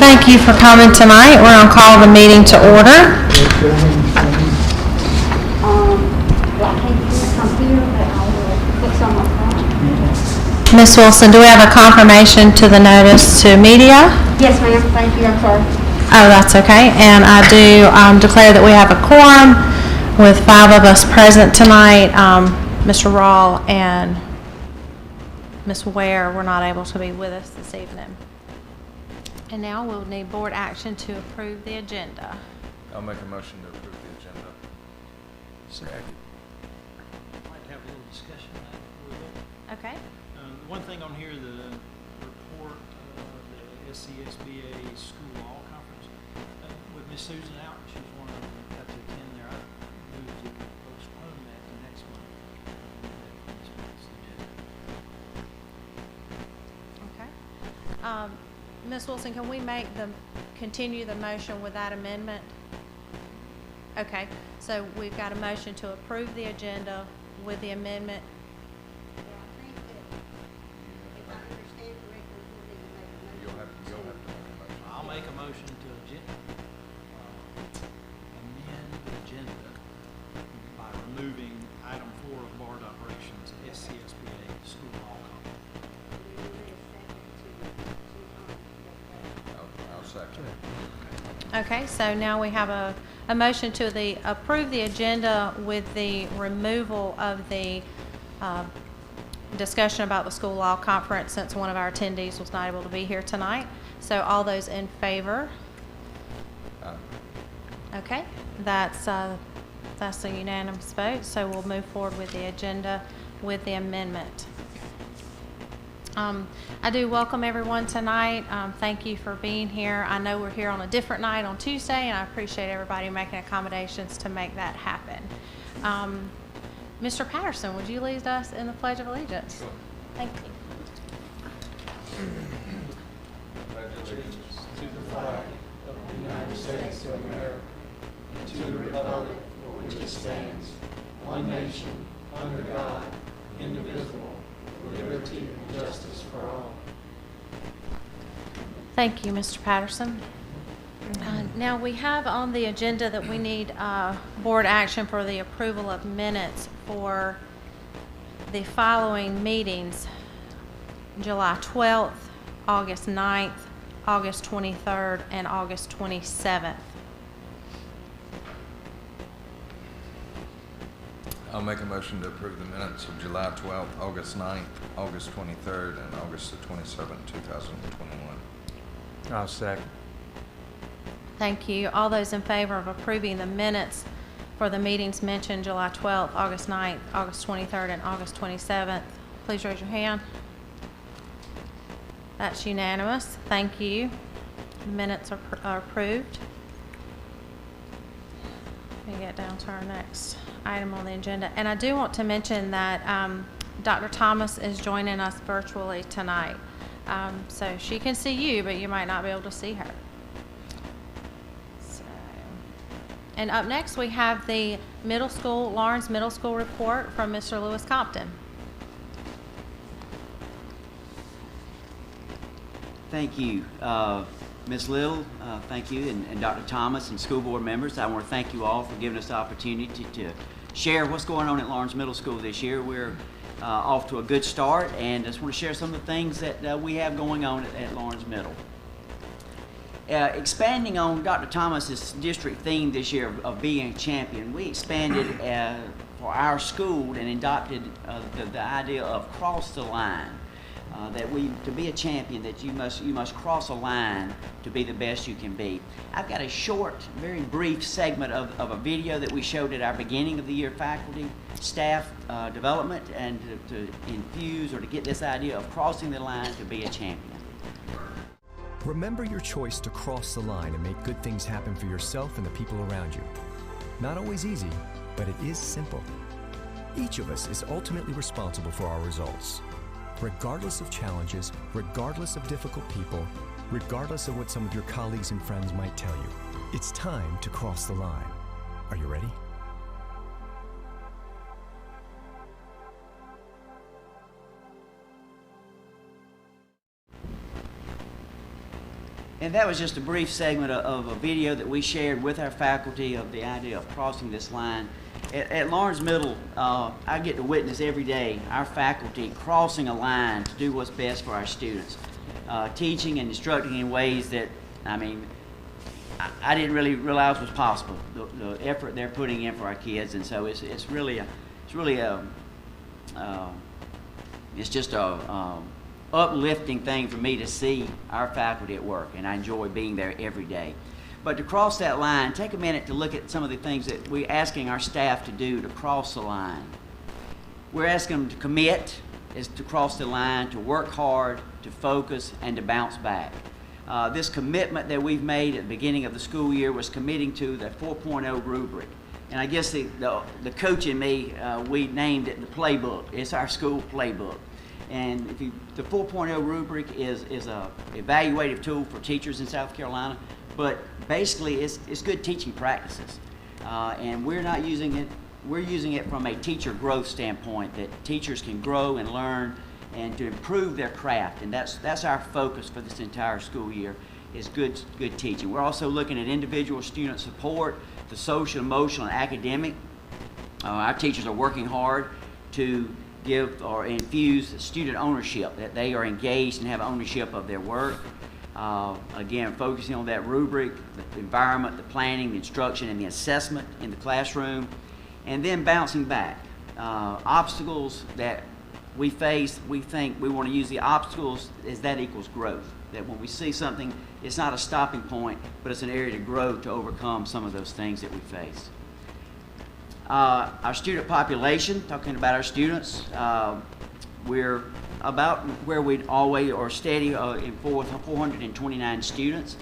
Thank you for coming tonight. We're going to call the meeting to order. I can't come here, but I will fix on my phone. Ms. Wilson, do we have a confirmation to the notice to media? Yes, ma'am. Thank you. I'm sorry. Oh, that's okay. And I do declare that we have a quorum with 5 of us present tonight. Mr. Rawl and Ms. Ware were not able to be with us this evening. And now we'll need board action to approve the agenda. I'll make a motion to approve the agenda. Second. I'd like to have a little discussion on that a little bit. Okay. The one thing on here, the report, the SCSBA School Law Conference, with Miss Susan out, she was one of them that got to attend there. I moved to postpone that to next month. Okay. Ms. Wilson, can we continue the motion with that amendment? Okay, so we've got a motion to approve the agenda with the amendment. You'll have to make a motion. I'll make a motion to amend the agenda by removing item 4 of BARD operations, SCSBA School Law Conference. I'll second it. Okay, so now we have a motion to approve the agenda with the removal of the discussion about the school law conference, since one of our attendees was not able to be here tonight. So all those in favor? Okay, that's a unanimous vote. So we'll move forward with the agenda with the amendment. I do welcome everyone tonight. Thank you for being here. I know we're here on a different night on Tuesday, and I appreciate everybody making accommodations to make that happen. Mr. Patterson, would you lead us in the Pledge of Allegiance? Sure. Thank you. Pledge allegiance to the flag of the United States of America, and to the republic for which it stands, one nation, under God, indivisible, with liberty and justice for all. Thank you, Mr. Patterson. Now we have on the agenda that we need board action for the approval of minutes for the following meetings: July 12th, August 9th, August 23rd, and August 27th. I'll make a motion to approve the minutes of July 12th, August 9th, August 23rd, and August the 27th, 2021. I'll second. Thank you. All those in favor of approving the minutes for the meetings mentioned July 12th, August 9th, August 23rd, and August 27th, please raise your hand. That's unanimous. Thank you. Minutes are approved. Let me get down to our next item on the agenda. And I do want to mention that Dr. Thomas is joining us virtually tonight. So she can see you, but you might not be able to see her. So, and up next we have the Lawrence Middle School report from Mr. Lewis Compton. Thank you, Ms. Little. Thank you, and Dr. Thomas and school board members. I want to thank you all for giving us the opportunity to share what's going on at Lawrence Middle School this year. We're off to a good start, and just want to share some of the things that we have going on at Lawrence Middle. Expanding on Dr. Thomas's district theme this year of being a champion, we expanded for our school and adopted the idea of cross the line. To be a champion, that you must cross a line to be the best you can be. I've got a short, very brief segment of a video that we showed at our beginning of the year faculty, staff development, and to infuse or to get this idea of crossing the line to be a champion. Remember your choice to cross the line and make good things happen for yourself and the people around you. Not always easy, but it is simple. Each of us is ultimately responsible for our results. Regardless of challenges, regardless of difficult people, regardless of what some of your colleagues and friends might tell you, it's time to cross the line. Are you ready? And that was just a brief segment of a video that we shared with our faculty of the idea of crossing this line. At Lawrence Middle, I get to witness every day our faculty crossing a line to do what's best for our students, teaching and instructing in ways that, I mean, I didn't really realize was possible. The effort they're putting in for our kids, and so it's just a uplifting thing for me to see our faculty at work, and I enjoy being there every day. But to cross that line, take a minute to look at some of the things that we're asking our staff to do to cross the line. We're asking them to commit, is to cross the line, to work hard, to focus, and to bounce back. This commitment that we've made at the beginning of the school year was committing to the 4.0 rubric. And I guess the coach in me, we named it the playbook. It's our school playbook. And the 4.0 rubric is a evaluative tool for teachers in South Carolina, but basically it's good teaching practices. And we're not using it, we're using it from a teacher growth standpoint, that teachers can grow and learn and to improve their craft. And that's our focus for this entire school year, is good teaching. We're also looking at individual student support, the social, emotional, and academic. Our teachers are working hard to give or infuse student ownership, that they are engaged and have ownership of their work. Again, focusing on that rubric, the environment, the planning, the instruction, and the assessment in the classroom, and then bouncing back. Obstacles that we face, we think we want to use the obstacles as that equals growth. That when we see something, it's not a stopping point, but it's an area to grow to overcome some of those things that we face. Our student population, talking about our students, we're about where we always are steady in 429 students.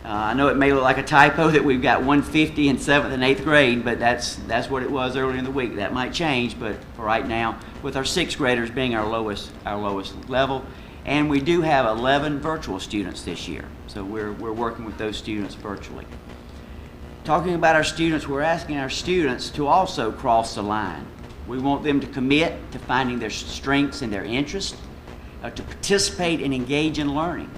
I know it may look like a typo that we've got 150 in 7th and 8th grade, but that's what it was earlier in the week. That might change, but for right now, with our 6th graders being our lowest level, and we do have 11 virtual students this year, so we're working with those students virtually. Talking about our students, we're asking our students to also cross the line. We want them to commit to finding their strengths and their interests, to participate and engage in learning.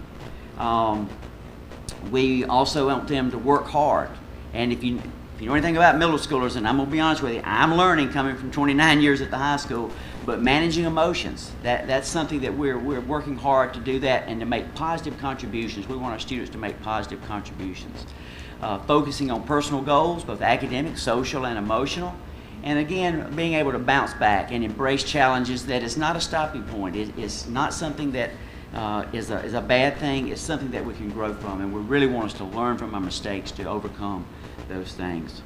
We also want them to work hard. And if you know anything about middle schoolers, and I'm going to be honest with you, I'm learning coming from 29 years at the high school, but managing emotions, that's something that we're working hard to do that and to make positive contributions. We want our students to make positive contributions. Focusing on personal goals, both academic, social, and emotional. And again, being able to bounce back and embrace challenges that is not a stopping point. It's not something that is a bad thing. It's something that we can grow from, and we really want us to learn from our mistakes to overcome those things.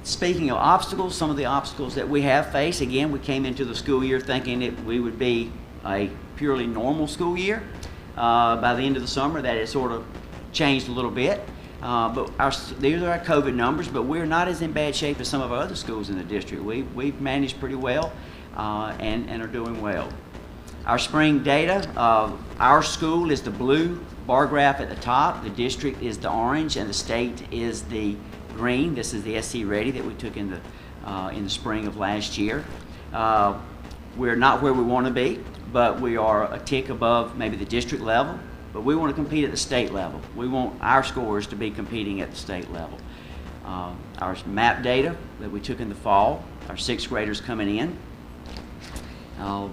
Speaking of obstacles, some of the obstacles that we have faced, again, we came into the school year thinking that we would be a purely normal school year. By the end of the summer, that has sort of changed a little bit. But these are our COVID numbers, but we're not as in bad shape as some of our other schools in the district. We've managed pretty well and are doing well. Our spring data, our school is the blue bar graph at the top, the district is the orange, and the state is the green. This is the SC Ready that we took in the spring of last year. We're not where we want to be, but we are a tick above maybe the district level. But we want to compete at the state level. We want our scores to be competing at the state level. Our MAP data that we took in the fall, our 6th graders coming in,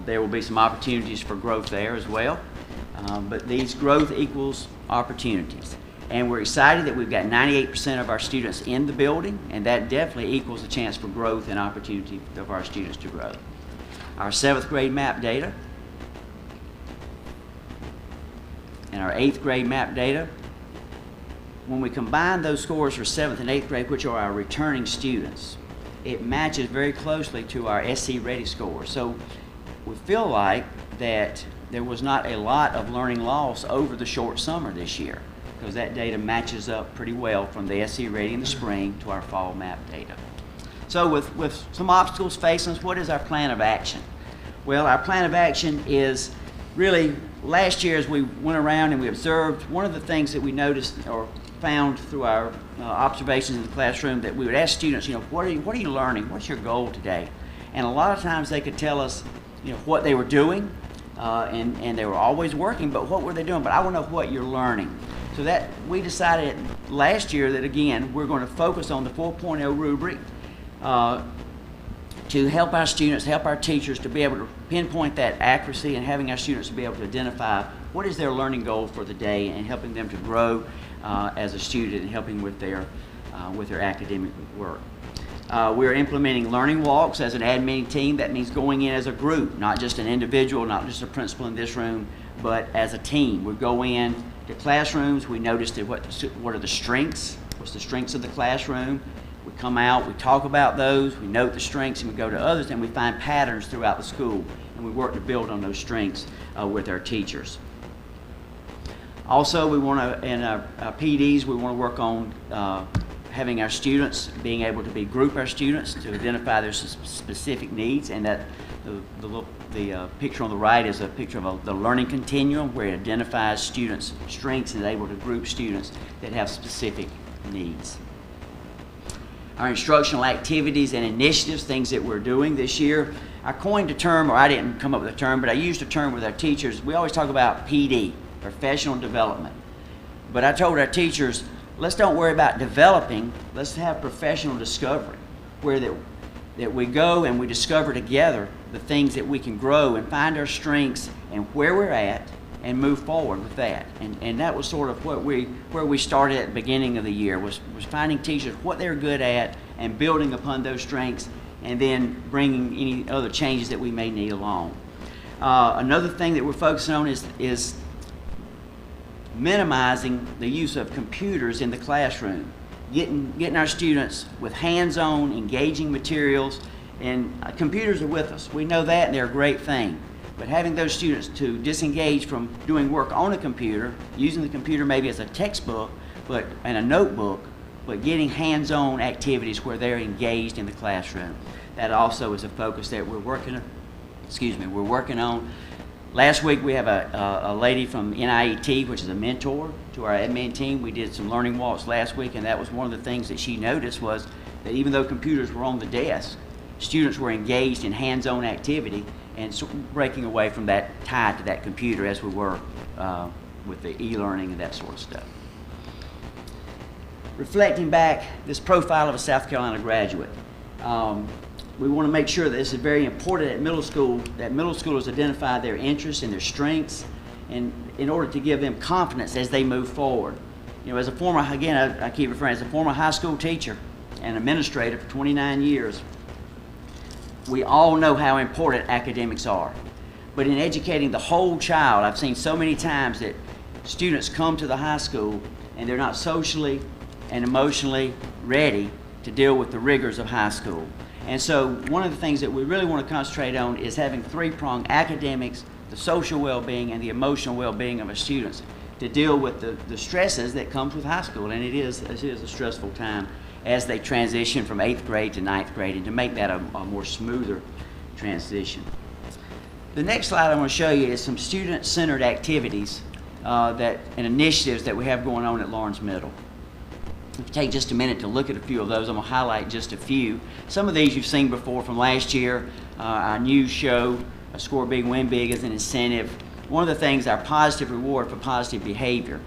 there will be some opportunities for growth there as well. But these growth equals opportunities. And we're excited that we've got 98% of our students in the building, and that definitely equals a chance for growth and opportunity of our students to grow. Our 7th grade MAP data, and our 8th grade MAP data, when we combine those scores for 7th and 8th grade, which are our returning students, it matches very closely to our SC Ready score. So we feel like that there was not a lot of learning loss over the short summer this year, because that data matches up pretty well from the SC Ready in the spring to our fall MAP data. So with some obstacles facing us, what is our plan of action? Well, our plan of action is really, last year as we went around and we observed, one of the things that we noticed or found through our observations in the classroom, that we would ask students, what are you learning? What's your goal today? And a lot of times they could tell us, what they were doing, and they were always working, but what were they doing? But I want to know what you're learning. So that we decided last year that, again, we're going to focus on the 4.0 rubric to help our students, help our teachers to be able to pinpoint that accuracy, and having our students to be able to identify what is their learning goal for the day, and helping them to grow as a student and helping with their academic work. We're implementing learning walks as an admin team. That means going in as a group, not just an individual, not just a principal in this room, but as a team. We go in to classrooms, we notice what are the strengths, what's the strengths of the classroom. We come out, we talk about those, we note the strengths, and we go to others, and we find patterns throughout the school, and we work to build on those strengths with our teachers. Also, we want to, in our PDs, we want to work on having our students, being able to group our students to identify their specific needs, and that the picture on the right is a picture of the learning continuum, where it identifies students' strengths and is able to group students that have specific needs. Our instructional activities and initiatives, things that we're doing this year. I coined a term, or I didn't come up with a term, but I used a term with our teachers. We always talk about PD, professional development. But I told our teachers, let's don't worry about developing, let's have professional discovery, where that we go and we discover together the things that we can grow and find our strengths and where we're at and move forward with that. And that was sort of where we started at the beginning of the year, was finding teachers what they're good at and building upon those strengths, and then bringing any other changes that we may need along. Another thing that we're focusing on is minimizing the use of computers in the classroom, getting our students with hands-on, engaging materials. And computers are with us. We know that, and they're a great thing. But having those students to disengage from doing work on a computer, using the computer maybe as a textbook and a notebook, but getting hands-on activities where they're engaged in the classroom. That also is a focus that we're working on. Last week we have a lady from NIET, which is a mentor to our admin team. We did some learning walks last week, and that was one of the things that she noticed, was that even though computers were on the desk, students were engaged in hands-on activity and breaking away from that tie to that computer, as we were with the e-learning and that sort of stuff. Reflecting back, this profile of a South Carolina graduate. We want to make sure that this is very important at middle school, that middle schoolers identify their interests and their strengths, and in order to give them confidence as they move forward. You know, as a former, again, I keep referring, as a former high school teacher and administrator for 29 years, we all know how important academics are. But in educating the whole child, I've seen so many times that students come to the high school and they're not socially and emotionally ready to deal with the rigors of high school. And so one of the things that we really want to concentrate on is having three-pronged: academics, the social well-being, and the emotional well-being of our students, to deal with the stresses that comes with high school. And it is a stressful time as they transition from 8th grade to 9th grade, and to make that a more smoother transition. The next slide I want to show you is some student-centered activities and initiatives that we have going on at Lawrence Middle. If you take just a minute to look at a few of those, I'm going to highlight just a few. Some of these you've seen before from last year. Our new show, Score Big, Win Big, is an incentive. One of the things, our positive reward for positive behavior.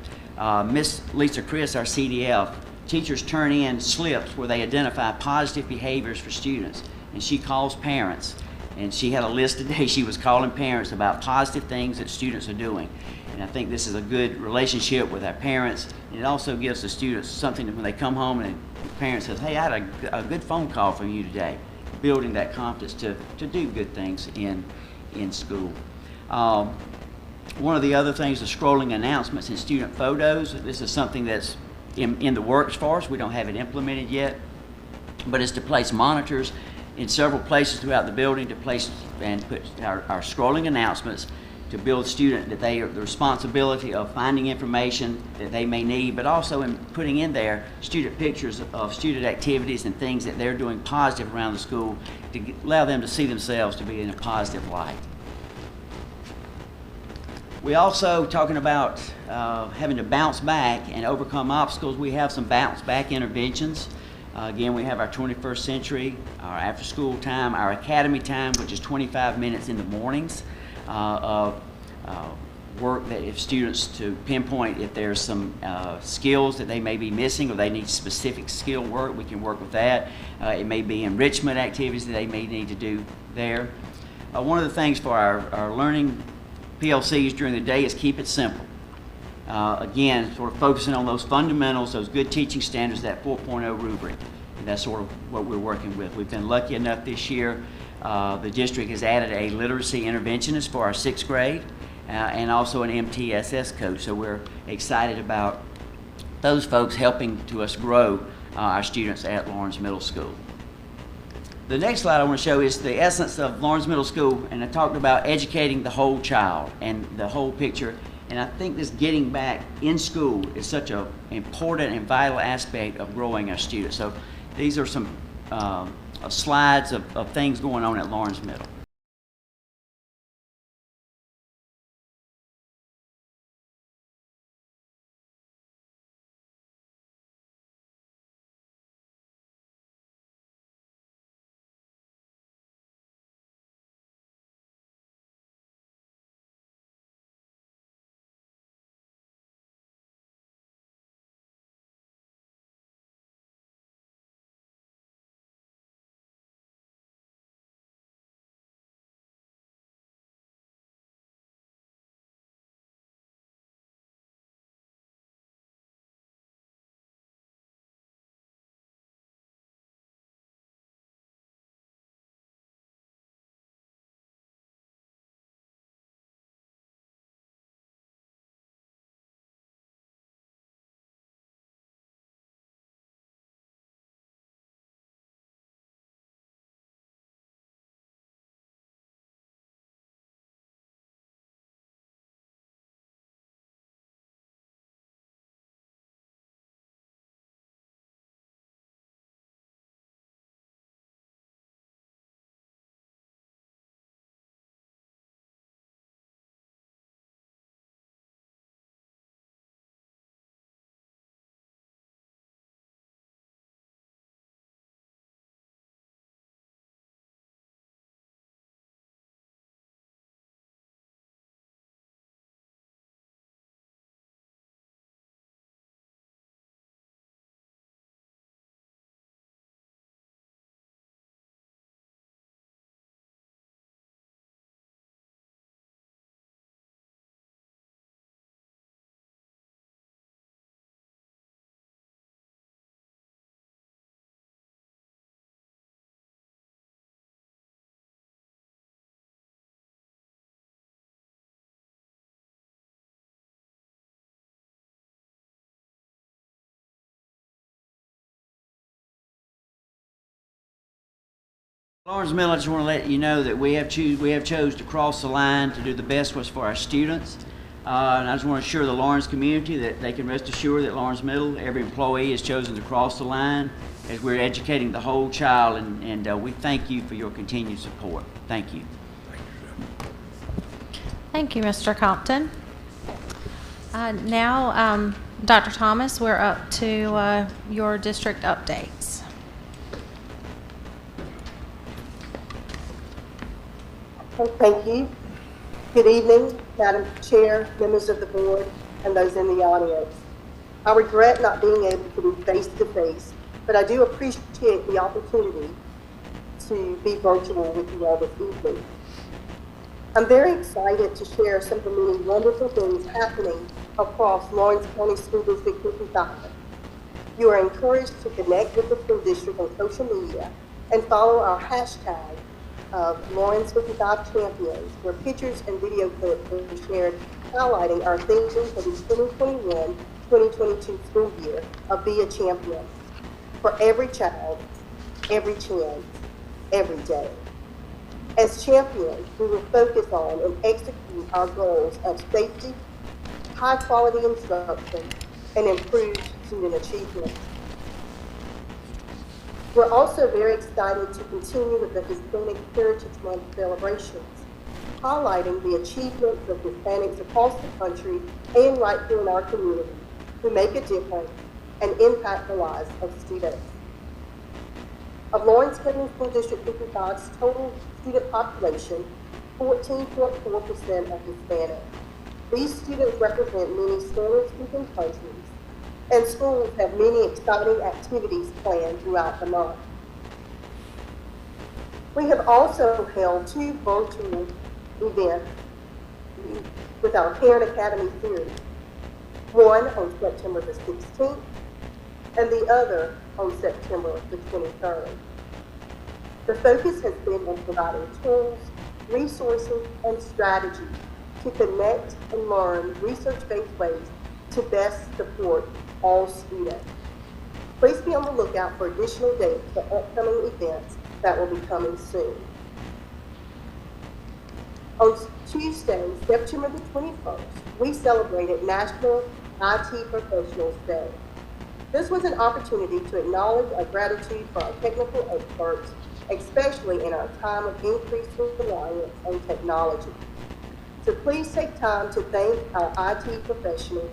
Miss Lisa Chris, our CDF, teachers turn in slips where they identify positive behaviors for students, and she calls parents. And she had a list today. She was calling parents about positive things that students are doing. And I think this is a good relationship with our parents. And it also gives the students something that when they come home and the parent says, hey, I had a good phone call from you today, building that confidence to do good things in school. One of the other things is scrolling announcements and student photos. This is something that's in the works for us. We don't have it implemented yet, but it's to place monitors in several places throughout the building, to place and put our scrolling announcements to build student that they are the responsibility of finding information that they may need, but also in putting in there student pictures of student activities and things that they're doing positive around the school, to allow them to see themselves to be in a positive light. We also, talking about having to bounce back and overcome obstacles, we have some bounce back interventions. Again, we have our 21st century, our after school time, our academy time, which is 25 minutes in the mornings. of work that if students to pinpoint if there's some skills that they may be missing or they need specific skill work, we can work with that. It may be enrichment activities that they may need to do there. One of the things for our learning PLCs during the day is keep it simple. Again, sort of focusing on those fundamentals, those good teaching standards, that 4.0 rubric. And that's sort of what we're working with. We've been lucky enough this year, the district has added a literacy interventionist for our 6th grade and also an MTSS coach. So we're excited about those folks helping to us grow our students at Lawrence Middle School. The next slide I want to show is the essence of Lawrence Middle School, and I talked about educating the whole child and the whole picture. And I think this getting back in school is such an important and vital aspect of growing our students. So these are some slides of things going on at Lawrence Middle. Lawrence Middle, I just want to let you know that we have chose to cross the line to do the best was for our students. And I just want to assure the Lawrence community that they can rest assured that Lawrence Middle, every employee has chosen to cross the line as we're educating the whole child, and we thank you for your continued support. Thank you. Thank you, Mr. Compton. Now, Dr. Thomas, we're up to your district updates. Thank you. Good evening, Madam Chair, members of the board, and those in the audience. I regret not being able to be face-to-face, but I do appreciate the opportunity to be virtual with you all this evening. I'm very excited to share some of the many wonderful things happening across Lawrence County School District 55. You are encouraged to connect with the school district on social media and follow our hashtag of Lawrence 55 Champions, where pictures and video clips are shared highlighting our theme for the 2021-2022 school year of Be a Champion. For every child, every chance, every day. As champions, we will focus on and execute our goals of safety, high quality instruction, and improved student achievement. We're also very excited to continue with the Hispanic Heritage Month celebrations, highlighting the achievements of Hispanics across the country and right here in our community who make a difference and impact the lives of students. Of Lawrence County School District 55's total student population, 14.4% are Hispanic. These students represent many Spanish-speaking countries, and schools have many exciting activities planned throughout the month. We have also held 2 virtual events with our Parent Academy series, one on September the 16th and the other on September the 23rd. The focus has been on providing tools, resources, and strategies to connect and learn research-based ways to best support all students. Please be on the lookout for additional dates for upcoming events that will be coming soon. On Tuesday, September the 21st, we celebrated National IT Professionals Day. This was an opportunity to acknowledge our gratitude for our technical experts, especially in our time of increased reliance on technology. So please take time to thank our IT professionals,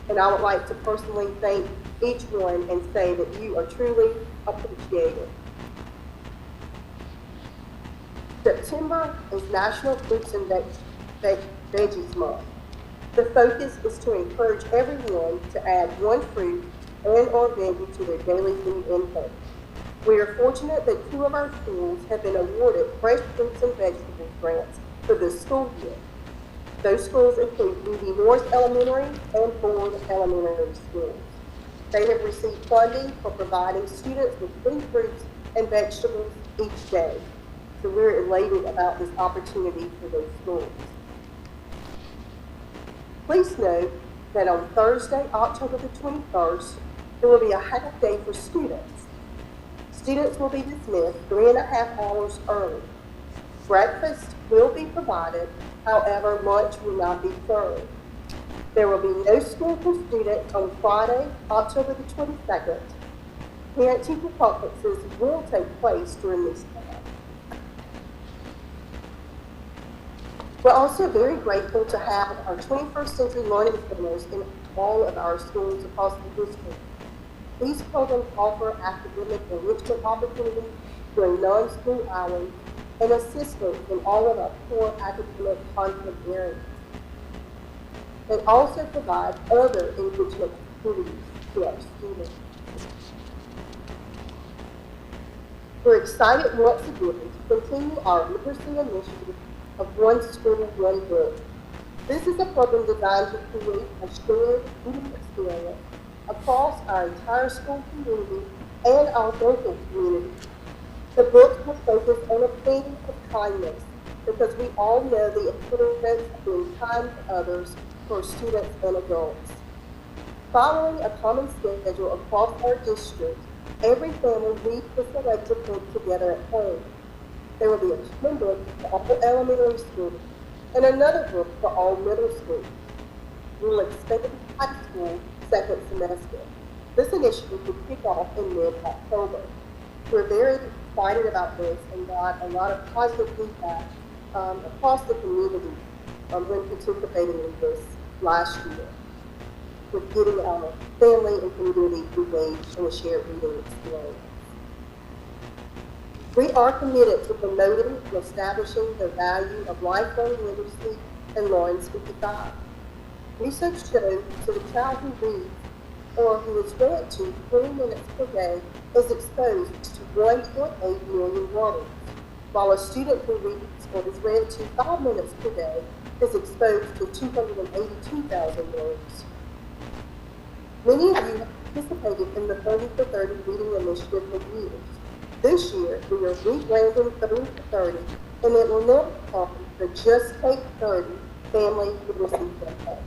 and I would like to personally thank each one and say that you are truly appreciated. September is National Fruits and Veggies Month. The focus is to encourage everyone to add one fruit and or veggie to their daily food intake. We are fortunate that 2 of our schools have been awarded fresh fruits and vegetables grants for this school year. Those schools include E.D. Morris Elementary and Ford Elementary Schools. They have received funding for providing students with free fruits and vegetables each day. So we're elated about this opportunity for those schools. Please note that on Thursday, October the 21st, there will be a half day for students. Students will be dismissed 3.5 hours early. Breakfast will be provided, however, lunch will not be served. There will be no school for students on Friday, October the 22nd. Parent-teacher conferences will take place during this time. We're also very grateful to have our 21st Century Learning Centers in all of our schools across the district. These programs offer academic enrichment opportunities during non-school hours and assistance in all of our core academic content areas. They also provide other enrichment activities to our students. We're excited once again to continue our literacy initiative of One School, One Book. This is a program designed to create a shared reading experience across our entire school community and our local community. The book will focus on a theme of kindness because we all know the importance of being kind to others for students and adults. Following a common schedule across our district, every family reads the selected book together at home. There will be one book for all elementary schools and another book for all middle schools. We will expand high school second semester. This initiative will kick off in mid-October. We're very excited about this and got a lot of positive feedback across the community when participating in this last year, with getting our family and community engaged in a shared reading experience. We are committed to promoting and establishing the value of lifelong literacy and Lawrence 55. Research shows that a child who reads or who is read to 20 minutes per day is exposed to 1.8 million words, while a student who reads or is read to 5 minutes per day is exposed to 282,000 words. Many of you have participated in the 30 for 30 reading initiative for years. This year, we are rebranding 30 for 30, and it will now become the Just Take 30 Family Literacy Campaign.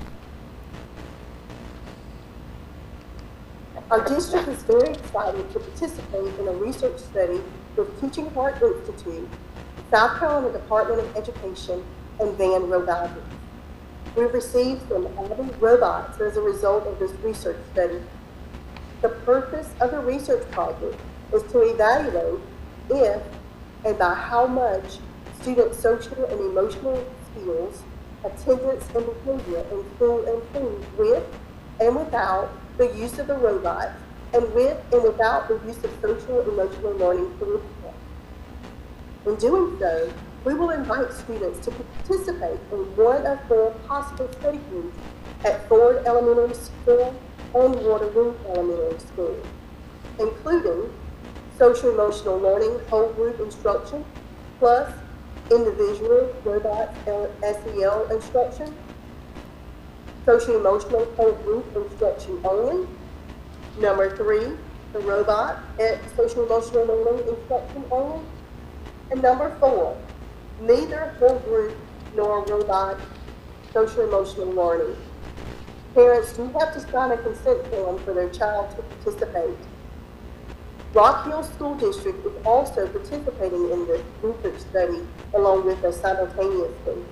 Our district is very excited to participate in a research study with Teaching Heart Institute, South Carolina Department of Education, and Van Robotics. We've received some Abbey robots as a result of this research study. The purpose of the research project is to evaluate if and by how much student social and emotional skills, attendance, and behavior in school improve with and without the use of the robots, and with and without the use of social and emotional learning curricula. In doing so, we will invite students to participate in one of 4 possible study groups at Ford Elementary School and Waterloo Elementary School, including social emotional learning whole group instruction, plus individual robot SEL instruction, social emotional whole group instruction only. Number 3, the robot social emotional learning instruction only. And number 4, neither whole group nor robot social emotional learning. Parents do have to sign a consent form for their child to participate. Rock Hill School District is also participating in this research study along with us simultaneously.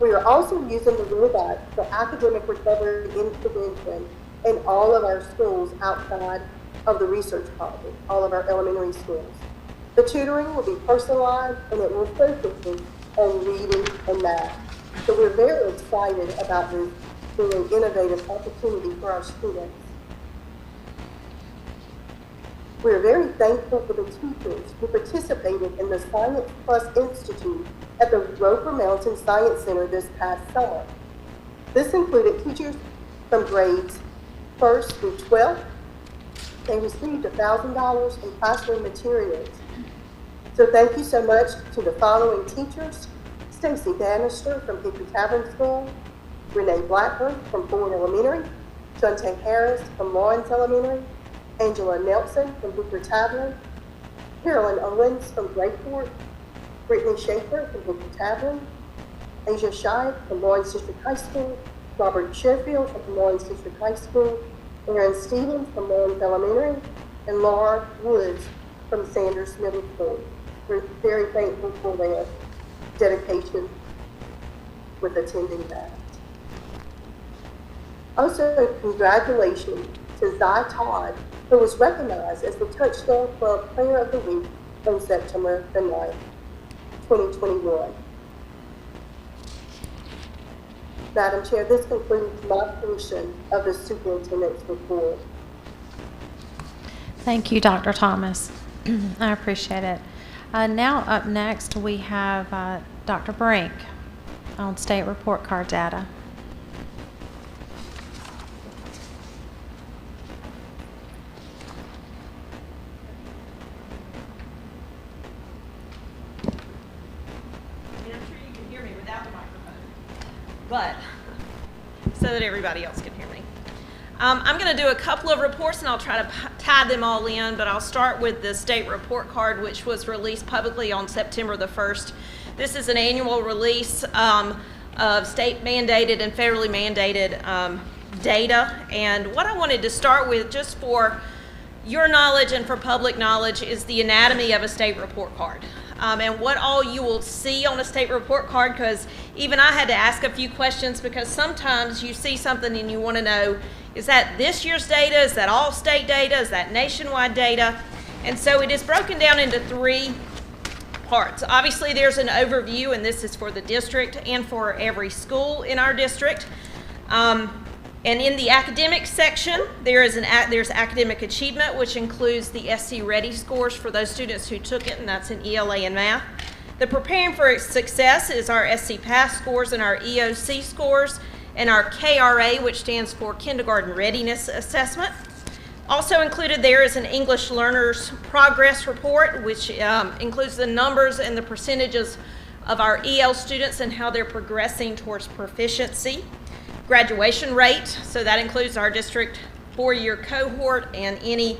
We are also using the robot for academic recovery intervention in all of our schools outside of the research project, all of our elementary schools. The tutoring will be personalized and it will focus on reading and math. So we're very excited about this being an innovative opportunity for our students. We are very thankful for the teachers who participated in the Science Plus Institute at the Roper Mountain Science Center this past summer. This included teachers from grades 1st through 12th. They received $1,000 in classroom materials. So thank you so much to the following teachers: Stacy Bannister from Hickory Tavern School, Renee Blackburn from Ford Elementary, Shante Harris from Lawrence Elementary, Angela Nelson from Hooper Tavern, Carolyn Owens from Grayport, Brittany Schaefer from Hooper Tavern, Asia Scheid from Lawrence District High School, Robert Sheffield from Lawrence District High School, Aaron Stevens from Lawrence Elementary, and Laura Woods from Sanders Middle School. We're very thankful for their dedication with attending that. Also, congratulations to Zy Todd, who was recognized as the Touchdown Club Player of the Week on September the 9th, 2021. Madam Chair, this concludes my portion of the superintendent's report. Thank you, Dr. Thomas. I appreciate it. Now up next, we have Dr. Brink on state report card data. And I'm sure you can hear me without the microphone, but so that everybody else can hear me. I'm going to do a couple of reports and I'll try to tie them all in, but I'll start with the state report card, which was released publicly on September the 1st. This is an annual release of state mandated and federally mandated data. And what I wanted to start with, just for your knowledge and for public knowledge, is the anatomy of a state report card. And what all you will see on a state report card, because even I had to ask a few questions, because sometimes you see something and you want to know, is that this year's data? Is that all state data? Is that nationwide data? And so it is broken down into 3 parts. Obviously, there's an overview, and this is for the district and for every school in our district. And in the academic section, there's academic achievement, which includes the SC Ready scores for those students who took it, and that's in ELA and math. The preparing for success is our SC Pass scores and our EOC scores, and our KRA, which stands for Kindergarten Readiness Assessment. Also included there is an English Learners Progress Report, which includes the numbers and the percentages of our EL students and how they're progressing towards proficiency. Graduation rate, so that includes our district 4-year cohort and any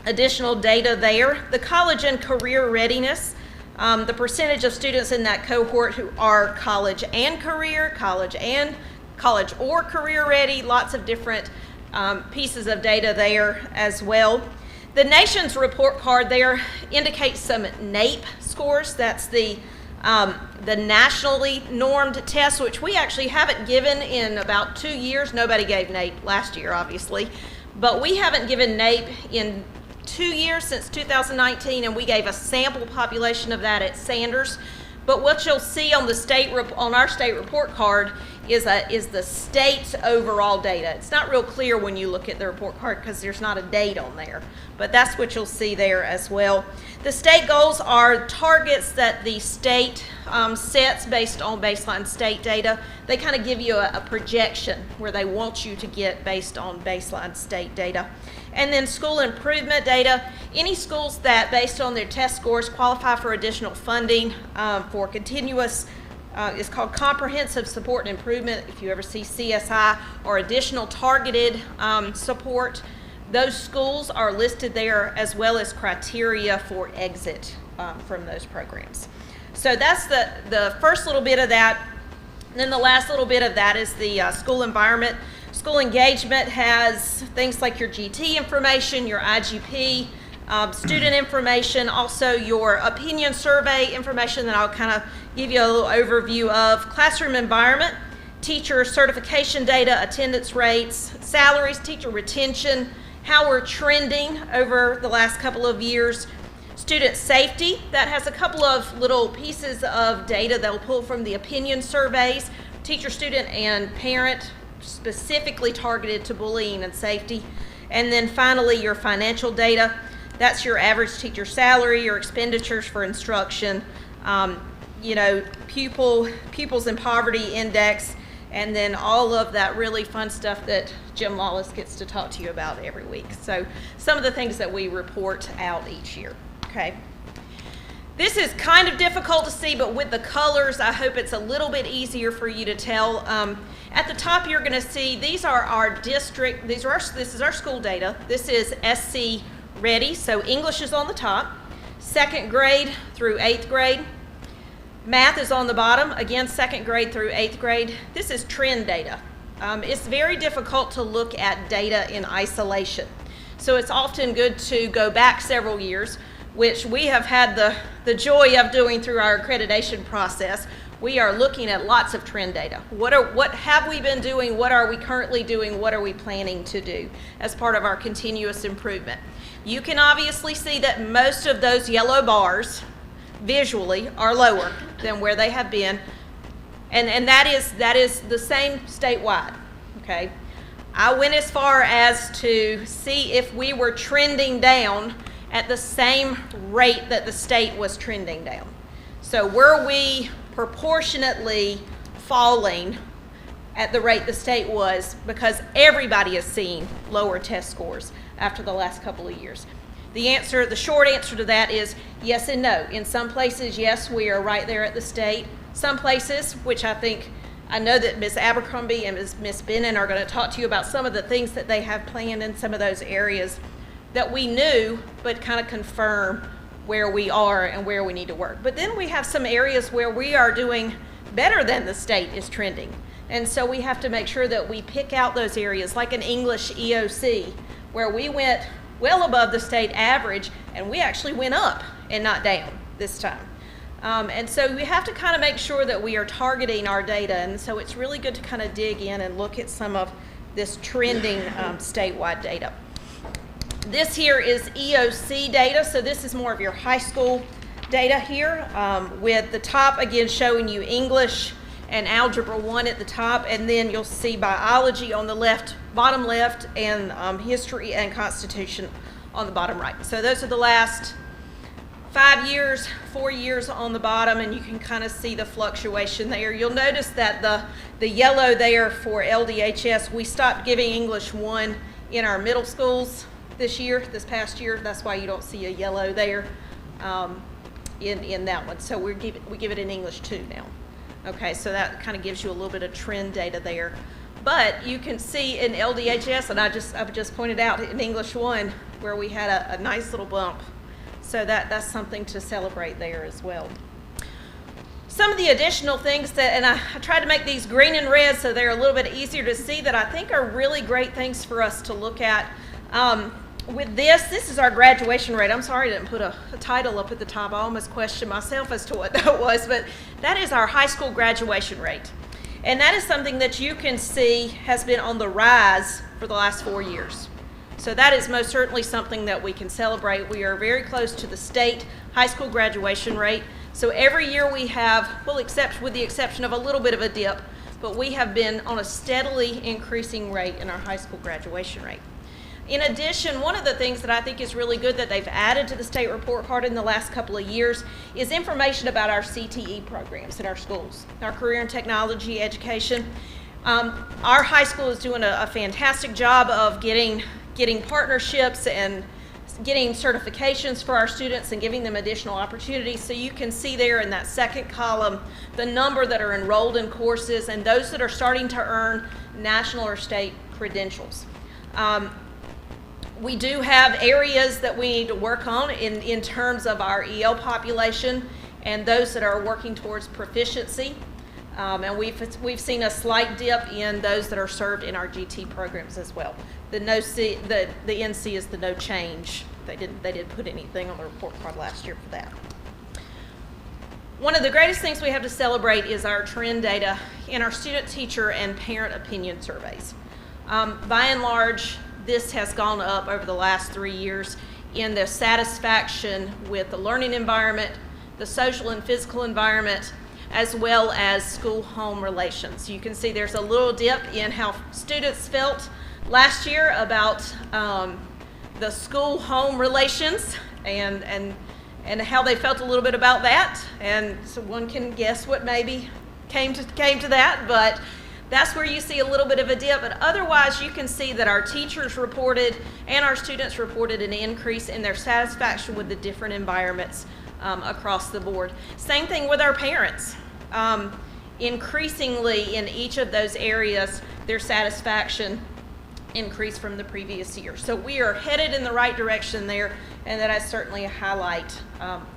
additional data there. The college and career readiness, the percentage of students in that cohort who are college and career, college or career ready, lots of different pieces of data there as well. The nation's report card there indicates some NAEP scores. That's the nationally normed test, which we actually haven't given in about 2 years. Nobody gave NAEP last year, obviously, but we haven't given NAEP in 2 years, since 2019, and we gave a sample population of that at Sanders. But what you'll see on the on our state report card is the state's overall data. It's not real clear when you look at the report card because there's not a date on there, but that's what you'll see there as well. The state goals are targets that the state sets based on baseline state data. They kind of give you a projection where they want you to get based on baseline state data. And then school improvement data, any schools that based on their test scores qualify for additional funding for continuous, it's called comprehensive support and improvement, if you ever see CSI, or additional targeted support. Those schools are listed there as well as criteria for exit from those programs. So that's the first little bit of that. And then the last little bit of that is the school environment. School engagement has things like your GT information, your IGP, student information, also your opinion survey information that I'll kind of give you a little overview of, classroom environment, teacher certification data, attendance rates, salaries, teacher retention, how we're trending over the last couple of years, student safety, that has a couple of little pieces of data that will pull from the opinion surveys, teacher, student, and parent, specifically targeted to bullying and safety. And then finally, your financial data. That's your average teacher salary, your expenditures for instruction, pupils in poverty index, and then all of that really fun stuff that Jim Lawless gets to talk to you about every week. So some of the things that we report out each year, okay? This is kind of difficult to see, but with the colors, I hope it's a little bit easier for you to tell. At the top, you're going to see these are our district. This is our school data. This is SC Ready. So English is on the top, 2nd grade through 8th grade. Math is on the bottom. Again, 2nd grade through 8th grade. This is trend data. It's very difficult to look at data in isolation. So it's often good to go back several years, which we have had the joy of doing through our accreditation process. We are looking at lots of trend data. What have we been doing? What are we currently doing? What are we planning to do as part of our continuous improvement? You can obviously see that most of those yellow bars visually are lower than where they have been. And that is the same statewide, okay? I went as far as to see if we were trending down at the same rate that the state was trending down. So were we proportionately falling at the rate the state was, because everybody is seeing lower test scores after the last couple of years? The short answer to that is yes and no. In some places, yes, we are right there at the state. Some places, which I know that Ms. Abercrombie and Ms. Bennon are going to talk to you about some of the things that they have planned in some of those areas that we knew, but kind of confirm where we are and where we need to work. But then we have some areas where we are doing better than the state is trending. And so we have to make sure that we pick out those areas, like an English EOC, where we went well above the state average, and we actually went up and not down this time. And so we have to kind of make sure that we are targeting our data, and so it's really good to kind of dig in and look at some of this trending statewide data. This here is EOC data, so this is more of your high school data here, with the top again showing you English and Algebra 1 at the top, and then you'll see biology on the left, bottom left, and history and Constitution on the bottom right. So those are the last 5 years, 4 years on the bottom, and you can kind of see the fluctuation there. You'll notice that the yellow there for LDHS, we stopped giving English 1 in our middle schools this past year. That's why you don't see a yellow there in that one. So we give it in English 2 now. Okay, so that kind of gives you a little bit of trend data there. But you can see in LDHS, and I've just pointed out in English 1 where we had a nice little bump. So that's something to celebrate there as well. Some of the additional things and I tried to make these green and red so they're a little bit easier to see, that I think are really great things for us to look at. With this is our graduation rate. I'm sorry I didn't put a title up at the top. I almost questioned myself as to what that was, but that is our high school graduation rate. And that is something that you can see has been on the rise for the last 4 years. So that is most certainly something that we can celebrate. We are very close to the state high school graduation rate. So every year we have, with the exception of a little bit of a dip, but we have been on a steadily increasing rate in our high school graduation rate. In addition, one of the things that I think is really good that they've added to the state report card in the last couple of years is information about our CTE programs in our schools, our career and technology education. Our high school is doing a fantastic job of getting partnerships and getting certifications for our students and giving them additional opportunities. So you can see there in that second column the number that are enrolled in courses and those that are starting to earn national or state credentials. We do have areas that we need to work on in terms of our EL population and those that are working towards proficiency. And we've seen a slight dip in those that are served in our GT programs as well. The NC is the no change. They didn't put anything on the report card last year for that. One of the greatest things we have to celebrate is our trend data in our student, teacher, and parent opinion surveys. By and large, this has gone up over the last 3 years in the satisfaction with the learning environment, the social and physical environment, as well as school-home relations. You can see there's a little dip in how students felt last year about the school-home relations and how they felt a little bit about that. And so one can guess what maybe came to that, but that's where you see a little bit of a dip. But otherwise, you can see that our teachers reported and our students reported an increase in their satisfaction with the different environments across the board. Same thing with our parents. Increasingly in each of those areas, their satisfaction increased from the previous year. So we are headed in the right direction there, and that is certainly a highlight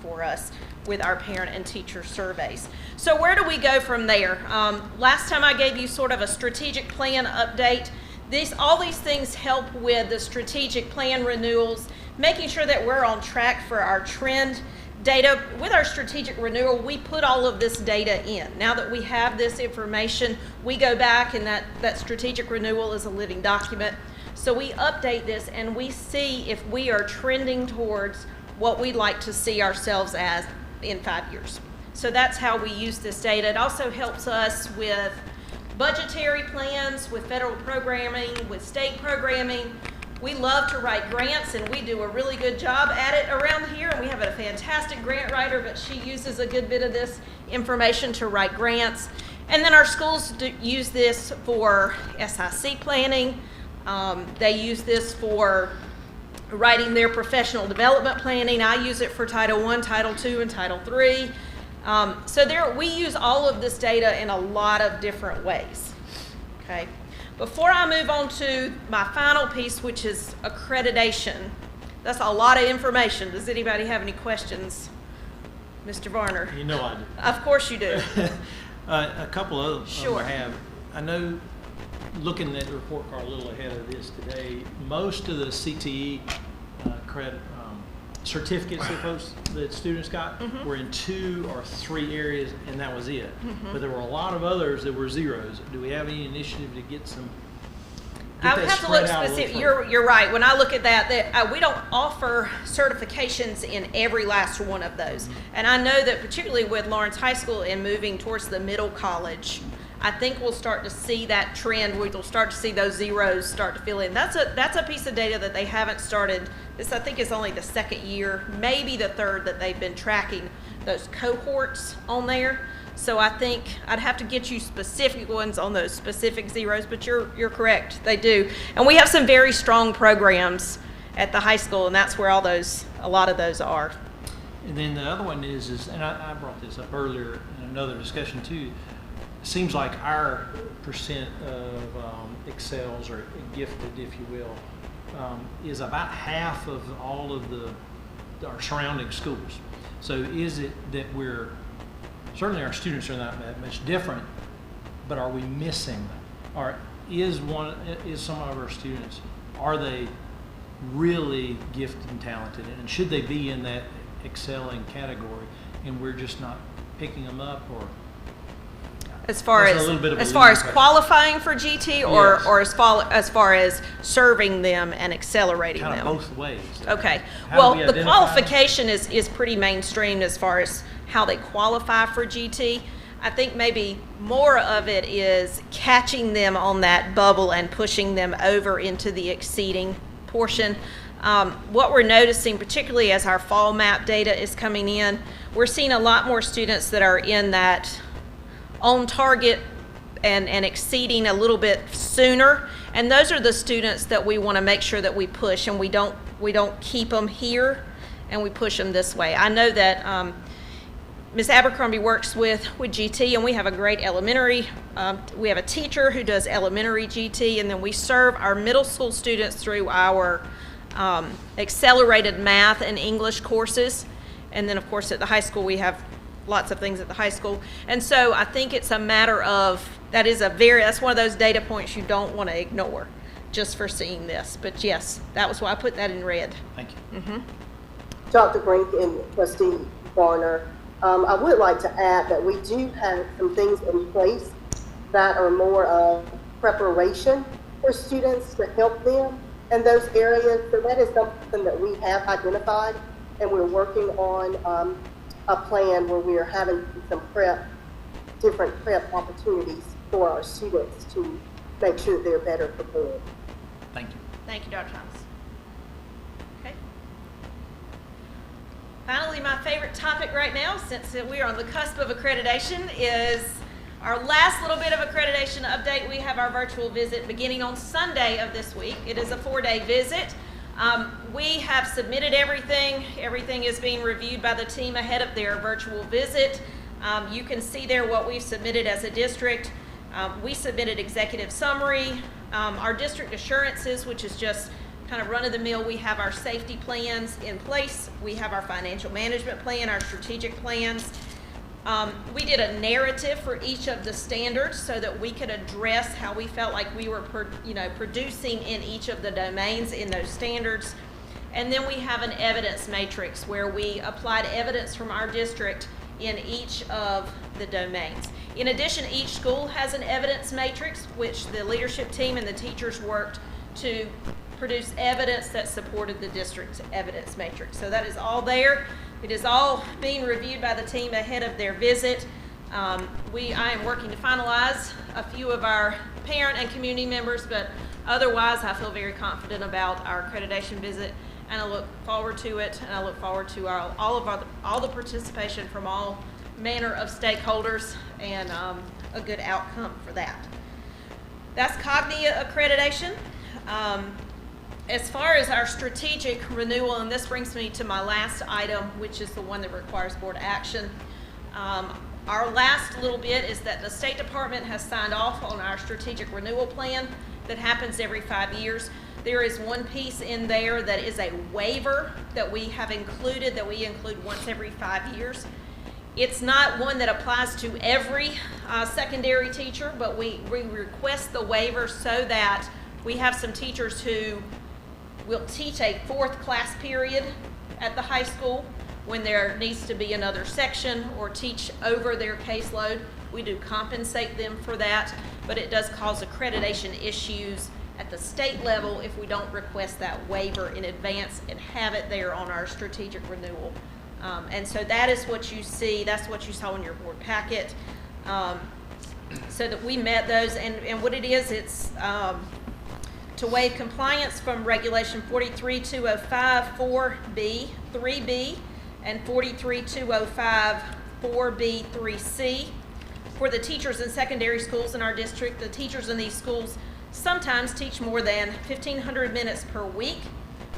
for us with our parent and teacher surveys. So where do we go from there? Last time I gave you sort of a strategic plan update. All these things help with the strategic plan renewals, making sure that we're on track for our trend data. With our strategic renewal, we put all of this data in. Now that we have this information, we go back, and that strategic renewal is a living document. So we update this and we see if we are trending towards what we'd like to see ourselves as in 5 years. So that's how we use this data. It also helps us with budgetary plans, with federal programming, with state programming. We love to write grants, and we do a really good job at it around here. And we have a fantastic grant writer, but she uses a good bit of this information to write grants. And then our schools use this for SIC planning. They use this for writing their professional development planning. I use it for Title I, Title II, and Title III. So we use all of this data in a lot of different ways. Okay. Before I move on to my final piece, which is accreditation, that's a lot of information. Does anybody have any questions, Mr. Varner? You know I do. Of course you do. A couple of Sure. them I have. I know, looking at the report card a little ahead of this today, most of the CTE credit certificates that students got were in 2 or 3 areas, and that was it. But there were a lot of others that were zeros. Do we have any initiative to get some? I would have to look specific. You're right. When I look at that we don't offer certifications in every last one of those. And I know that particularly with Lawrence High School and moving towards the middle college, I think we'll start to see that trend. We'll start to see those zeros start to fill in. That's a piece of data that they haven't started. This, I think, is only the 2nd year, maybe the 3rd, that they've been tracking those cohorts on there. So I think I'd have to get you specific ones on those specific zeros, but you're correct, they do. And we have some very strong programs at the high school, and that's where a lot of those are. And then the other one is and I brought this up earlier in another discussion too. It seems like our percent of excels, or gifted, if you will, is about half of all of our surrounding schools. So is it that certainly our students are not that much different, but are we missing, or is some of our students, are they really gifted and talented, and should they be in that excelling category, and we're just not picking them up? Or as far as qualifying for GT, or as far as serving them and accelerating them? Kind of both ways. Okay. How Well, do we the identify qualification is pretty mainstream as far as how they qualify for GT. I think maybe more of it is catching them on that bubble and pushing them over into the exceeding portion. What we're noticing, particularly as our fall map data is coming in, we're seeing a lot more students that are in that on target and exceeding a little bit sooner. And those are the students that we want to make sure that we push, and we don't keep them here and we push them this way. I know that Ms. Abercrombie works with GT, and we have a great elementary. We have a teacher who does elementary GT, and then we serve our middle school students through our accelerated math and English courses. And then, of course, at the high school, we have lots of things at the high school. And so I think it's a matter of, that's one of those data points you don't want to ignore just for seeing this. But yes, that was why I put that in red. Thank you. Dr. Brink and Trustee Varner, I would like to add that we do have some things in place that are more of preparation for students to help them in those areas. So that is something that we have identified, and we're working on a plan where we are having some different prep opportunities for our students to make sure that they're better prepared. Thank you. Thank you, Dr. Thomas. Okay. Finally, my favorite topic right now, since we are on the cusp of accreditation, is our last little bit of accreditation update. We have our virtual visit beginning on Sunday of this week. It is a 4-day visit. We have submitted everything. Everything is being reviewed by the team ahead of their virtual visit. You can see there what we've submitted as a district. We submitted executive summary, our district assurances, which is just kind of run-of-the-mill. We have our safety plans in place. We have our financial management plan, our strategic plans. We did a narrative for each of the standards so that we could address how we felt like we were producing in each of the domains in those standards. And then we have an evidence matrix where we applied evidence from our district in each of the domains. In addition, each school has an evidence matrix, which the leadership team and the teachers worked to produce evidence that supported the district's evidence matrix. So that is all there. It is all being reviewed by the team ahead of their visit. I am working to finalize a few of our parent and community members, but otherwise I feel very confident about our accreditation visit, and I look forward to it, and I look forward to all the participation from all manner of stakeholders, and a good outcome for that. That's Cognia accreditation. As far as our strategic renewal, and this brings me to my last item, which is the one that requires board action. Our last little bit is that the State Department has signed off on our strategic renewal plan that happens every 5 years. There is one piece in there that is a waiver that we have included, that we include once every 5 years. It's not one that applies to every secondary teacher, but we request the waiver so that we have some teachers who will teach a 4th class period at the high school when there needs to be another section or teach over their caseload. We do compensate them for that, but it does cause accreditation issues at the state level if we don't request that waiver in advance and have it there on our strategic renewal. And so that is what you see, that's what you saw in your board packet. So that we met those, and what it is, it's to waive compliance from Regulation 43205 4B 3B and 43205 4B 3C. For the teachers in secondary schools in our district, the teachers in these schools sometimes teach more than 1,500 minutes per week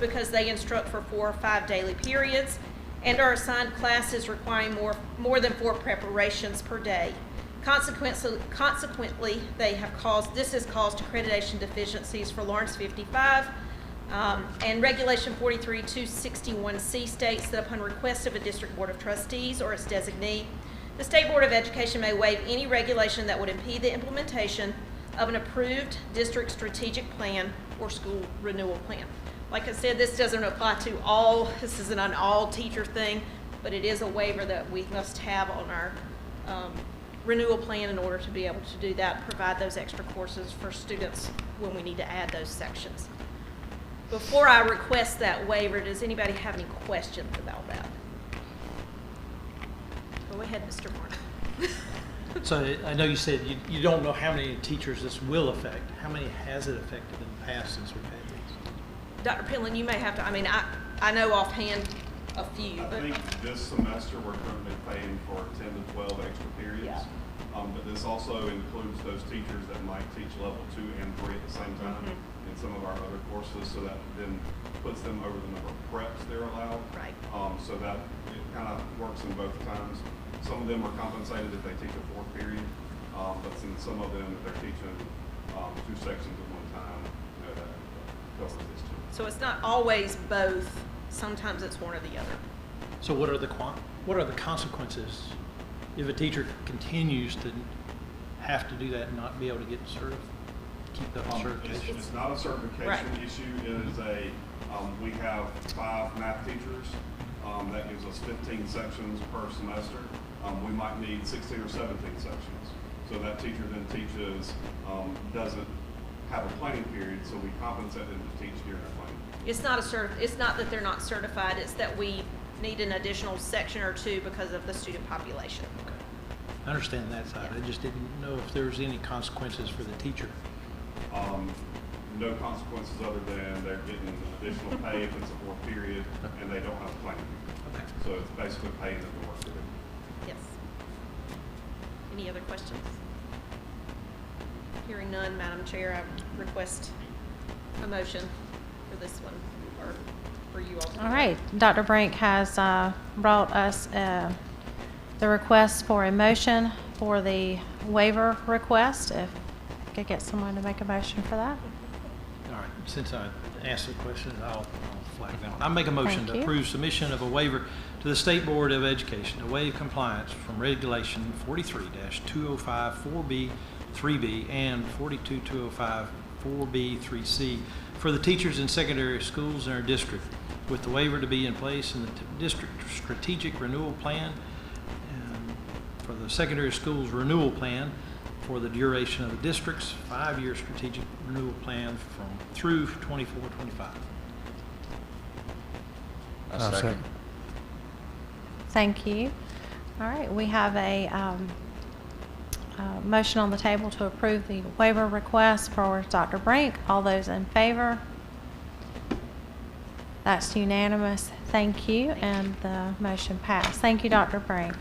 because they instruct for 4 or 5 daily periods and are assigned classes requiring more than 4 preparations per day. Consequently, this has caused accreditation deficiencies for Lawrence 55, and Regulation 43261C states that upon request of a district board of trustees or its designee, the State Board of Education may waive any regulation that would impede the implementation of an approved district strategic plan or school renewal plan. Like I said, this doesn't apply to all, this isn't an all teacher thing, but it is a waiver that we must have on our renewal plan in order to be able to do that, provide those extra courses for students when we need to add those sections. Before I request that waiver, does anybody have any questions about that? Go ahead, Mr. Martin. So I know you said you don't know how many teachers this will affect. How many has it affected in the past since we've had these? Dr. Penland, you may have to, I mean, I know offhand a few, I but think this semester we're currently paying for 10 to 12 extra periods. Yeah. But this also includes those teachers that might teach level 2 and 3 at the same time in some of our other courses, so that then puts them over the number of preps they're allowed. Right. So that it kind of works in both times. Some of them are compensated if they teach a 4th period, but since some of them, if they're teaching 2 sections at one time, that covers this too. so it's not always both. Sometimes it's one or the other. So what are the consequences if a teacher continues to have to do that and not be able to get keep that certification? It's not a certification Right. issue. It is we have 5 math teachers. That gives us 15 sections per semester. We might need 16 or 17 sections. So that teacher then teaches, doesn't have a planning period, so we compensate them to teach during their planning. It's not that they're not certified, it's that we need an additional section or 2 because of the student population. Okay. I understand that side. I just didn't know if there was any consequences for the teacher. No consequences other than they're getting additional pay if it's a 4th period and they don't have a planning period. Okay. So it's basically paying them to work for them. Yes. Any other questions? Hearing none, Madam Chair, I request a motion for this one, or for you all. All right, Dr. Brink has brought us the request for a motion for the waiver request. If I could get someone to make a motion for that. All right, since I asked the question, I'll flag that one. I make a motion Thank to you. approve submission of a waiver to the State Board of Education to waive compliance from Regulation 43-205 4B 3B and 42-205 4B 3C for the teachers in secondary schools in our district, with the waiver to be in place in the district strategic renewal plan and for the secondary schools renewal plan for the duration of the district's 5-year strategic renewal plan through 24-25. I second. Thank you. All right, we have a motion on the table to approve the waiver request for Dr. Brink. All those in favor? That's unanimous. Thank you, and the motion passed. Thank you, Dr. Brink.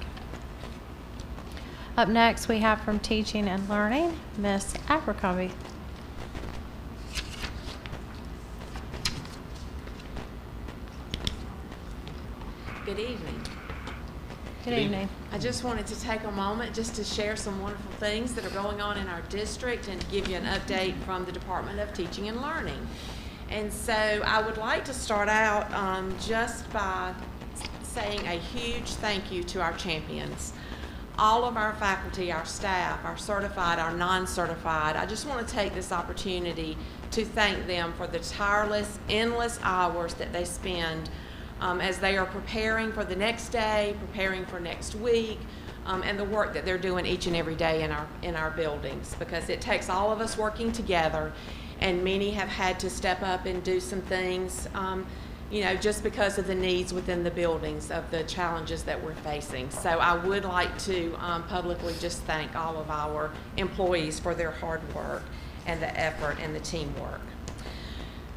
Up next, we have from Teaching and Learning, Ms. Abercrombie. Good evening. Good evening. I just wanted to take a moment just to share some wonderful things that are going on in our district and to give you an update from the Department of Teaching and Learning. And so I would like to start out just by saying a huge thank you to our champions. All of our faculty, our staff, our certified, our non-certified, I just want to take this opportunity to thank them for the tireless, endless hours that they spend as they are preparing for the next day, preparing for next week, and the work that they're doing each and every day in our buildings, because it takes all of us working together, and many have had to step up and do some things, you know, just because of the needs within the buildings, of the challenges that we're facing. So I would like to publicly just thank all of our employees for their hard work and the effort and the teamwork.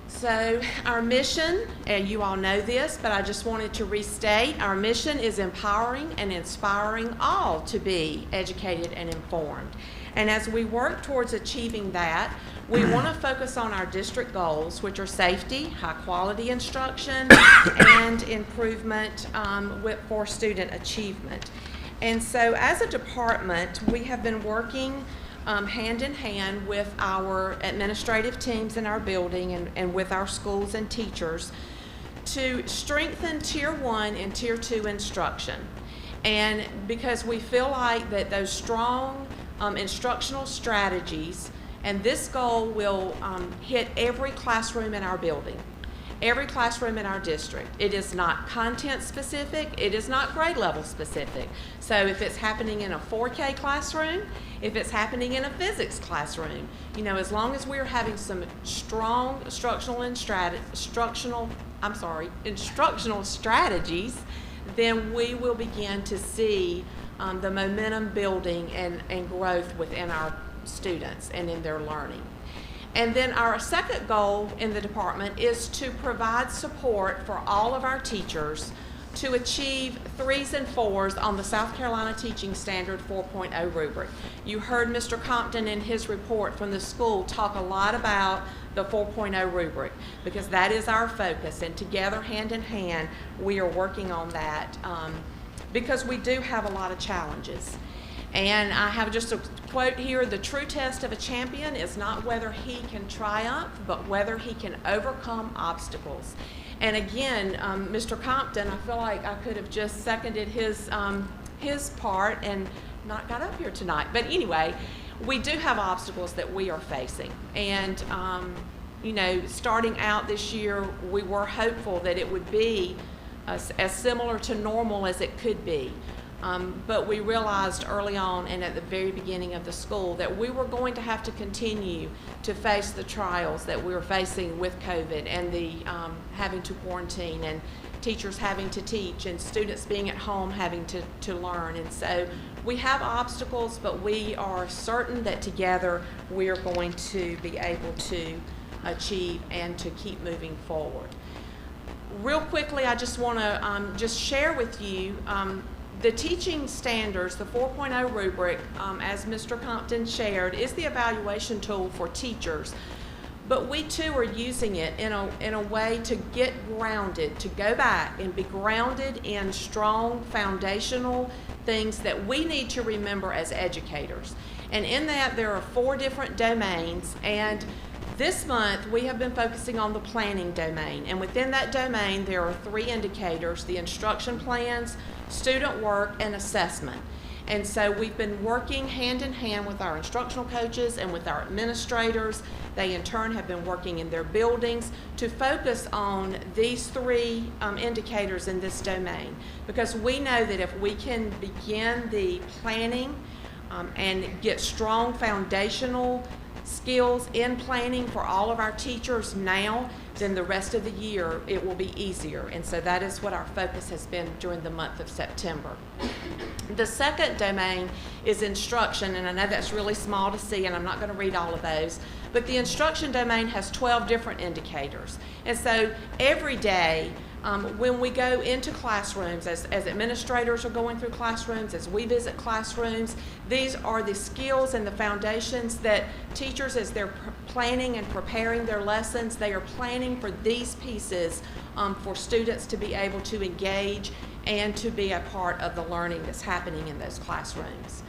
So our mission, and you all know this, but I just wanted to restate, our mission is empowering and inspiring all to be educated and informed. And as we work towards achieving that, we want to focus on our district goals, which are safety, high quality instruction, and improvement for student achievement. And so as a department, we have been working hand in hand with our administrative teams in our building and with our schools and teachers to strengthen Tier 1 and Tier 2 instruction. And because we feel like that those strong instructional strategies, and this goal will hit every classroom in our building, every classroom in our district. It is not content specific, it is not grade level specific. So if it's happening in a 4K classroom, if it's happening in a physics classroom, you know, as long as we're having some strong instructional strategies, then we will begin to see the momentum building and growth within our students and in their learning. And then our second goal in the department is to provide support for all of our teachers to achieve 3s and 4s on the South Carolina Teaching Standard 4.0 rubric. You heard Mr. Compton in his report from the school talk a lot about the 4.0 rubric, because that is our focus, and together, hand in hand, we are working on that because we do have a lot of challenges. And I have just a quote here: the true test of a champion is not whether he can triumph, but whether he can overcome obstacles. And again, Mr. Compton, I feel like I could have just seconded his part and not got up here tonight. But anyway, we do have obstacles that we are facing. And, you know, starting out this year, we were hopeful that it would be as similar to normal as it could be. But we realized early on and at the very beginning of the school that we were going to have to continue to face the trials that we were facing with COVID and the having to quarantine and teachers having to teach and students being at home having to learn. And so we have obstacles, but we are certain that together we are going to be able to achieve and to keep moving forward. Real quickly, I just want to just share with you the teaching standards, the 4.0 rubric, as Mr. Compton shared, is the evaluation tool for teachers. But we too are using it in a way to get grounded, to go back and be grounded in strong foundational things that we need to remember as educators. And in that, there are 4 different domains, and this month we have been focusing on the planning domain. And within that domain, there are 3 indicators: the instruction plans, student work, and assessment. And so we've been working hand in hand with our instructional coaches and with our administrators. They in turn have been working in their buildings to focus on these 3 indicators in this domain, because we know that if we can begin the planning and get strong foundational skills in planning for all of our teachers now, then the rest of the year it will be easier. And so that is what our focus has been during the month of September. The second domain is instruction, and I know that's really small to see, and I'm not going to read all of those, but the instruction domain has 12 different indicators. And so every day, when we go into classrooms, as administrators are going through classrooms, as we visit classrooms, these are the skills and the foundations that teachers, as they're planning and preparing their lessons, they are planning for these pieces for students to be able to engage and to be a part of the learning that's happening in those classrooms.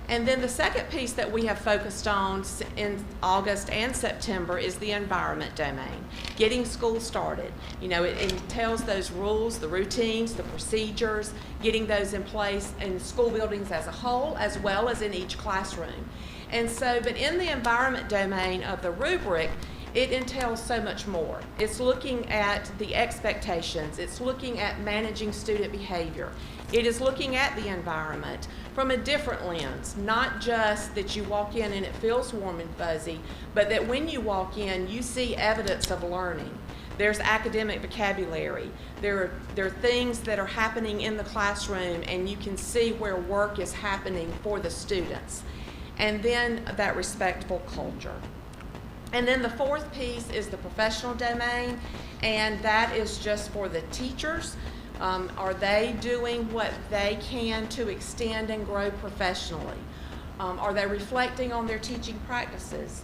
And then the second piece that we have focused on in August and September is the environment domain, getting school started. You know, it entails those rules, the routines, the procedures, getting those in place in school buildings as a whole, as well as in each classroom. And so, but in the environment domain of the rubric, it entails so much more. It's looking at the expectations. It's looking at managing student behavior. It is looking at the environment from a different lens, not just that you walk in and it feels warm and fuzzy, but that when you walk in, you see evidence of learning. There's academic vocabulary. There are things that are happening in the classroom, and you can see where work is happening for the students. And then that respectful culture. And then the fourth piece is the professional domain, and that is just for the teachers. Are they doing what they can to extend and grow professionally? Are they reflecting on their teaching practices?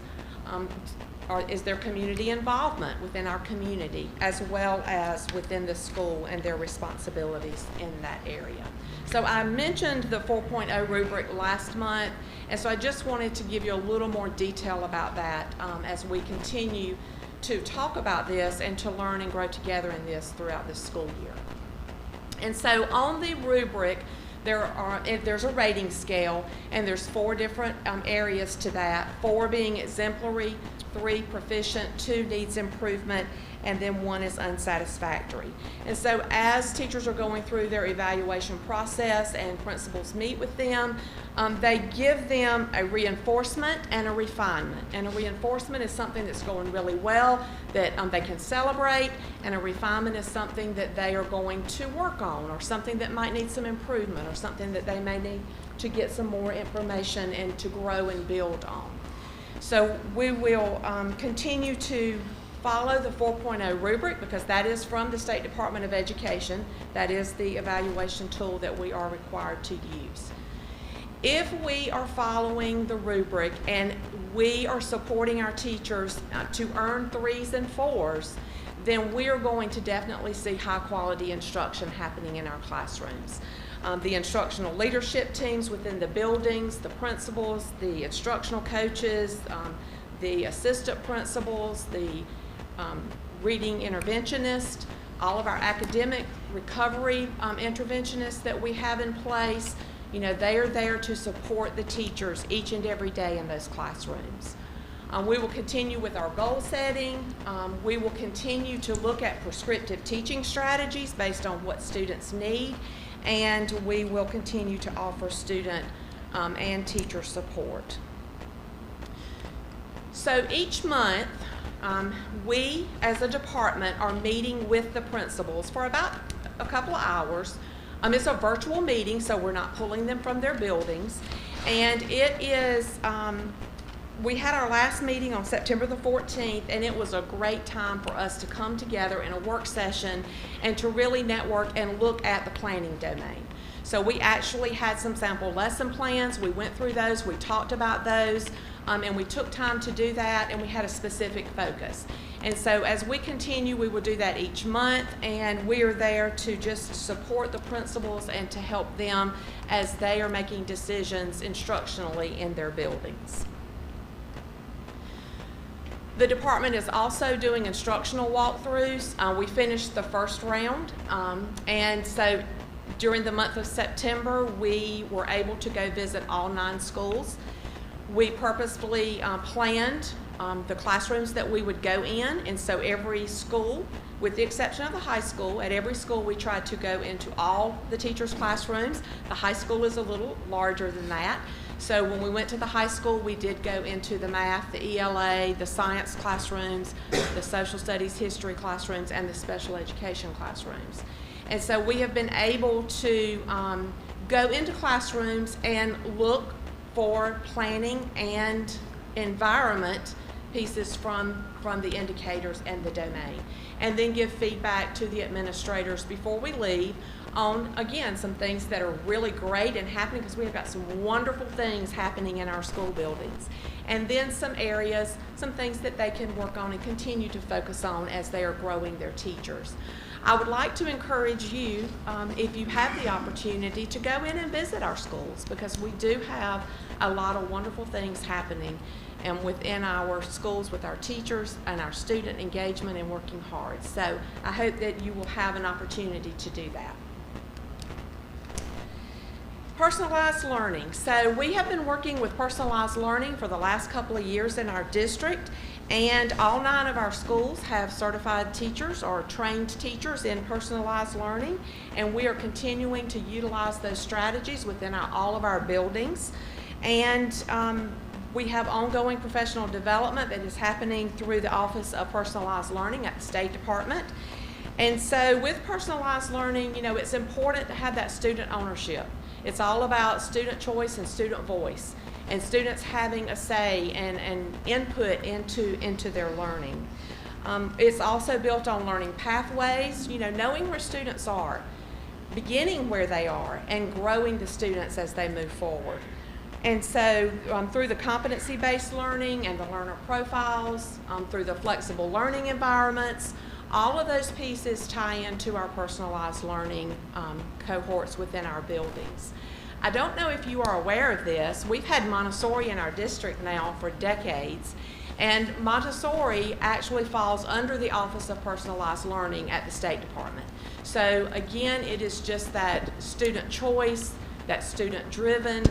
Is there community involvement within our community as well as within the school and their responsibilities in that area? So I mentioned the 4.0 rubric last month, and so I just wanted to give you a little more detail about that as we continue to talk about this and to learn and grow together in this throughout the school year. And so on the rubric, there's a rating scale, and there's 4 different areas to that, 4 being exemplary, 3 proficient, 2 needs improvement, and then one is unsatisfactory. And so as teachers are going through their evaluation process and principals meet with them, they give them a reinforcement and a refinement. And a reinforcement is something that's going really well that they can celebrate, and a refinement is something that they are going to work on, or something that might need some improvement, or something that they may need to get some more information and to grow and build on. So we will continue to follow the 4.0 rubric, because that is from the State Department of Education. That is the evaluation tool that we are required to use. If we are following the rubric and we are supporting our teachers to earn 3s and 4s, then we are going to definitely see high quality instruction happening in our classrooms. The instructional leadership teams within the buildings, the principals, the instructional coaches, the assistant principals, the reading interventionists, all of our academic recovery interventionists that we have in place, you know, they are there to support the teachers each and every day in those classrooms. We will continue with our goal setting. We will continue to look at prescriptive teaching strategies based on what students need, and we will continue to offer student and teacher support. So each month, we as a department are meeting with the principals for about a couple of hours. It's a virtual meeting, so we're not pulling them from their buildings, and it is we had our last meeting on September the 14th, and it was a great time for us to come together in a work session and to really network and look at the planning domain. So we actually had some sample lesson plans. We went through those, we talked about those, and we took time to do that, and we had a specific focus. And so as we continue, we will do that each month, and we are there to just support the principals and to help them as they are making decisions instructionally in their buildings. The department is also doing instructional walkthroughs. We finished the first round, and so during the month of September, we were able to go visit all 9 schools. We purposefully planned the classrooms that we would go in, and so every school, with the exception of the high school, at every school we tried to go into all the teachers' classrooms. The high school is a little larger than that. So when we went to the high school, we did go into the math, the ELA, the science classrooms, the social studies, history classrooms, and the special education classrooms. And so we have been able to go into classrooms and look for planning and environment pieces from the indicators and the domain, and then give feedback to the administrators before we leave on, again, some things that are really great and happening, because we have got some wonderful things happening in our school buildings, and then some areas, some things that they can work on and continue to focus on as they are growing their teachers. I would like to encourage you, if you have the opportunity, to go in and visit our schools, because we do have a lot of wonderful things happening and within our schools with our teachers and our student engagement and working hard. So I hope that you will have an opportunity to do that. Personalized learning. So we have been working with personalized learning for the last couple of years in our district, and all 9 of our schools have certified teachers or trained teachers in personalized learning, and we are continuing to utilize those strategies within all of our buildings. And we have ongoing professional development that is happening through the Office of Personalized Learning at the State Department. And so with personalized learning, you know, it's important to have that student ownership. It's all about student choice and student voice, and students having a say and input into their learning. It's also built on learning pathways, you know, knowing where students are, beginning where they are, and growing the students as they move forward. And so through the competency-based learning and the learner profiles, through the flexible learning environments, all of those pieces tie into our personalized learning cohorts within our buildings. I don't know if you are aware of this. We've had Montessori in our district now for decades, and Montessori actually falls under the Office of Personalized Learning at the State Department. So again, it is just that student choice, that student-driven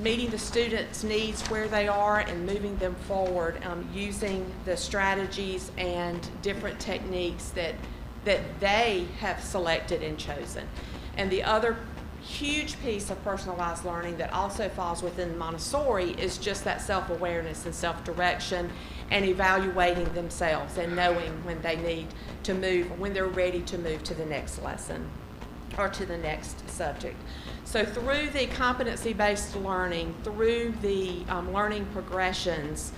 meeting the students' needs where they are and moving them forward, using the strategies and different techniques that they have selected and chosen. And the other huge piece of personalized learning that also falls within Montessori is just that self-awareness and self-direction and evaluating themselves and knowing when they need to move, when they're ready to move to the next lesson or to the next subject. So through the competency-based learning, through the learning progressions,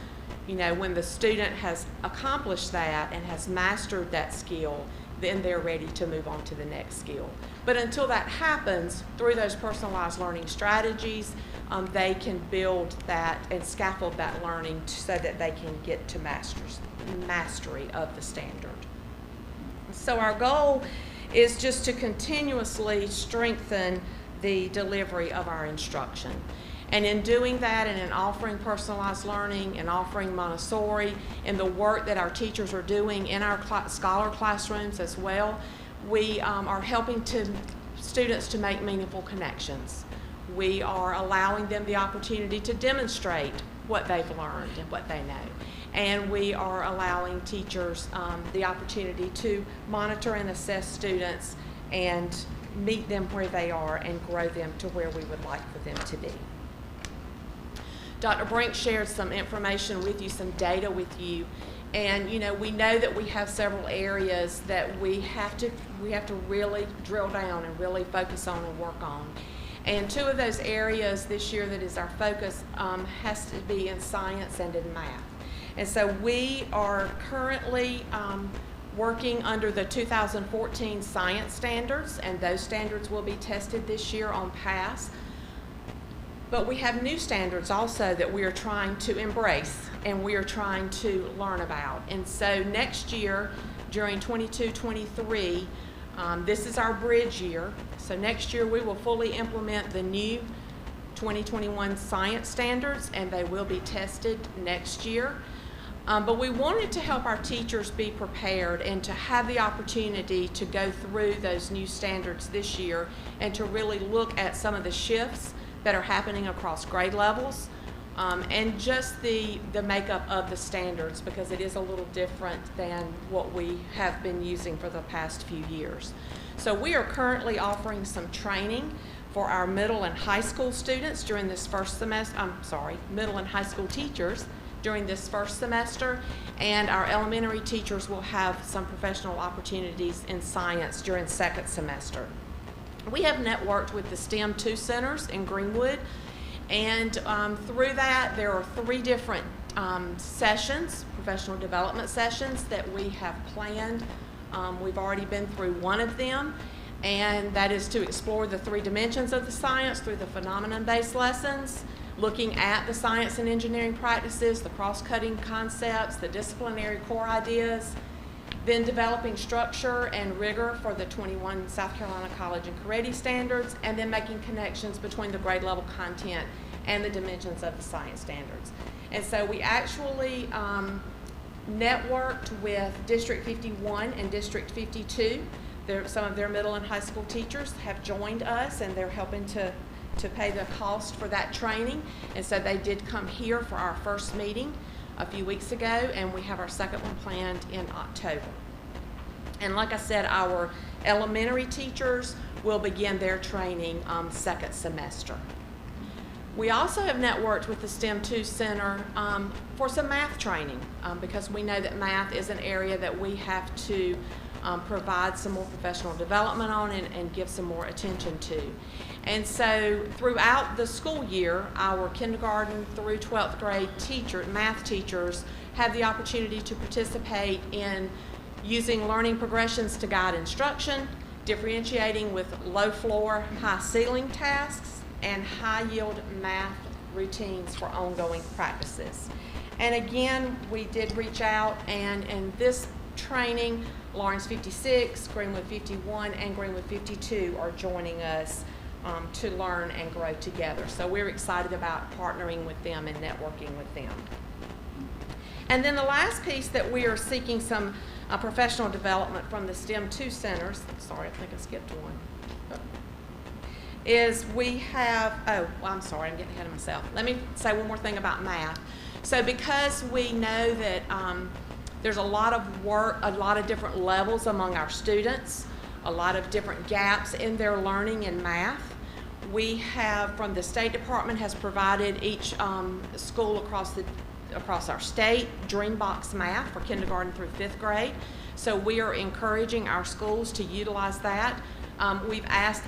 you know, when the student has accomplished that and has mastered that skill, then they're ready to move on to the next skill. But until that happens, through those personalized learning strategies, they can build that and scaffold that learning so that they can get to mastery of the standard. So our goal is just to continuously strengthen the delivery of our instruction. And in doing that and in offering personalized learning and offering Montessori and the work that our teachers are doing in our scholar classrooms as well, we are helping students to make meaningful connections. We are allowing them the opportunity to demonstrate what they've learned and what they know. And we are allowing teachers the opportunity to monitor and assess students and meet them where they are and grow them to where we would like for them to be. Dr. Brink shared some information with you, some data with you, and you know, we know that we have several areas that we have to really drill down and really focus on and work on. And two of those areas this year that is our focus has to be in science and in math. And so we are currently working under the 2014 science standards, and those standards will be tested this year on pass. But we have new standards also that we are trying to embrace and we are trying to learn about. And so next year, during 22-23, this is our bridge year. So next year we will fully implement the new 2021 science standards, and they will be tested next year. But we wanted to help our teachers be prepared and to have the opportunity to go through those new standards this year and to really look at some of the shifts that are happening across grade levels, and just the makeup of the standards, because it is a little different than what we have been using for the past few years. So we are currently offering some training for our middle and high school students during this first semester, middle and high school teachers during this first semester, and our elementary teachers will have some professional opportunities in science during second semester. We have networked with the STEM 2 centers in Greenwood, and through that there are 3 different sessions, professional development sessions that we have planned. We've already been through one of them, and that is to explore the 3 dimensions of the science through the phenomenon-based lessons, looking at the science and engineering practices, the cross-cutting concepts, the disciplinary core ideas, then developing structure and rigor for the 21 South Carolina College and Caretti standards, and then making connections between the grade level content and the dimensions of the science standards. And so we actually networked with District 51 and District 52. Some of their middle and high school teachers have joined us, and they're helping to pay the cost for that training. And so they did come here for our first meeting a few weeks ago, and we have our second one planned in October. And like I said, our elementary teachers will begin their training second semester. We also have networked with the STEM 2 Center for some math training, because we know that math is an area that we have to provide some more professional development on and give some more attention to. And so throughout the school year, our kindergarten through 12th grade math teachers have the opportunity to participate in using learning progressions to guide instruction, differentiating with low floor, high ceiling tasks, and high yield math routines for ongoing practices. And again, we did reach out, and in this training, Lawrence 56, Greenwood 51, and Greenwood 52 are joining us to learn and grow together. So we're excited about partnering with them and networking with them. And then the last piece that we are seeking some professional development from the STEM 2 centers. Sorry, I think I skipped one. is we have, I'm sorry, I'm getting ahead of myself. Let me say one more thing about math. So because we know that there's a lot of work, a lot of different levels among our students, a lot of different gaps in their learning in math, we have, from the State Department, has provided each school across our state Dreambox Math for kindergarten through 5th grade. So we are encouraging our schools to utilize that. We've asked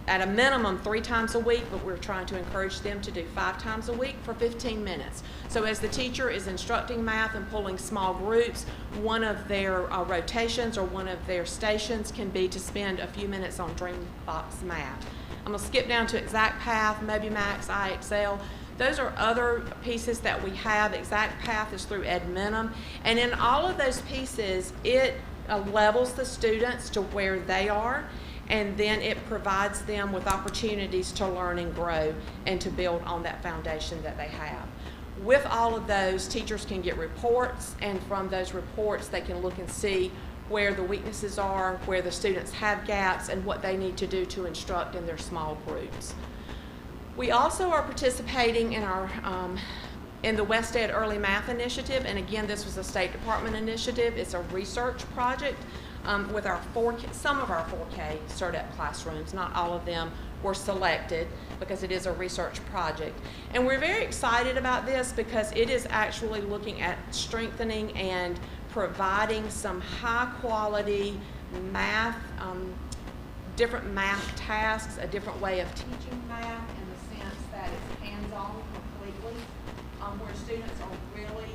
at a minimum 3 times a week, but we're trying to encourage them to do 5 times a week for 15 minutes. So as the teacher is instructing math and pulling small groups, one of their rotations or one of their stations can be to spend a few minutes on Dreambox Math. I'm going to skip down to ExactPath, MobiMax, iExcel. Those are other pieces that we have. ExactPath is through Edminum. And in all of those pieces, it levels the students to where they are, and then it provides them with opportunities to learn and grow and to build on that foundation that they have. With all of those, teachers can get reports, and from those reports they can look and see where the weaknesses are, where the students have gaps, and what they need to do to instruct in their small groups. We also are participating in our in the West Ed Early Math Initiative, and again, this was a State Department initiative. It's a research project with our some of our 4K CERTEP classrooms. Not all of them were selected because it is a research project. And we're very excited about this because it is actually looking at strengthening and providing some high quality math, different math tasks, a different way of teaching math in the sense that it's hands-on completely, where students are really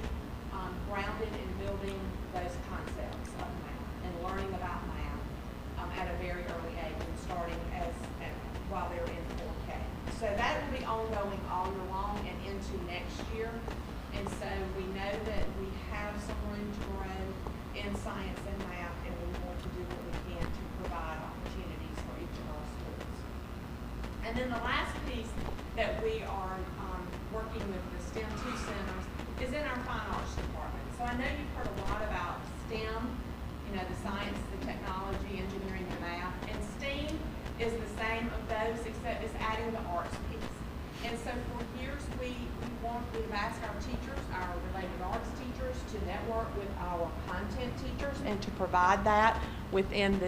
grounded in building those concepts of math and learning about math at a very early age and starting while they're in 4K. So that will be ongoing all year long and into next year. And so we know that we have some room to grow in science and math, and we want to do what we can to provide opportunities for each of our schools. And then the last piece that we are working with the STEM 2 centers is in our fine arts department. So I know you've heard a lot about STEM, you know, the science, the technology, engineering, and math. And STEAM is the same of those, except it's adding the arts piece. And so for years, we've asked our teachers, our related arts teachers, to network with our content teachers and to provide that within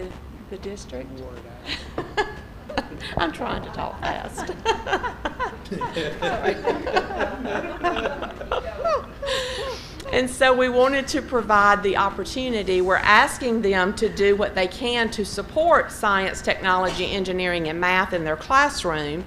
the district. I'm trying to talk fast. And so we wanted to provide the opportunity. We're asking them to do what they can to support science, technology, engineering, and math in their classroom.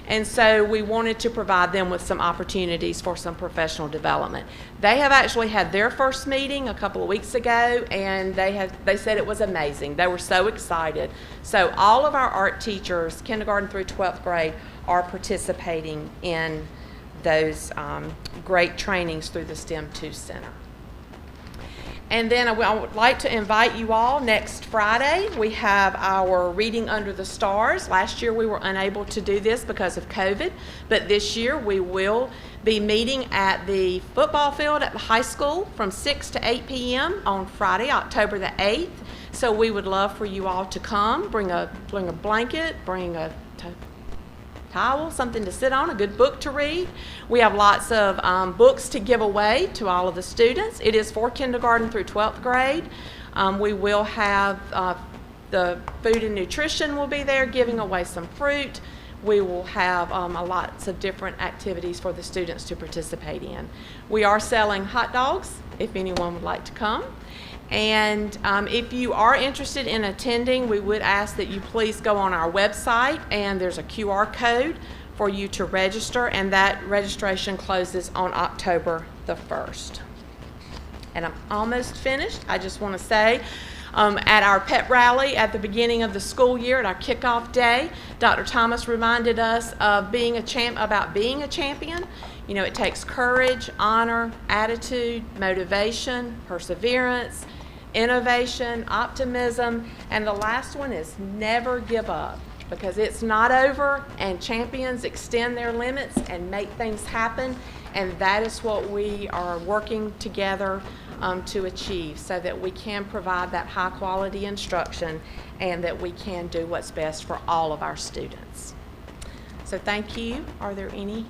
And so we wanted to provide them with some opportunities for some professional development. They have actually had their first meeting a couple of weeks ago, and they said it was amazing. They were so excited. So all of our art teachers, kindergarten through 12th grade, are participating in those great trainings through the STEM 2 Center. And then I would like to invite you all next Friday. We have our Reading Under the Stars. Last year we were unable to do this because of COVID, but this year we will be meeting at the football field at the high school from 6 to 8 p.m. on Friday, October the 8th. So we would love for you all to come, bring a blanket, bring a towel, something to sit on, a good book to read. We have lots of books to give away to all of the students. It is for kindergarten through 12th grade. We will have the food and nutrition will be there, giving away some fruit. We will have lots of different activities for the students to participate in. We are selling hot dogs if anyone would like to come. And if you are interested in attending, we would ask that you please go on our website, and there's a QR code for you to register, and that registration closes on October the 1st. And I'm almost finished. I just want to say, at our pep rally at the beginning of the school year, at our kickoff day, Dr. Thomas reminded us of being a champion. You know, it takes courage, honor, attitude, motivation, perseverance, innovation, optimism, and the last one is never give up, because it's not over, and champions extend their limits and make things happen, and that is what we are working together to achieve, so that we can provide that high quality instruction and that we can do what's best for all of our students. So thank you. Are there any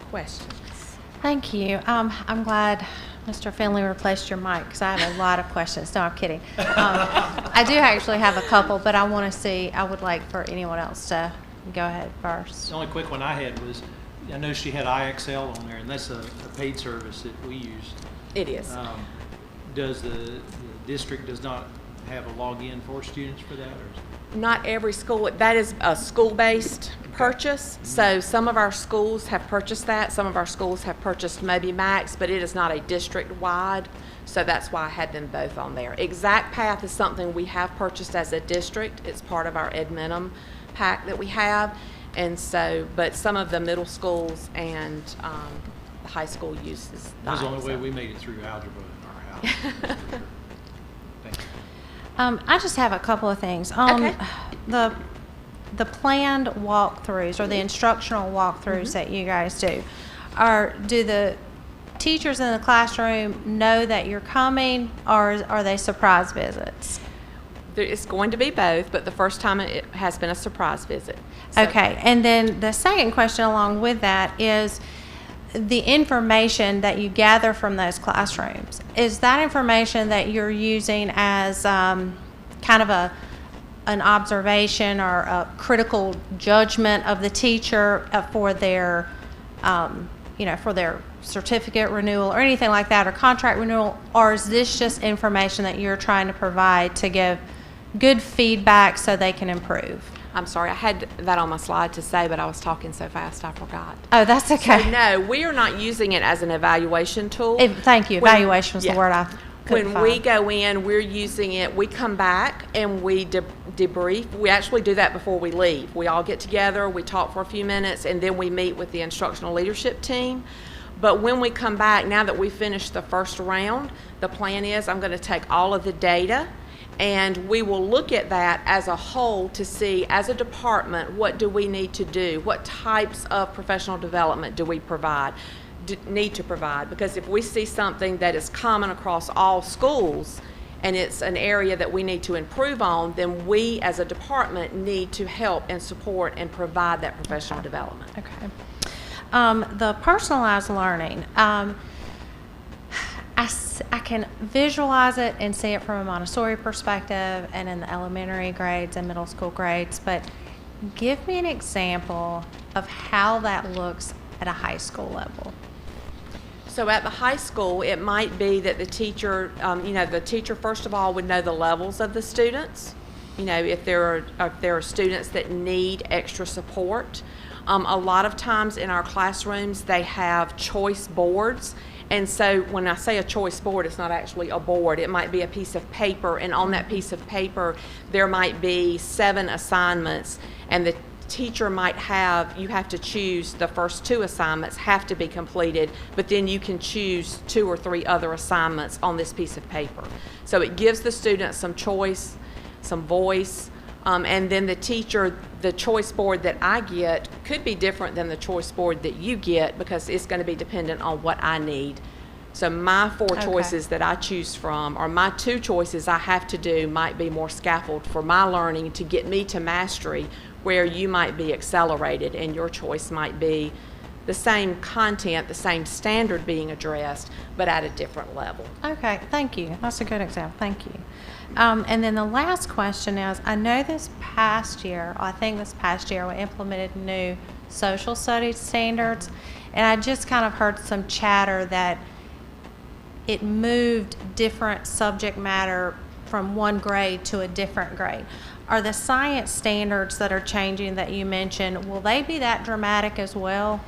questions? Thank you. I'm glad Mr. Finley replaced your mic because I have a lot of questions. No, I'm kidding. I do actually have a couple, but I would like for anyone else to go ahead first. The only quick one I had was, I know she had IXL on there, and that's a paid service that we use. It is. Does the district does not have a login for students for that? Or Not every school, that is a school-based purchase. So some of our schools have purchased that. Some of our schools have purchased Moby Max, but it is not a district-wide. So that's why I had them both on there. Exact Path is something we have purchased as a district. It's part of our Ed Minimum pack that we have. And so, but some of the middle schools and the high school uses the that's the only way IXL. we made it through algebra in our house. Thank you. I just have a couple of things. Okay. The planned walkthroughs or the instructional walkthroughs that you guys do, do the teachers in the classroom know that you're coming, or are they surprise visits? It's going to be both, but the first time it has been a surprise visit. So- Okay, and then the second question along with that is the information that you gather from those classrooms. Is that information that you're using as kind of an observation or a critical judgment of the teacher for their, for their certificate renewal or anything like that, or contract renewal, or is this just information that you're trying to provide to give good feedback so they can improve? I'm sorry, I had that on my slide to say, but I was talking so fast I forgot. Oh, that's okay. So no, we are not using it as an evaluation tool. Thank you. Evaluation was the word I couldn't When we find. go in, we're using it, we come back and we debrief. We actually do that before we leave. We all get together, we talk for a few minutes, and then we meet with the instructional leadership team. But when we come back, now that we finished the first round, the plan is I'm going to take all of the data and we will look at that as a whole to see, as a department, what do we need to do? What types of professional development do we need to provide? Because if we see something that is common across all schools and it's an area that we need to improve on, then we as a department need to help and support and provide that professional development. Okay. The personalized learning, I can visualize it and see it from a Montessori perspective and in the elementary grades and middle school grades, but give me an example of how that looks at a high school level. So at the high school, it might be that the teacher, the teacher first of all would know the levels of the students. If there are students that need extra support. A lot of times in our classrooms, they have choice boards. And so when I say a choice board, it's not actually a board. It might be a piece of paper, and on that piece of paper, there might be 7 assignments, and the teacher might you have to choose the first 2 assignments have to be completed, but then you can choose 2 or 3 other assignments on this piece of paper. So it gives the student some choice, some voice, and then the teacher, the choice board that I get could be different than the choice board that you get because it's going to be dependent on what I need. So my 4 choices that I choose from, or my 2 choices I have to do, might be more scaffold for my learning to get me to mastery, where you might be accelerated and your choice might be the same content, the same standard being addressed, but at a different level. Okay, thank you. That's a good example. Thank you. And then the last question is, I know I think this past year, we implemented new social studies standards, and I just kind of heard some chatter that it moved different subject matter from one grade to a different grade. Are the science standards that are changing that you mentioned, will they be that dramatic as well?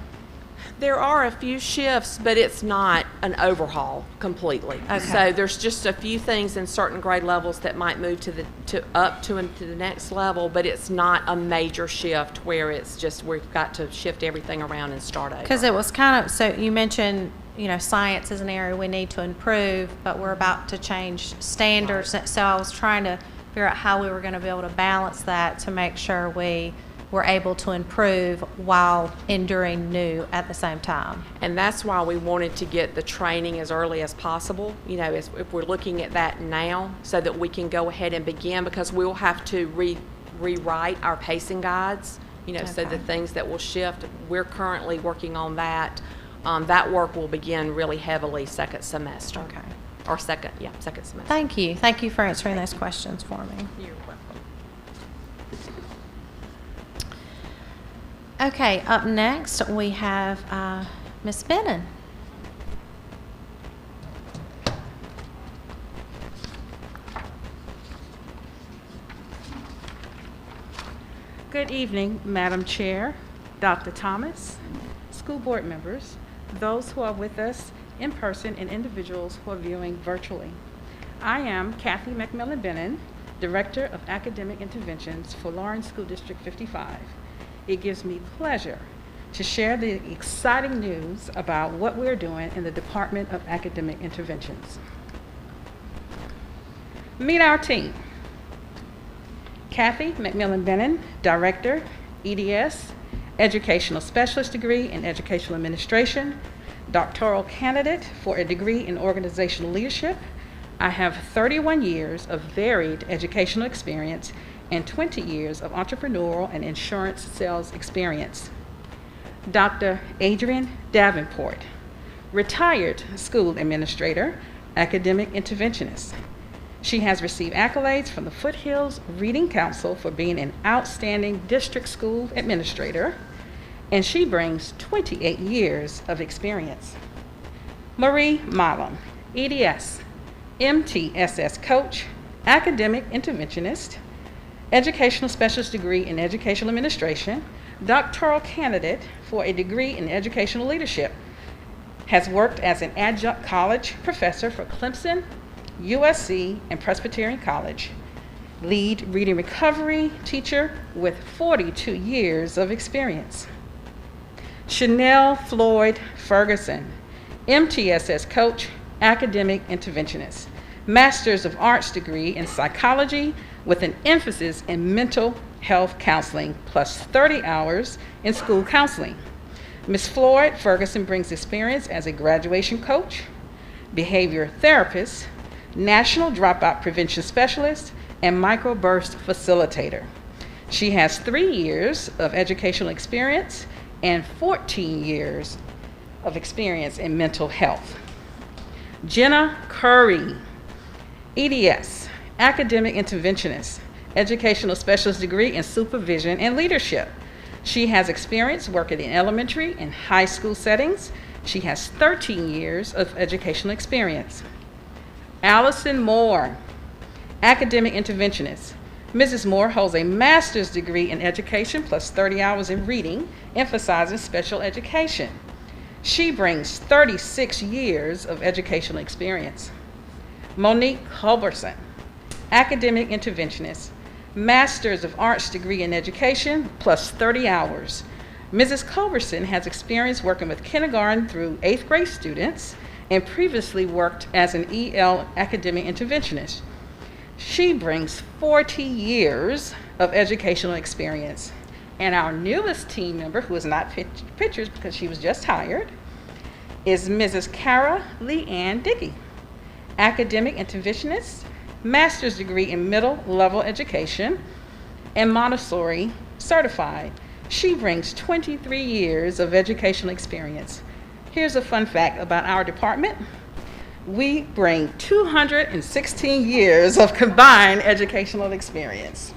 There are a few shifts, but it's not an overhaul completely. Okay. So there's just a few things in certain grade levels that might move to the next level, but it's not a major shift where it's just we've got to shift everything around and start over. Because it was kind of, so you mentioned, science is an area we need to improve, but we're about to change standards. Right. So I was trying to figure out how we were going to be able to balance that to make sure we were able to improve while enduring new at the same time. And that's why we wanted to get the training as early as possible, if we're looking at that now, so that we can go ahead and begin, because we'll have to rewrite our pacing guides So the Okay. things that will shift, we're currently working on that. That work will begin really heavily second semester. Okay. Or second semester. Thank you. Thank you for answering those questions for me. You're welcome. Okay, up next, we have Ms. Bennon. Good evening, Madam Chair, Dr. Thomas, school board members, those who are with us in person, and individuals who are viewing virtually. I am Kathy McMillan Bennon, Director of Academic Interventions for Lawrence School District 55. It gives me pleasure to share the exciting news about what we're doing in the Department of Academic Interventions. Meet our team. Kathy McMillan Bennon, Director, EDS, Educational Specialist degree in Educational Administration, doctoral candidate for a degree in Organizational Leadership. I have 31 years of varied educational experience and 20 years of entrepreneurial and insurance sales experience. Dr. Adrienne Davenport, retired school administrator, academic interventionist. She has received accolades from the Foothills Reading Council for being an outstanding district school administrator, and she brings 28 years of experience. Marie Milam, EDS, MTSS coach, academic interventionist, educational specialist degree in educational administration, doctoral candidate for a degree in educational leadership, has worked as an adjunct college professor for Clemson, USC, and Presbyterian College, lead reading recovery teacher with 42 years of experience. Chanel Floyd Ferguson, MTSS coach, academic interventionist, Master's of Arts degree in psychology with an emphasis in mental health counseling plus 30 hours in school counseling. Ms. Floyd Ferguson brings experience as a graduation coach, behavior therapist, national dropout prevention specialist, and microburst facilitator. She has 3 years of educational experience and 14 years of experience in mental health. Jenna Curry, EDS, academic interventionist, educational specialist degree in supervision and leadership. She has experience working in elementary and high school settings. She has 13 years of educational experience. Allison Moore, academic interventionist. Mrs. Moore holds a master's degree in education plus 30 hours in reading, emphasizing special education. She brings 36 years of educational experience. Monique Culberson, academic interventionist, master's of arts degree in education plus 30 hours. Mrs. Culberson has experience working with kindergarten through 8th grade students and previously worked as an EL academic interventionist. She brings 40 years of educational experience. And our newest team member, who is not pictures because she was just hired, is Mrs. Cara Leanne Dickey, academic interventionist, master's degree in middle level education, and Montessori certified. She brings 23 years of educational experience. Here's a fun fact about our department. We bring 216 years of combined educational experience.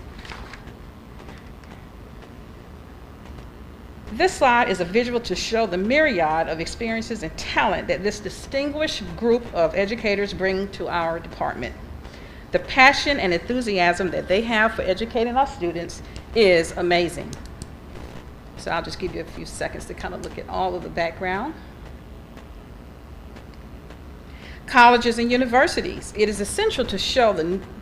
This slide is a visual to show the myriad of experiences and talent that this distinguished group of educators bring to our department. The passion and enthusiasm that they have for educating our students is amazing. So I'll just give you a few seconds to kind of look at all of the background. Colleges and universities. It is essential to show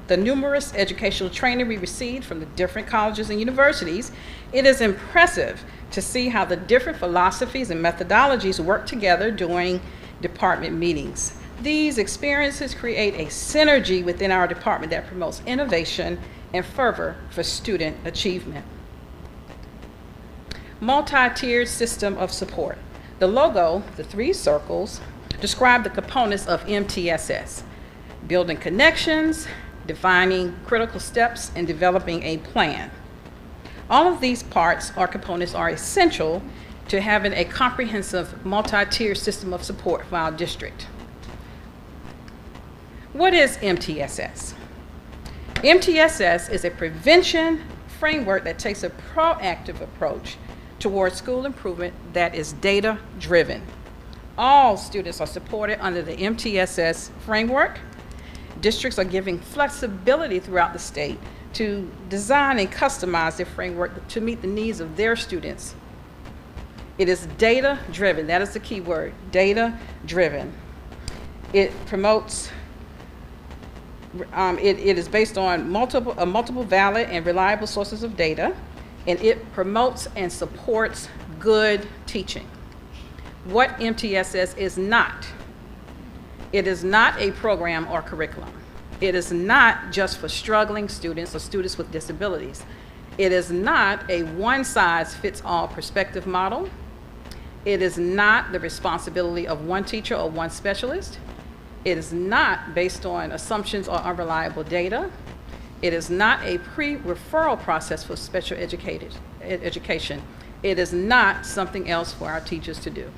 the numerous educational training we received from the different colleges and universities. It is impressive to see how the different philosophies and methodologies work together during department meetings. These experiences create a synergy within our department that promotes innovation and fervor for student achievement. Multi-tiered system of support. The logo, the 3 circles, describe the components of MTSS: building connections, defining critical steps, and developing a plan. All of these parts or components are essential to having a comprehensive multi-tier system of support for our district. What is MTSS? MTSS is a prevention framework that takes a proactive approach towards school improvement that is data-driven. All students are supported under the MTSS framework. Districts are given flexibility throughout the state to design and customize their framework to meet the needs of their students. It is data-driven. That is the key word, data-driven. It promotes it is based on multiple valid and reliable sources of data, and it promotes and supports good teaching. What MTSS is not. It is not a program or curriculum. It is not just for struggling students or students with disabilities. It is not a one-size-fits-all perspective model. It is not the responsibility of one teacher or one specialist. It is not based on assumptions or unreliable data. It is not a pre-referral process for special education. It is not something else for our teachers to do.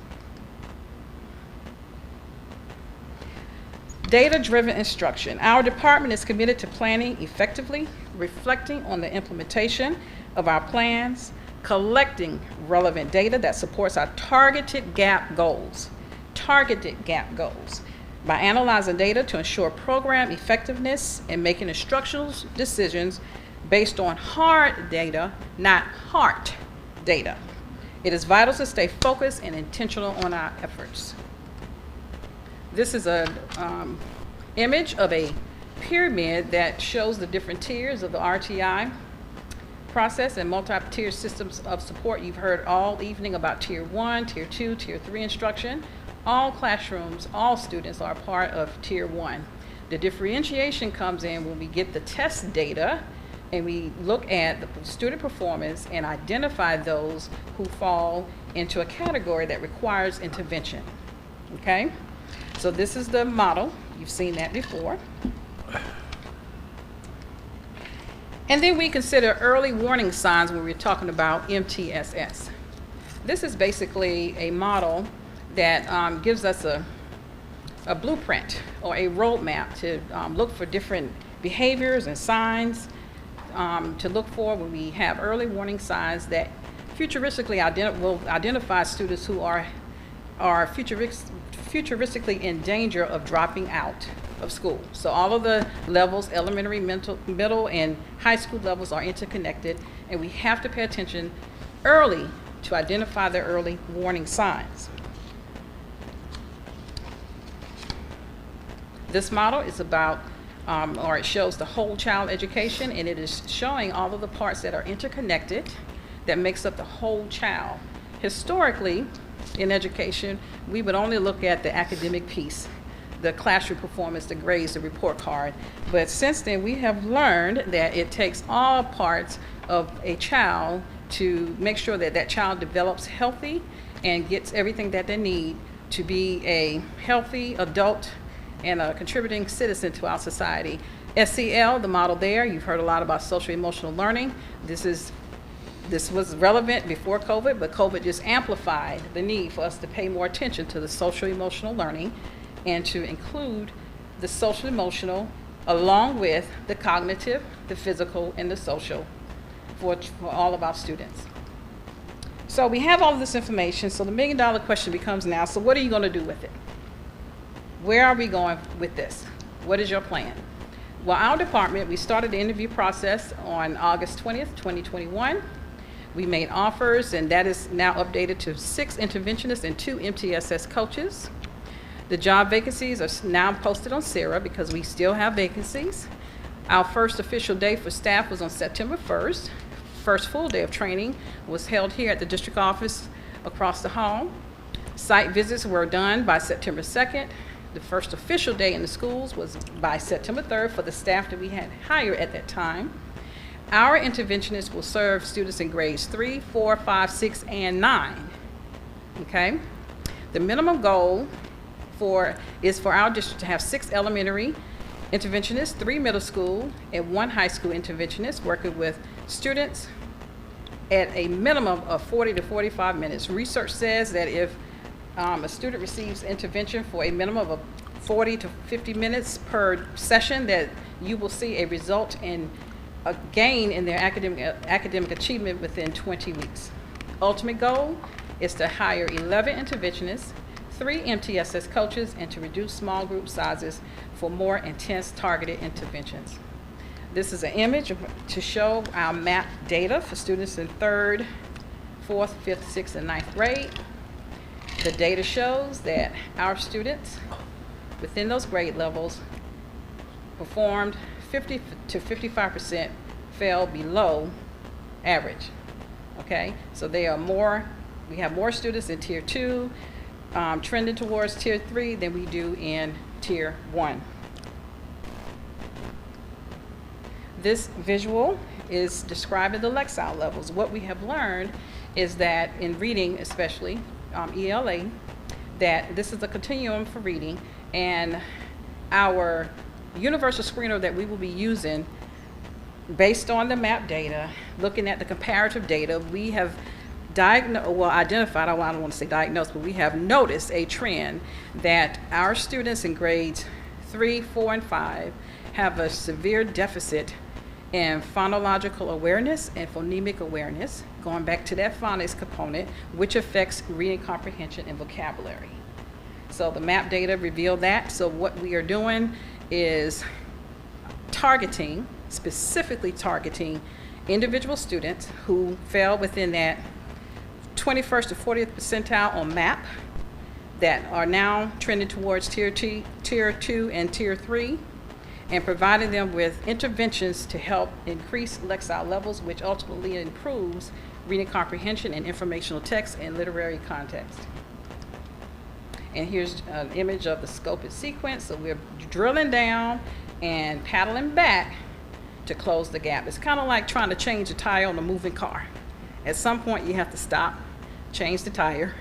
Data-driven instruction. Our department is committed to planning effectively, reflecting on the implementation of our plans, collecting relevant data that supports our targeted gap goals. Targeted gap goals. By analyzing data to ensure program effectiveness and making instructional decisions based on hard data, not heart data. It is vital to stay focused and intentional on our efforts. This is an image of a pyramid that shows the different tiers of the RTI process and multi-tier systems of support. You've heard all evening about tier 1, tier 2, tier 3 instruction. All classrooms, all students are part of tier 1. The differentiation comes in when we get the test data and we look at the student performance and identify those who fall into a category that requires intervention. Okay? So this is the model. You've seen that before. And then we consider early warning signs when we're talking about MTSS. This is basically a model that gives us a blueprint or a roadmap to look for different behaviors and signs to look for when we have early warning signs that futuristically will identify students who are futuristically in danger of dropping out of school. So all of the levels, elementary, middle, and high school levels are interconnected, and we have to pay attention early to identify the early warning signs. This model is about, or it shows the whole child education, and it is showing all of the parts that are interconnected that makes up the whole child. Historically, in education, we would only look at the academic piece, the classroom performance, the grades, the report card. But since then, we have learned that it takes all parts of a child to make sure that that child develops healthy and gets everything that they need to be a healthy adult and a contributing citizen to our society. SEL, the model there, you've heard a lot about social emotional learning. This was relevant before COVID, but COVID just amplified the need for us to pay more attention to the social emotional learning and to include the social emotional along with the cognitive, the physical, and the social for all of our students. So we have all of this information, so the million-dollar question becomes now, so what are you going to do with it? Where are we going with this? What is your plan? Well, our department, we started the interview process on August 20th, 2021. We made offers, and that is now updated to 6 interventionists and 2 MTSS coaches. The job vacancies are now posted on SERA because we still have vacancies. Our first official day for staff was on September 1st. First full day of training was held here at the district office across the hall. Site visits were done by September 2nd. The first official day in the schools was by September 3rd for the staff that we had hired at that time. Our interventionists will serve students in grades 3, 4, 5, 6, and 9. Okay? The minimum goal is for our district to have 6 elementary interventionists, 3 middle school, and 1 high school interventionist working with students at a minimum of 40 to 45 minutes. Research says that if a student receives intervention for a minimum of 40 to 50 minutes per session, that you will see a result in a gain in their academic achievement within 20 weeks. Ultimate goal is to hire 11 interventionists, 3 MTSS coaches, and to reduce small group sizes for more intense targeted interventions. This is an image to show our MAP data for students in 3rd, 4th, 5th, 6th, and 9th grade. The data shows that our students within those grade levels performed 50 to 55% fell below average. Okay, so we have more students in Tier 2, trending towards Tier 3 than we do in Tier 1. This visual is describing the Lexile levels. What we have learned is that in reading, especially ELA, that this is a continuum for reading, and our universal screener that we will be using based on the MAP data, looking at the comparative data, we have identified, I don't want to say diagnosed, but we have noticed a trend that our students in grades 3, 4, and 5 have a severe deficit in phonological awareness and phonemic awareness, going back to that phonics component, which affects reading comprehension and vocabulary. So the MAP data revealed that. So what we are doing is specifically targeting individual students who fell within that 21st to 40th percentile on MAP that are now trending towards Tier 2 and Tier 3, and providing them with interventions to help increase Lexile levels, which ultimately improves reading comprehension and informational text and literary context. And here's an image of the scoped sequence. So we're drilling down and paddling back to close the gap. It's kind of like trying to change a tire on a moving car. At some point you have to stop, change the tire,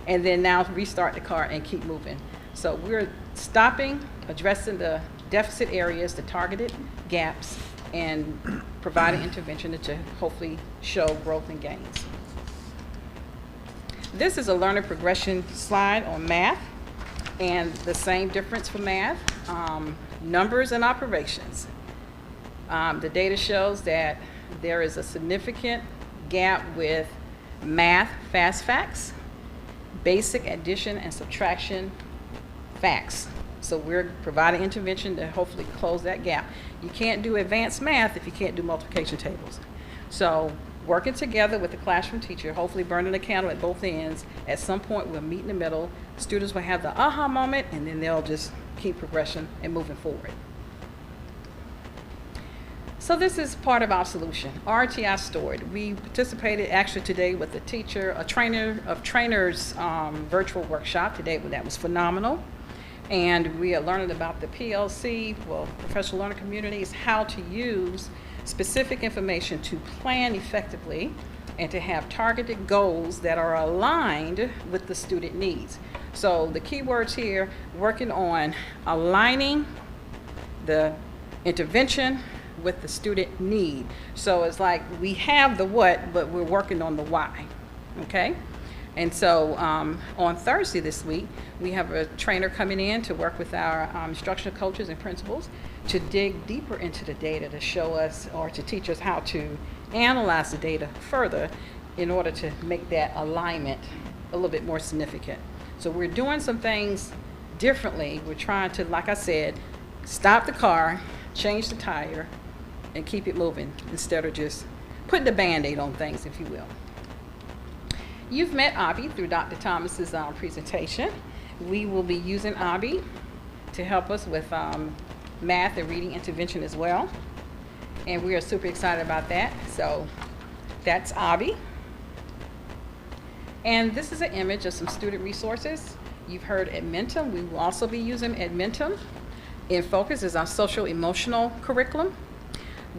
and then now restart the car and keep moving. So we're stopping, addressing the deficit areas, the targeted gaps, and providing intervention to hopefully show growth and gains. This is a learner progression slide on math, and the same difference for math, numbers and operations. The data shows that there is a significant gap with math fast facts, basic addition and subtraction facts. So we're providing intervention to hopefully close that gap. You can't do advanced math if you can't do multiplication tables. So working together with the classroom teacher, hopefully burning a candle at both ends, at some point we'll meet in the middle. Students will have the aha moment, and then they'll just keep progression and moving forward. So this is part of our solution, RTI Stored. We participated actually today with a trainer of trainers virtual workshop today. That was phenomenal. And we are learning about the PLC, professional learner communities, how to use specific information to plan effectively and to have targeted goals that are aligned with the student needs. So the key words here, working on aligning the intervention with the student need. So it's like we have the what, but we're working on the why, okay? And so on Thursday this week, we have a trainer coming in to work with our instructional coaches and principals to dig deeper into the data to show us or to teach us how to analyze the data further in order to make that alignment a little bit more significant. So we're doing some things differently. We're trying to, like I said, stop the car, change the tire, and keep it moving instead of just putting the Band-Aid on things, if you will. You've met Abby through Dr. Thomas's presentation. We will be using Abby to help us with math and reading intervention as well. And we are super excited about that. So that's Abby. And this is an image of some student resources. You've heard Edmentum. We will also be using Edmentum. In focus is our social emotional curriculum.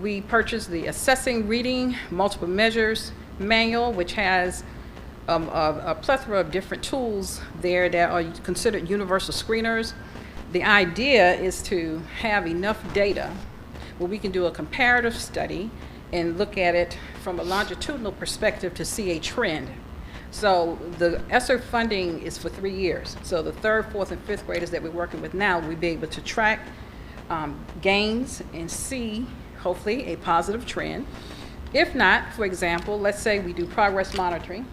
We purchased the Assessing Reading Multiple Measures manual, which has a plethora of different tools there that are considered universal screeners. The idea is to have enough data where we can do a comparative study and look at it from a longitudinal perspective to see a trend. So the ESSER funding is for 3 years. So the 3rd, 4th, and 5th graders that we're working with now, we'll be able to track gains and see, hopefully, a positive trend. If not, for example, let's say we do progress monitoring,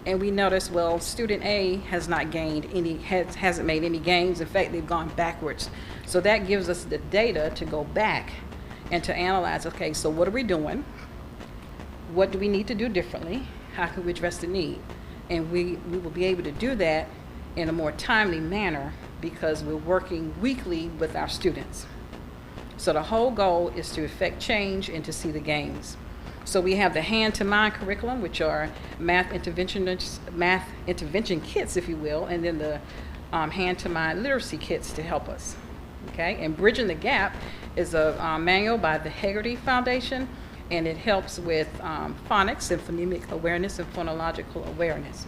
and we notice, well, student A has not gained any, hasn't made any gains. In fact, they've gone backwards. So that gives us the data to go back and to analyze, okay, so what are we doing? What do we need to do differently? How can we address the need? And we will be able to do that in a more timely manner because we're working weekly with our students. So the whole goal is to effect change and to see the gains. So we have the hand-to-mind curriculum, which are math intervention kits, if you will, and then the hand-to-mind literacy kits to help us. Okay, and Bridging the Gap is a manual by the Hegarty Foundation, and it helps with phonics and phonemic awareness and phonological awareness.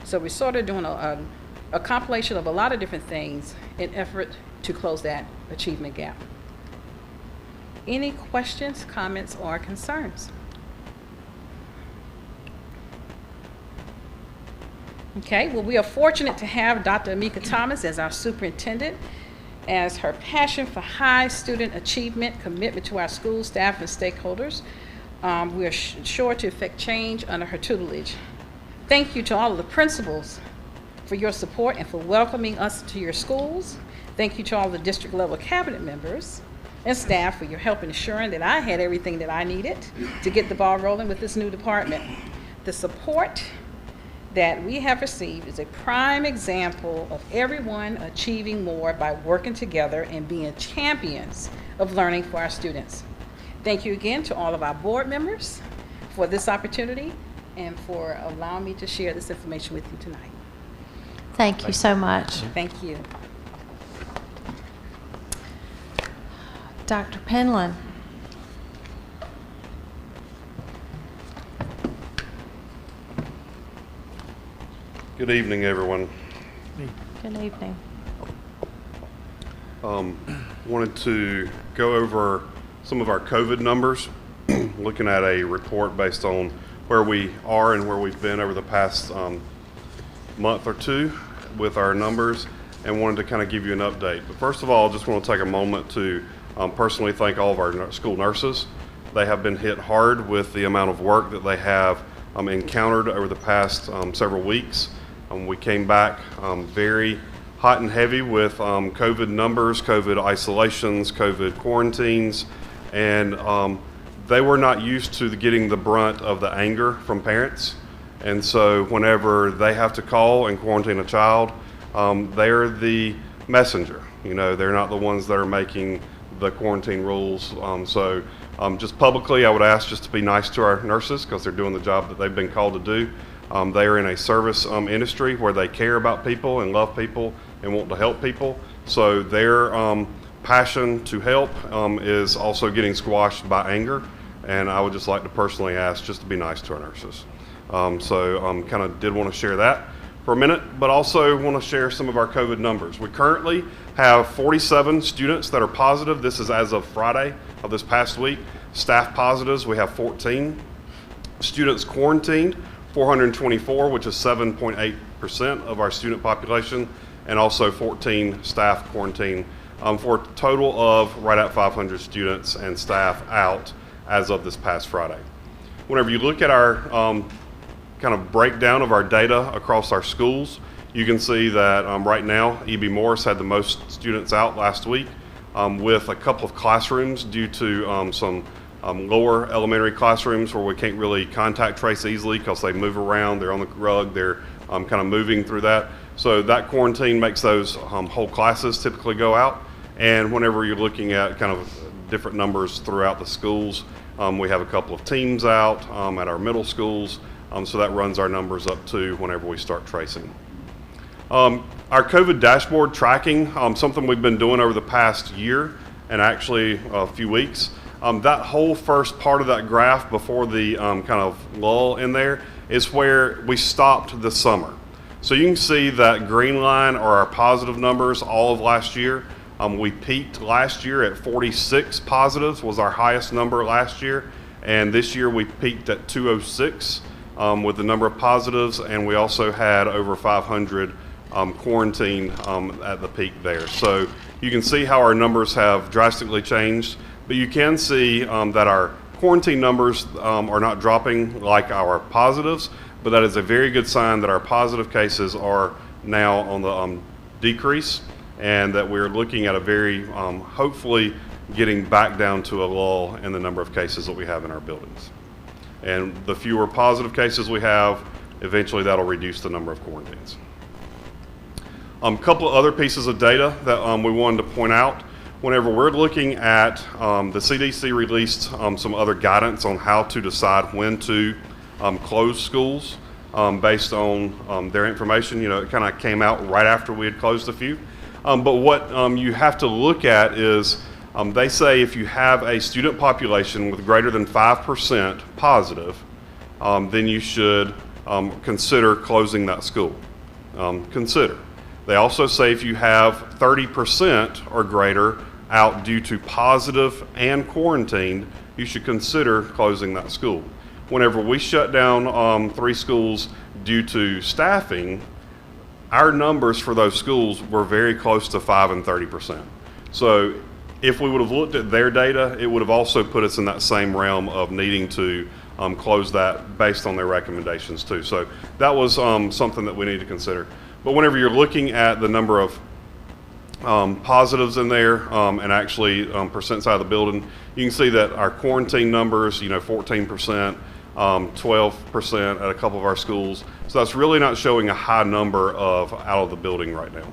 So we're sort of doing a compilation of a lot of different things in effort to close that achievement gap. Any questions, comments, or concerns? Okay, well, we are fortunate to have Dr. Amika Thomas as our superintendent, as her passion for high student achievement, commitment to our school staff and stakeholders. We are sure to effect change under her tutelage. Thank you to all of the principals for your support and for welcoming us to your schools. Thank you to all the district level cabinet members and staff for your help in ensuring that I had everything that I needed to get the ball rolling with this new department. The support that we have received is a prime example of everyone achieving more by working together and being champions of learning for our students. Thank you again to all of our board members for this opportunity and for allowing me to share this information with you tonight. Thank you so much. Thank you. Dr. Penland. Good evening, everyone. Good evening. Wanted to go over some of our COVID numbers, looking at a report based on where we are and where we've been over the past month or two with our numbers, and wanted to kind of give you an update. But first of all, just want to take a moment to personally thank all of our school nurses. They have been hit hard with the amount of work that they have encountered over the past several weeks. We came back very hot and heavy with COVID numbers, COVID isolations, COVID quarantines, and they were not used to getting the brunt of the anger from parents. And so whenever they have to call and quarantine a child, they're the messenger. You know, they're not the ones that are making the quarantine rules. So just publicly, I would ask just to be nice to our nurses because they're doing the job that they've been called to do. They are in a service industry where they care about people and love people and want to help people. So their passion to help is also getting squashed by anger. And I would just like to personally ask just to be nice to our nurses. So kind of did want to share that for a minute, but also want to share some of our COVID numbers. We currently have 47 students that are positive. This is as of Friday of this past week. Staff positives, we have 14. Students quarantined, 424, which is 7.8% of our student population, and also 14 staff quarantined, for a total of right at 500 students and staff out as of this past Friday. Whenever you look at our kind of breakdown of our data across our schools, you can see that right now E.B. Morris had the most students out last week, with a couple of classrooms due to some lower elementary classrooms where we can't really contact trace easily because they move around, they're on the rug, they're kind of moving through that. So that quarantine makes those whole classes typically go out. And whenever you're looking at kind of different numbers throughout the schools, we have a couple of teams out at our middle schools, so that runs our numbers up to whenever we start tracing. Our COVID dashboard tracking, something we've been doing over the past year and actually a few weeks. That whole first part of that graph before the kind of lull in there is where we stopped this summer. So you can see that green line are our positive numbers all of last year. We peaked last year at 46 positives, was our highest number last year. And this year we peaked at 206 with the number of positives, and we also had over 500 quarantine at the peak there. So you can see how our numbers have drastically changed, but you can see that our quarantine numbers are not dropping like our positives, but that is a very good sign that our positive cases are now on the decrease, and that we're looking at a very, hopefully getting back down to a lull in the number of cases that we have in our buildings. And the fewer positive cases we have, eventually that'll reduce the number of quarantines. A couple of other pieces of data that we wanted to point out. Whenever we're looking at, the CDC released some other guidance on how to decide when to close schools based on their information. You know, it kind of came out right after we had closed a few. But what you have to look at is they say if you have a student population with greater than 5% positive, then you should consider closing that school. Consider. They also say if you have 30% or greater out due to positive and quarantined, you should consider closing that school. Whenever we shut down 3 schools due to staffing, our numbers for those schools were very close to 5 and 30%. So if we would have looked at their data, it would have also put us in that same realm of needing to close that based on their recommendations too. So that was something that we need to consider. But whenever you're looking at the number of positives in there and actually percent side of the building, you can see that our quarantine numbers, 14%, 12% at a couple of our schools. So that's really not showing a high number of out of the building right now.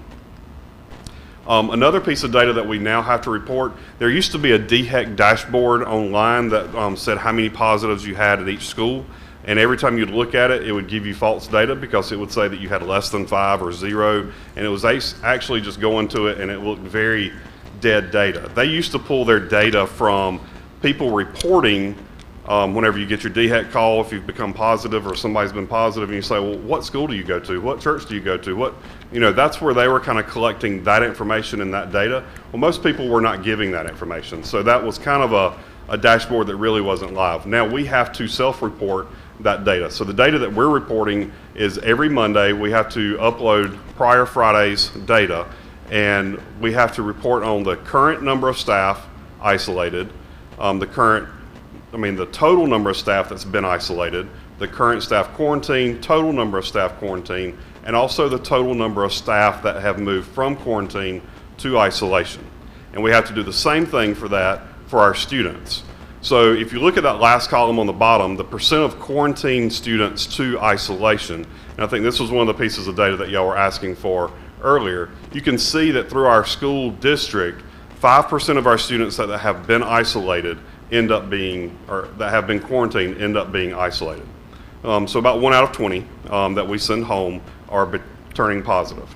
Another piece of data that we now have to report, there used to be a DHEC dashboard online that said how many positives you had at each school. And every time you'd look at it, it would give you false data because it would say that you had less than 5 or 0. And it was actually just going to it and it looked very dead data. They used to pull their data from people reporting whenever you get your DHEC call, if you've become positive or somebody's been positive, and you say, well, what school do you go to? What church do you go to? That's where they were kind of collecting that information and that data. Well, most people were not giving that information. So that was kind of a dashboard that really wasn't live. Now we have to self-report that data. So the data that we're reporting is every Monday we have to upload prior Friday's data, and we have to report on the current number of staff isolated, the total number of staff that's been isolated, the current staff quarantine, total number of staff quarantine, and also the total number of staff that have moved from quarantine to isolation. And we have to do the same thing for that for our students. So if you look at that last column on the bottom, the percent of quarantine students to isolation, and I think this was one of the pieces of data that y'all were asking for earlier, you can see that through our school district, 5% of our students that have been isolated end up being, or that have been quarantined end up being isolated. So about 1 out of 20 that we send home are turning positive.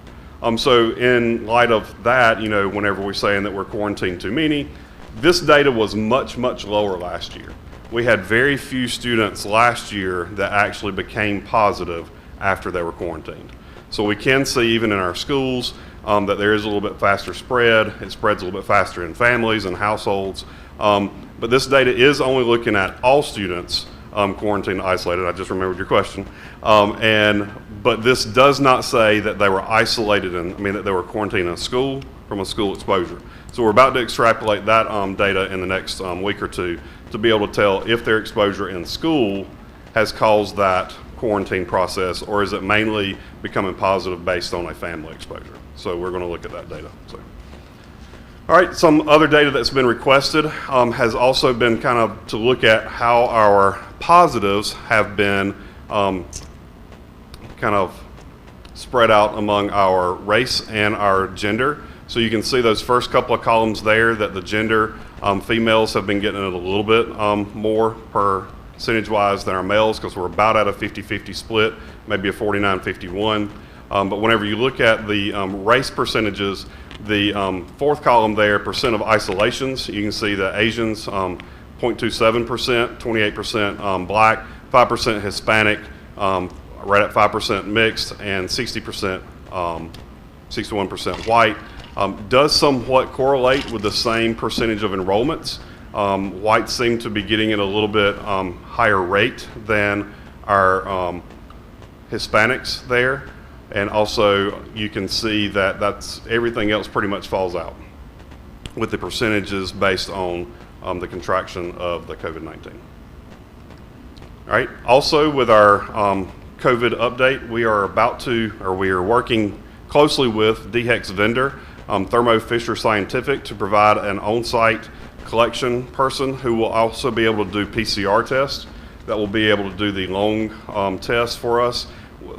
So in light of that, whenever we're saying that we're quarantined too many, this data was much, much lower last year. We had very few students last year that actually became positive after they were quarantined. So we can see even in our schools that there is a little bit faster spread. It spreads a little bit faster in families and households. But this data is only looking at all students quarantined, isolated. I just remembered your question. But this does not say that they were isolated that they were quarantined in a school from a school exposure. So we're about to extrapolate that data in the next week or two to be able to tell if their exposure in school has caused that quarantine process, or is it mainly becoming positive based on a family exposure. So we're going to look at that data. So. All right, some other data that's been requested has also been kind of to look at how our positives have been kind of spread out among our race and our gender. So you can see those first couple of columns there that the gender, females have been getting it a little bit more percentage-wise than our males, because we're about at a 50-50 split, maybe a 49-51. But whenever you look at the race percentages, the fourth column there, percent of isolations, you can see that Asians, 0.27%, 28% black, 5% Hispanic, right at 5% mixed, and 60%, 61% white. Does somewhat correlate with the same percentage of enrollments. Whites seem to be getting it a little bit higher rate than our Hispanics there. And also you can see that that's everything else pretty much falls out with the percentages based on the contraction of the COVID-19. All right. Also, with our COVID update, we are working closely with DHEC's vendor, Thermo Fisher Scientific, to provide an on-site collection person who will also be able to do PCR tests, that will be able to do the long test for us.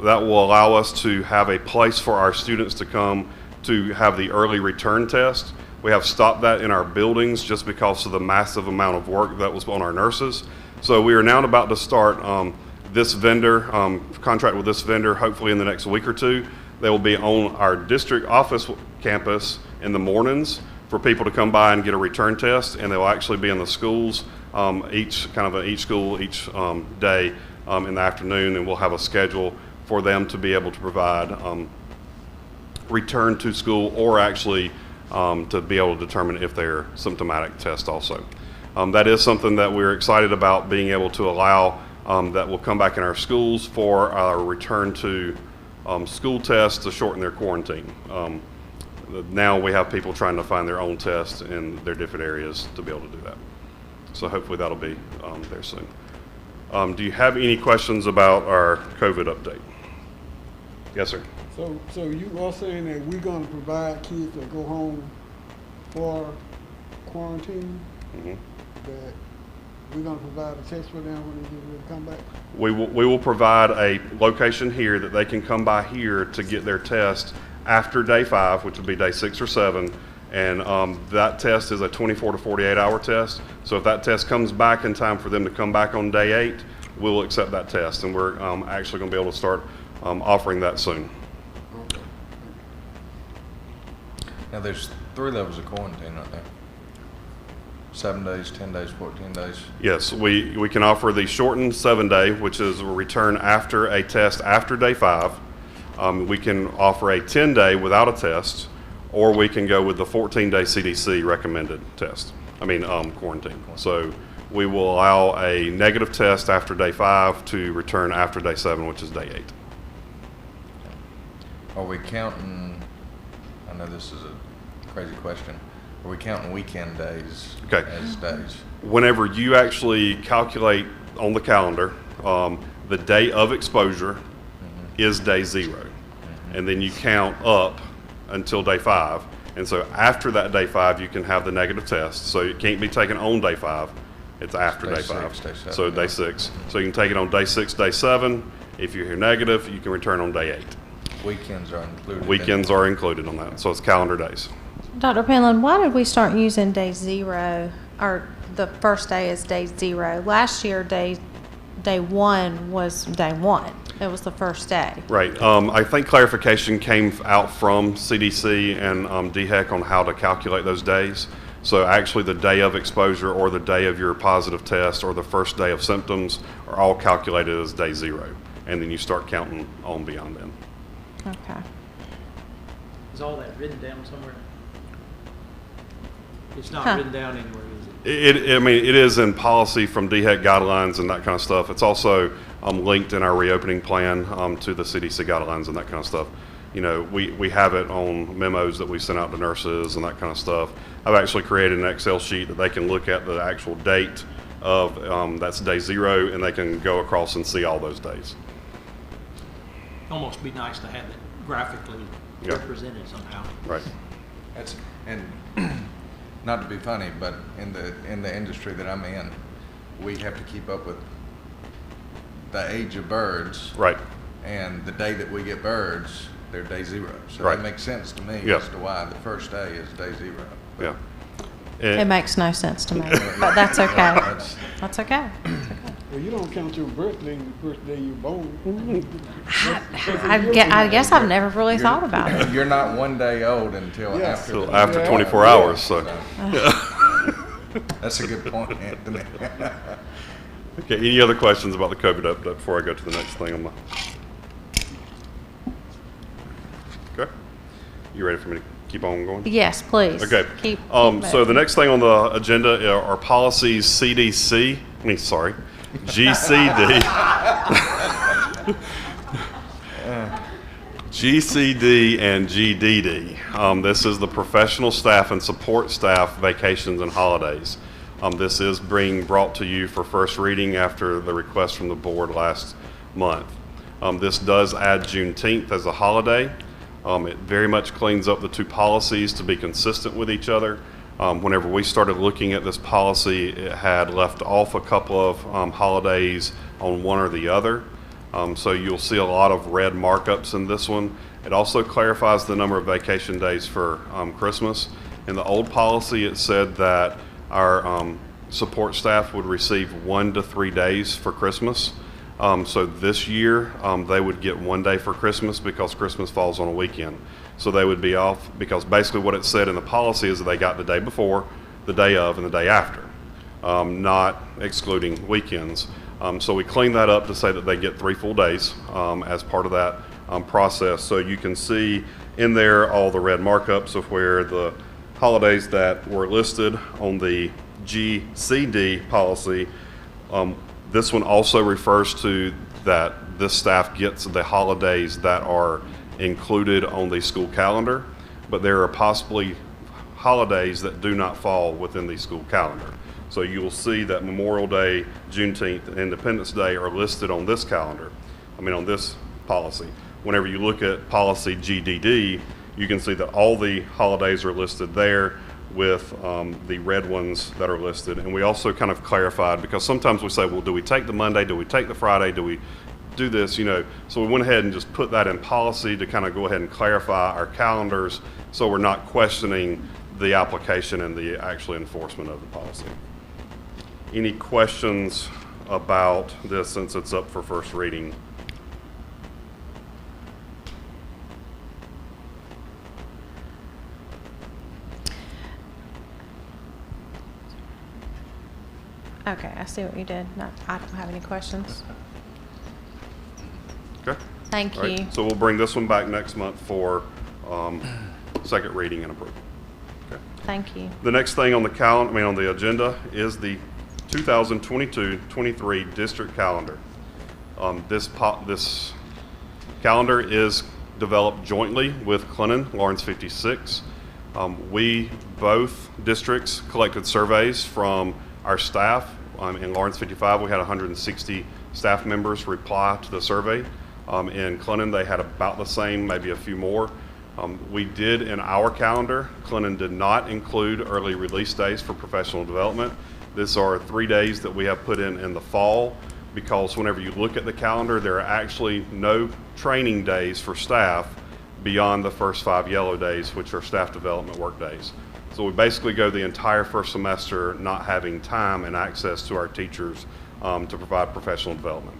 That will allow us to have a place for our students to come to have the early return test. We have stopped that in our buildings just because of the massive amount of work that was on our nurses. So we are now about to start this vendor, contract with this vendor, hopefully in the next week or two. They will be on our district office campus in the mornings for people to come by and get a return test, and they will actually be in the schools, each school each day in the afternoon, and we'll have a schedule for them to be able to provide return to school, or actually to be able to determine if they're symptomatic test also. That is something that we're excited about, being able to allow that will come back in our schools for our return to school tests to shorten their quarantine. Now we have people trying to find their own tests in their different areas to be able to do that. So hopefully that'll be there soon. Do you have any questions about our COVID update? Yes, sir. So you are saying that we're gonna provide kids that go home for quarantine, that we're gonna provide a test for them when they get ready to come back? We will provide a location here that they can come by here to get their test after day 5, which would be day 6 or 7. And that test is a 24 to 48 hour test. So if that test comes back in time for them to come back on day 8, we'll accept that test. And we're actually gonna be able to start offering that soon. Now, there's 3 levels of quarantine right there. 7 days, 10 days, 14 days. Yes, we can offer the shortened 7-day, which is a return after a test after day 5. We can offer a 10-day without a test, or we can go with the 14-day CDC recommended test. Quarantine. So we will allow a negative test after day 5 to return after day 7, which is day 8. Are we counting, I know this is a crazy question, are we counting weekend days as days? Whenever you actually calculate on the calendar, the day of exposure is day 0. And then you count up until day 5. And so after that day 5, you can have the negative test. So it can't be taken on day 5. It's after day 5. Day 7, so day 6. So you can take it on day 6, day 7. If you're here negative, you can return on day 8. Weekends are included. Weekends are included on that. So it's calendar days. Dr. Penland, why did we start using day 0, or the first day is day 0? Last year, day 1 was day 1. It was the first day. Right. I think clarification came out from CDC and DHEC on how to calculate those days. So actually the day of exposure, or the day of your positive test, or the first day of symptoms are all calculated as day 0. And then you start counting on beyond then. Okay. Is all that written down somewhere? It's not written down anywhere, is it? It is in policy from DHEC guidelines and that kind of stuff. It's also linked in our reopening plan to the CDC guidelines and that kind of stuff. You know, we have it on memos that we send out to nurses and that kind of stuff. I've actually created an Excel sheet that they can look at the actual date of, that's day 0, and they can go across and see all those days. Almost be nice to have it graphically represented somehow. Right. And not to be funny, but in the industry that I'm in, we have to keep up with the age of birds. Right. And the day that we get birds, they're day 0. So right. It makes sense to me as to why the first day is day 0. But yeah. It makes no sense to me, but that's okay. That's okay. Well, you don't count your birthday, the first day you're born. I guess I've never really thought about it. You're not 1 day old until after 24 hours. So that's a good point, Anthony. Okay. Any other questions about the COVID update before I go to the next thing on my? Okay. You ready for me to keep on going? Yes, please. Okay. Keep So moving. the next thing on the agenda are policies GCD, GCD and GDD. This is the professional staff and support staff vacations and holidays. This is being brought to you for first reading after the request from the board last month. This does add Juneteenth as a holiday. It very much cleans up the two policies to be consistent with each other. Whenever we started looking at this policy, it had left off a couple of holidays on one or the other. So you'll see a lot of red markups in this one. It also clarifies the number of vacation days for Christmas. In the old policy, it said that our support staff would receive 1 to 3 days for Christmas. So this year, they would get 1 day for Christmas because Christmas falls on a weekend. So they would be off because basically what it said in the policy is that they got the day before, the day of, and the day after, not excluding weekends. So we cleaned that up to say that they get 3 full days as part of that process. So you can see in there all the red markups of where the holidays that were listed on the GCD policy. This one also refers to that this staff gets the holidays that are included on the school calendar, but there are possibly holidays that do not fall within the school calendar. So you will see that Memorial Day, Juneteenth, and Independence Day are listed on this calendar, on this policy. Whenever you look at policy GDD, you can see that all the holidays are listed there with the red ones that are listed. And we also kind of clarified, because sometimes we say, well, do we take the Monday, do we take the Friday, do we do this, So we went ahead and just put that in policy to kind of go ahead and clarify our calendars so we're not questioning the application and the actual enforcement of the policy. Any questions about this since it's up for first reading? Okay, I see what you did. No, I don't have any questions. Okay. Thank All right. you. So we'll bring this one back next month for second reading and approval. Okay. Thank you. The next thing on the on the agenda is the 2022-23 district calendar. This calendar is developed jointly with Clennon, Lawrence 56. We, both districts, collected surveys from our staff. In Lawrence 55, we had 160 staff members reply to the survey. In Clennon, they had about the same, maybe a few more. We did in our calendar, Clennon did not include early release days for professional development. These are 3 days that we have put in the fall, because whenever you look at the calendar, there are actually no training days for staff beyond the first 5 yellow days, which are staff development work days. So we basically go the entire first semester not having time and access to our teachers to provide professional development.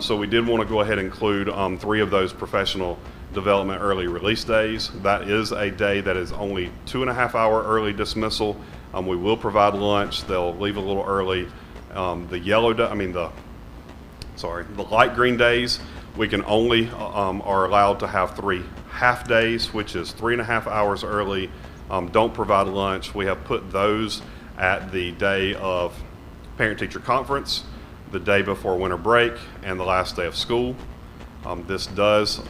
So we did want to go ahead and include 3 of those professional development early release days. That is a day that is only 2.5 hour early dismissal. We will provide lunch. They'll leave a little early. The light green days, we can only are allowed to have 3 half days, which is 3.5 hours early. Don't provide lunch. We have put those at the day of parent-teacher conference, the day before winter break, and the last day of school. This does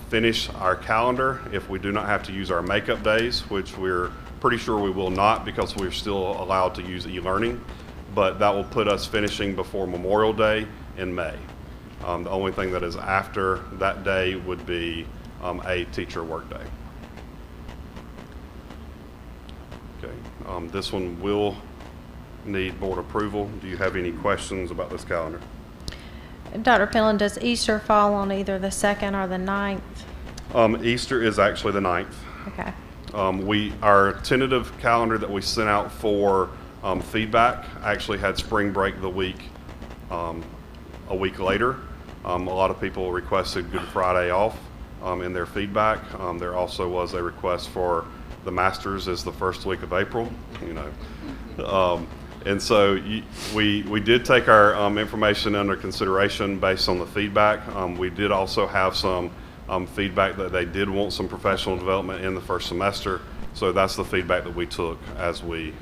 finish our calendar if we do not have to use our makeup days, which we're pretty sure we will not because we're still allowed to use e-learning, but that will put us finishing before Memorial Day in May. The only thing that is after that day would be a teacher work day. Okay, this one will need board approval. Do you have any questions about this calendar? Dr. Pillen, does Easter fall on either the 2nd or the 9th? Easter is actually the 9th. Okay. Our tentative calendar that we sent out for feedback actually had spring break the week, a week later. A lot of people requested Good Friday off in their feedback. There also was a request for the Masters is the first week of April, and so we did take our information under consideration based on the feedback. We did also have some feedback that they did want some professional development in the first semester. So that's the feedback that we took as we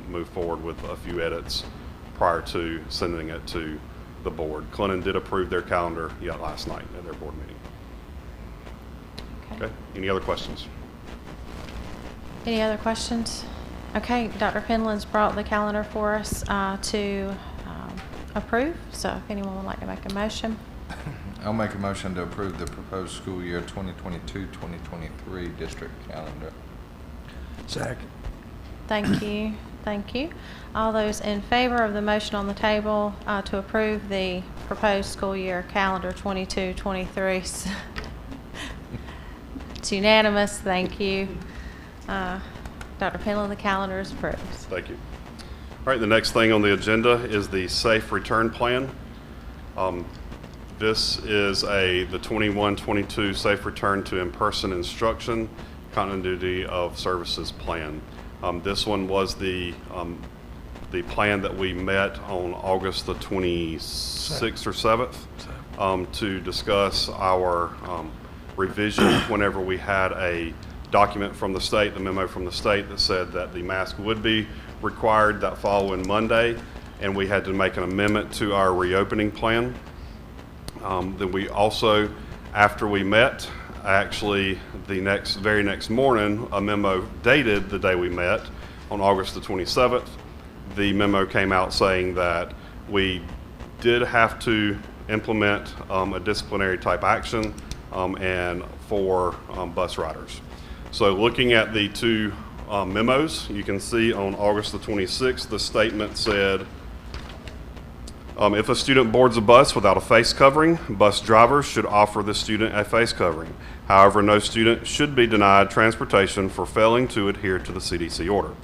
moved forward with a few edits prior to sending it to the board. Clinton did approve their calendar last night at their board meeting. Okay, any other questions? Any other questions? Okay, Dr. Penland's brought the calendar for us to approve, so if anyone would like to make a motion. I'll make a motion to approve the proposed school year 2022-2023 district calendar. Second. Thank you, thank you. All those in favor of the motion on the table to approve the proposed school year calendar 22-23. It's unanimous, thank you. Dr. Penland, the calendar is approved. Thank you. All right, the next thing on the agenda is the safe return plan. This is the 21-22 safe return to in-person instruction continuity of services plan. This one was the plan that we met on August the 26th or 7th to discuss our revision whenever we had a document from the state, the memo from the state that said that the mask would be required that following Monday, and we had to make an amendment to our reopening plan. Then we also, after we met, actually the very next morning, a memo dated the day we met on August the 27th. The memo came out saying that we did have to implement a disciplinary type action and for bus riders. So looking at the two memos, you can see on August the 26th, the statement said, if a student boards a bus without a face covering, bus drivers should offer the student a face covering. However, no student should be denied transportation for failing to adhere to the CDC order.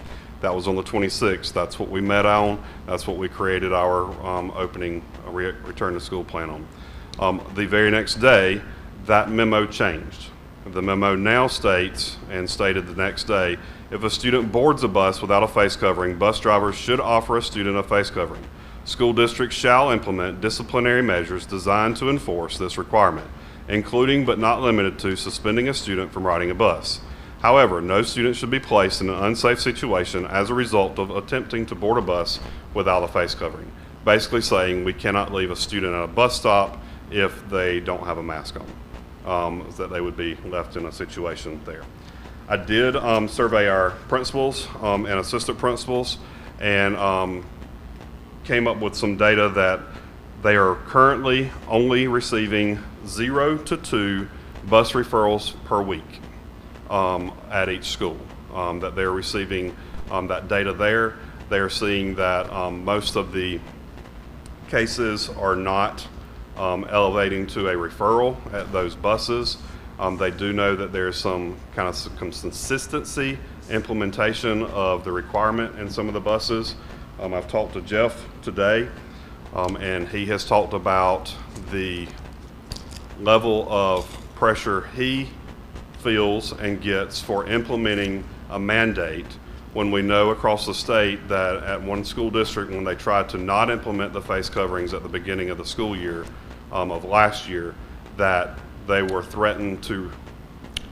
That was on the 26th. That's what we met on. That's what we created our opening return to school plan on. The very next day, that memo changed. The memo now states, and stated the next day, if a student boards a bus without a face covering, bus drivers should offer a student a face covering. School districts shall implement disciplinary measures designed to enforce this requirement, including but not limited to suspending a student from riding a bus. However, no student should be placed in an unsafe situation as a result of attempting to board a bus without a face covering. Basically saying we cannot leave a student at a bus stop if they don't have a mask on, that they would be left in a situation there. I did survey our principals and assistant principals and came up with some data that they are currently only receiving 0 to 2 bus referrals per week at each school. That they're receiving that data there. They're seeing that most of the cases are not elevating to a referral at those buses. They do know that there's some kind of consistency implementation of the requirement in some of the buses. I've talked to Jeff today, and he has talked about the level of pressure he feels and gets for implementing a mandate when we know across the state that at one school district, when they tried to not implement the face coverings at the beginning of the school year of last year, that they were threatened to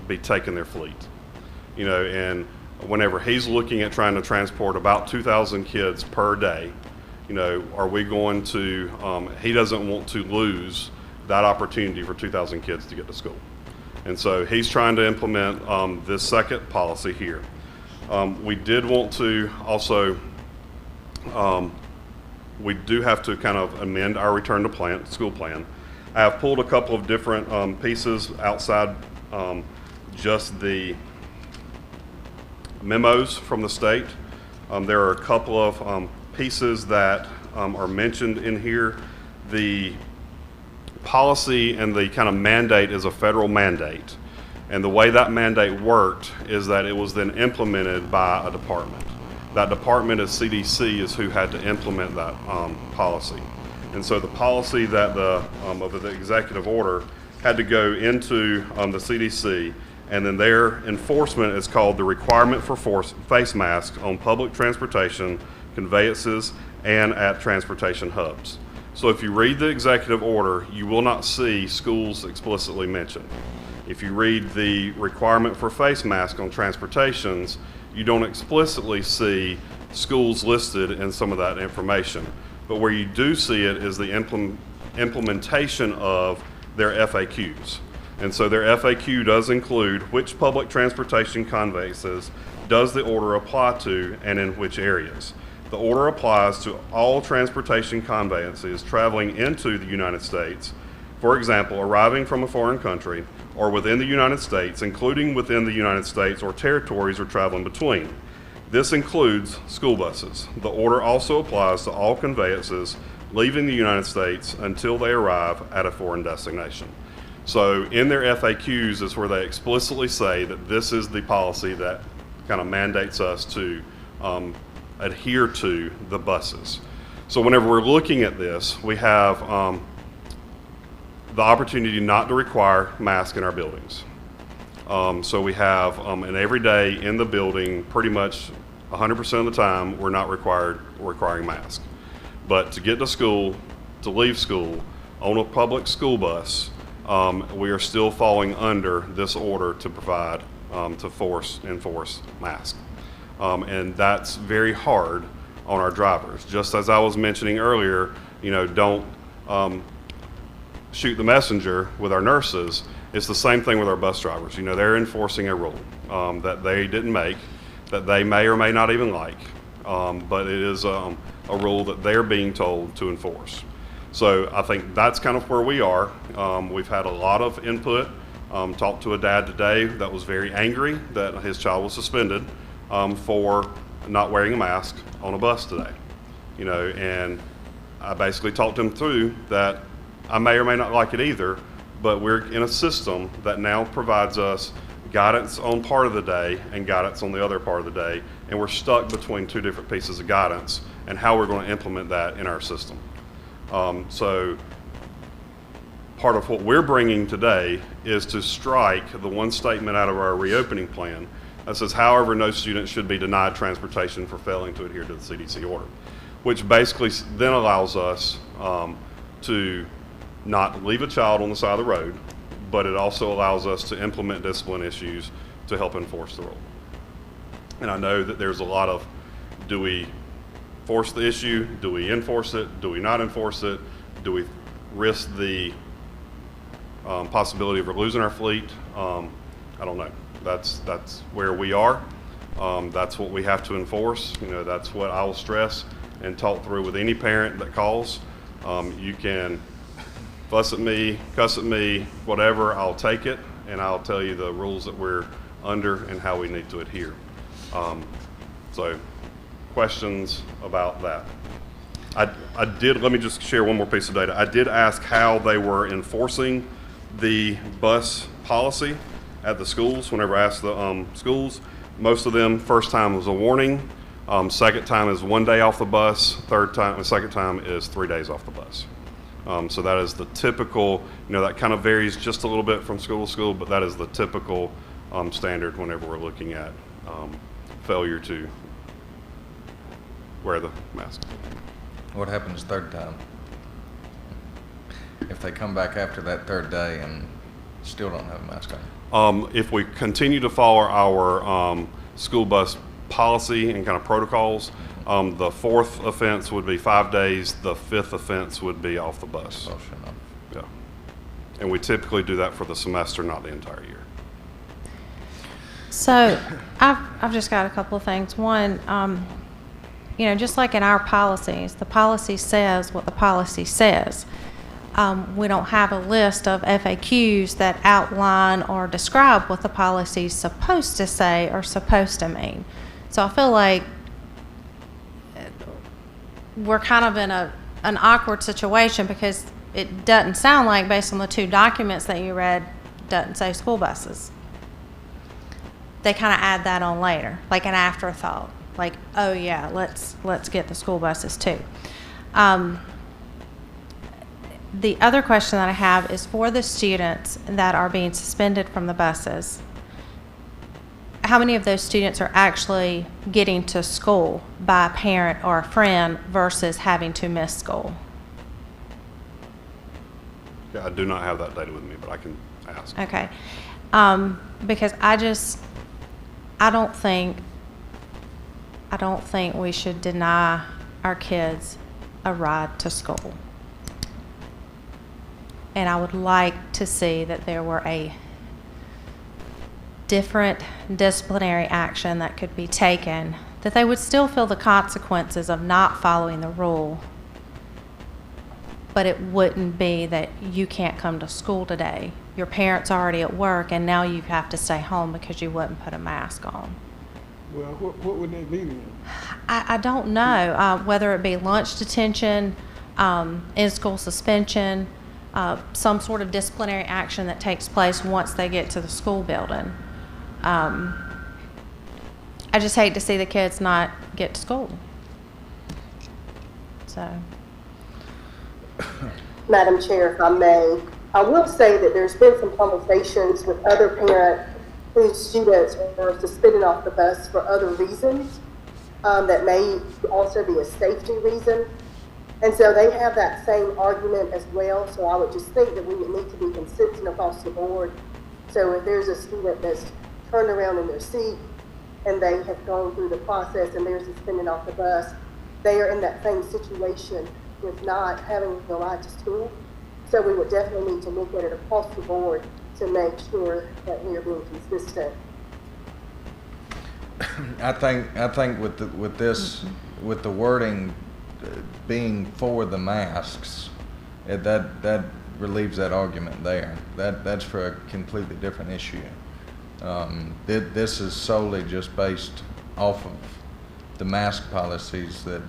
be taking their fleet. You know, and whenever he's looking at trying to transport about 2,000 kids per day, you know, are we going to, he doesn't want to lose that opportunity for 2,000 kids to get to school. And so he's trying to implement this second policy here. We did want to also, we do have to kind of amend our return to school plan. I have pulled a couple of different pieces outside just the memos from the state. There are a couple of pieces that are mentioned in here. The policy and the kind of mandate is a federal mandate. And the way that mandate worked is that it was then implemented by a department. That department is CDC is who had to implement that policy. And so the policy that of the executive order had to go into the CDC, and then their enforcement is called the requirement for face masks on public transportation, conveyances, and at transportation hubs. So if you read the executive order, you will not see schools explicitly mentioned. If you read the requirement for face mask on transportations, you don't explicitly see schools listed in some of that information. But where you do see it is the implementation of their FAQs. And so their FAQ does include which public transportation conveyances does the order apply to and in which areas. The order applies to all transportation conveyances traveling into the United States, for example, arriving from a foreign country or within the United States, including within the United States or territories or traveling between. This includes school buses. The order also applies to all conveyances leaving the United States until they arrive at a foreign destination. So in their FAQs is where they explicitly say that this is the policy that kind of mandates us to adhere to the buses. So whenever we're looking at this, we have the opportunity not to require masks in our buildings. So we have, and every day in the building, pretty much 100% of the time, we're not requiring masks. But to get to school, to leave school, on a public school bus, we are still falling under this order to provide, to enforce masks. And that's very hard on our drivers. Just as I was mentioning earlier, don't shoot the messenger with our nurses. It's the same thing with our bus drivers. They're enforcing a rule that they didn't make, that they may or may not even like, but it is a rule that they're being told to enforce. So I think that's kind of where we are. We've had a lot of input. Talked to a dad today that was very angry that his child was suspended for not wearing a mask on a bus today. And I basically talked him through that I may or may not like it either, but we're in a system that now provides us guidance on part of the day and guidance on the other part of the day, and we're stuck between two different pieces of guidance and how we're going to implement that in our system. So part of what we're bringing today is to strike the one statement out of our reopening plan that says, however, no student should be denied transportation for failing to adhere to the CDC order, which basically then allows us to not leave a child on the side of the road, but it also allows us to implement discipline issues to help enforce the rule. And I know that there's a lot of, do we force the issue? Do we enforce it? Do we not enforce it? Do we risk the possibility of losing our fleet? I don't know. That's where we are. That's what we have to enforce. That's what I will stress and talk through with any parent that calls. You can fuss at me, cuss at me, whatever, I'll take it, and I'll tell you the rules that we're under and how we need to adhere. So questions about that? Let me just share one more piece of data. I did ask how they were enforcing the bus policy at the schools. Whenever I asked the schools, most of them, first time was a warning, second time is 1 day off the bus, second time is 3 days off the bus. So that is the typical, that kind of varies just a little bit from school to school, but that is the typical standard whenever we're looking at failure to wear the mask. What happens third time? If they come back after that third day and still don't have a mask on? If we continue to follow our school bus policy and kind of protocols, the fourth offense would be 5 days. The fifth offense would be off the bus. Oh, sure enough. Yeah. And we typically do that for the semester, not the entire year. So I've just got a couple of things. One, just like in our policies, the policy says what the policy says. We don't have a list of FAQs that outline or describe what the policy is supposed to say or supposed to mean. So I feel like we're kind of in an awkward situation because it doesn't sound like, based on the two documents that you read, doesn't say school buses. They kind of add that on later, like an afterthought. Like, oh yeah, let's get the school buses too. The other question that I have is for the students that are being suspended from the buses. How many of those students are actually getting to school by a parent or a friend versus having to miss school? I do not have that data with me, but I can ask. Okay. Because I don't think we should deny our kids a ride to school. And I would like to see that there were a different disciplinary action that could be taken, that they would still feel the consequences of not following the rule, but it wouldn't be that you can't come to school today. Your parents are already at work, and now you have to stay home because you wouldn't put a mask on. Well, what would that be then? I don't know, whether it be lunch detention, in-school suspension, some sort of disciplinary action that takes place once they get to the school building. I just hate to see the kids not get to school. So. Madam Chair, if I may, I will say that there's been some conversations with other parents whose students are suspended off the bus for other reasons that may also be a safety reason. And so they have that same argument as well. So I would just think that we would need to be consistent across the board. So if there's a student that's turned around in their seat and they have gone through the process and they're suspended off the bus, they are in that same situation with not having the right to school. So we would definitely need to look at it across the board to make sure that we are being consistent. I think with the wording being for the masks, that relieves that argument there. That's for a completely different issue. This is solely just based off of the mask policies that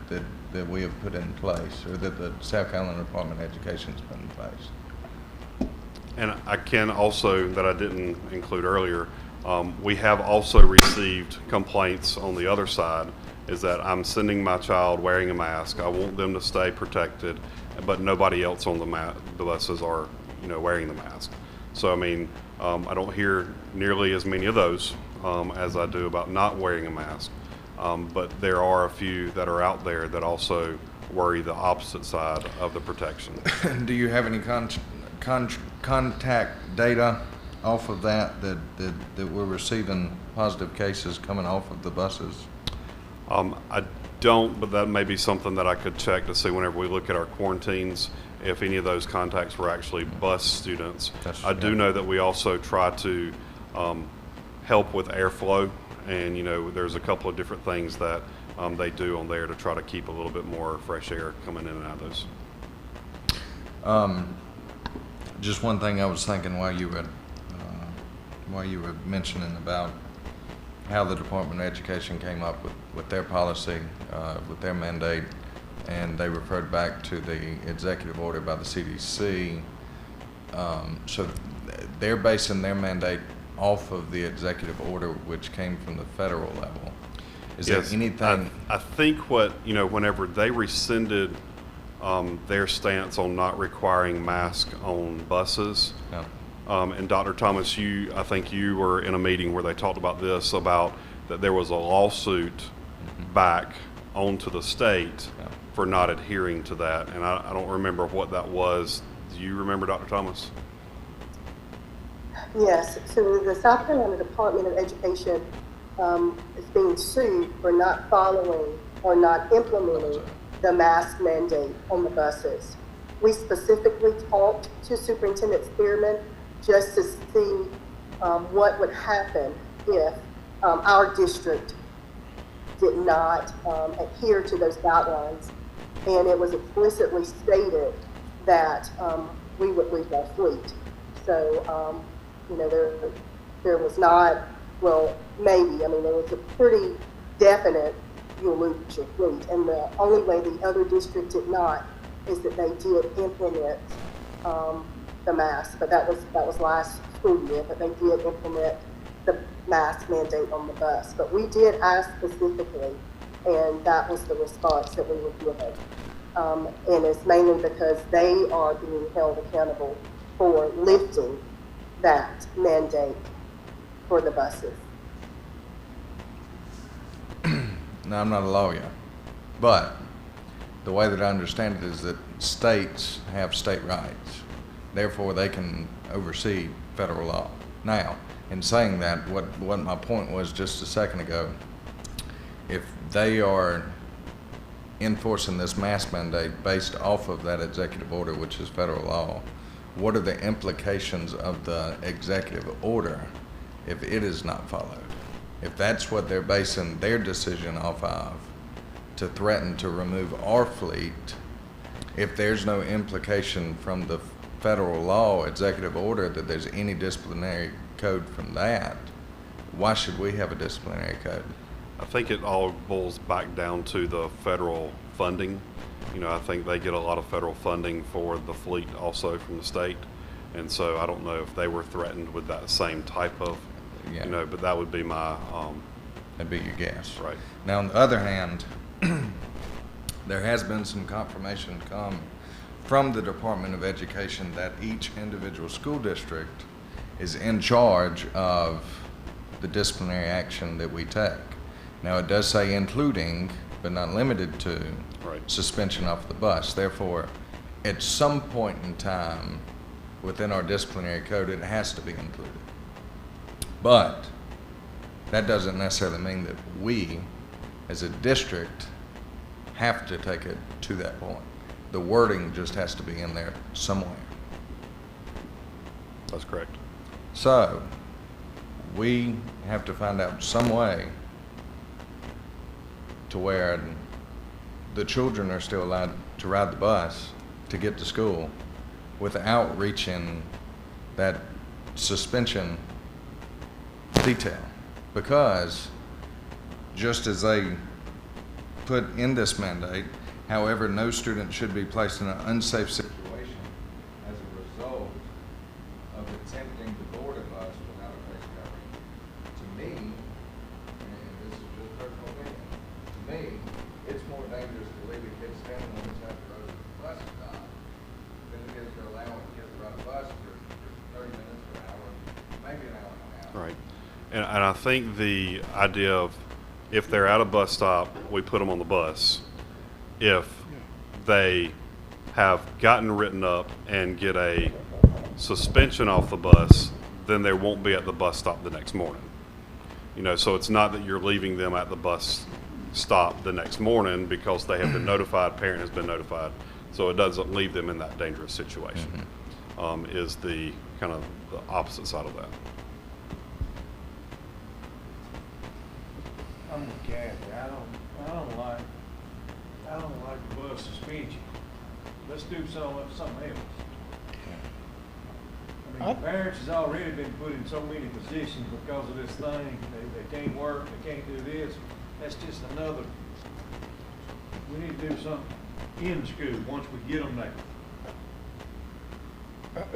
we have put in place, or that the South Carolina Department of Education has put in place. And I can also, that I didn't include earlier, we have also received complaints on the other side, is that I'm sending my child wearing a mask. I want them to stay protected, but nobody else on the buses are, wearing the mask. So, I mean, I don't hear nearly as many of those as I do about not wearing a mask. But there are a few that are out there that also worry the opposite side of the protection. Do you have any contact data off of that we're receiving positive cases coming off of the buses? I don't, but that may be something that I could check to see whenever we look at our quarantines, if any of those contacts were actually bus students. I do know that we also try to help with airflow, and there's a couple of different things that they do on there to try to keep a little bit more fresh air coming in and out of those. Just one thing I was thinking while you were mentioning about how the Department of Education came up with their policy, with their mandate, and they referred back to the executive order by the CDC. So they're basing their mandate off of the executive order, which came from the federal level. Is Yes, there anything? I think whenever they rescinded their stance on not requiring masks on buses, Yeah. And Dr. Thomas, I think you were in a meeting where they talked about this, about that there was a lawsuit back onto the state for not adhering to that, and I don't remember what that was. Do you remember, Dr. Thomas? Yes, so the South Carolina Department of Education is being sued for not following or not implementing the mask mandate on the buses. We specifically talked to Superintendent Spearman just to see what would happen if our district did not adhere to those guidelines. And it was explicitly stated that we would lose our fleet. So, there was not, well, maybe, there was a pretty definite, you'll lose your fleet. And the only way the other district did not is that they did implement the mask, but that was last school year, but they did implement the mask mandate on the bus. But we did ask specifically, and that was the response that we were given. And it's mainly because they are being held accountable for lifting that mandate for the buses. Now, I'm not a lawyer, but the way that I understand it is that states have state rights. Therefore, they can oversee federal law. Now, in saying that, what my point was just a second ago, if they are enforcing this mask mandate based off of that executive order, which is federal law, what are the implications of the executive order if it is not followed? If that's what they're basing their decision off of, to threaten to remove our fleet, if there's no implication from the federal law executive order that there's any disciplinary code from that, why should we have a disciplinary code? I think it all boils back down to the federal funding. You know, I think they get a lot of federal funding for the fleet also from the state. And so I don't know if they were threatened with that same type of, you know, but that would be my... That'd be your guess. Right. Now, on the other hand, there has been some confirmation come from the Department of Education that each individual school district is in charge of the disciplinary action that we take. Now, it does say including, but not limited to, suspension off the bus. Therefore, at some point in time within our disciplinary code, it has to be included. But that doesn't necessarily mean that we, as a district, have to take it to that point. The wording just has to be in there somewhere. That's correct. So, we have to find out some way to where the children are still allowed to ride the bus to get to school without reaching that suspension detail. Because just as they put in this mandate, however, no student should be placed in an unsafe situation as a result of attempting to board a bus without a face covering. To me, and this is just personal opinion, to me, it's more dangerous to leave a kid standing on the side of the road at the bus stop than it is to allow a kid to ride a bus for 30 minutes, for an hour, maybe an hour and a half. Right. And I think the idea of if they're at a bus stop, we put them on the bus. If they have gotten written up and get a suspension off the bus, then they won't be at the bus stop the next morning. You know, so it's not that you're leaving them at the bus stop the next morning because they have been notified, parent has been notified, so it doesn't leave them in that dangerous situation. Is the kind of the opposite side of that. I'm with Kathy. I don't like the bus suspension. Let's do something else. I mean, parents has already been put in so many positions because of this thing. They can't work, they can't do this. That's just another, we need to do something in school once we get them there.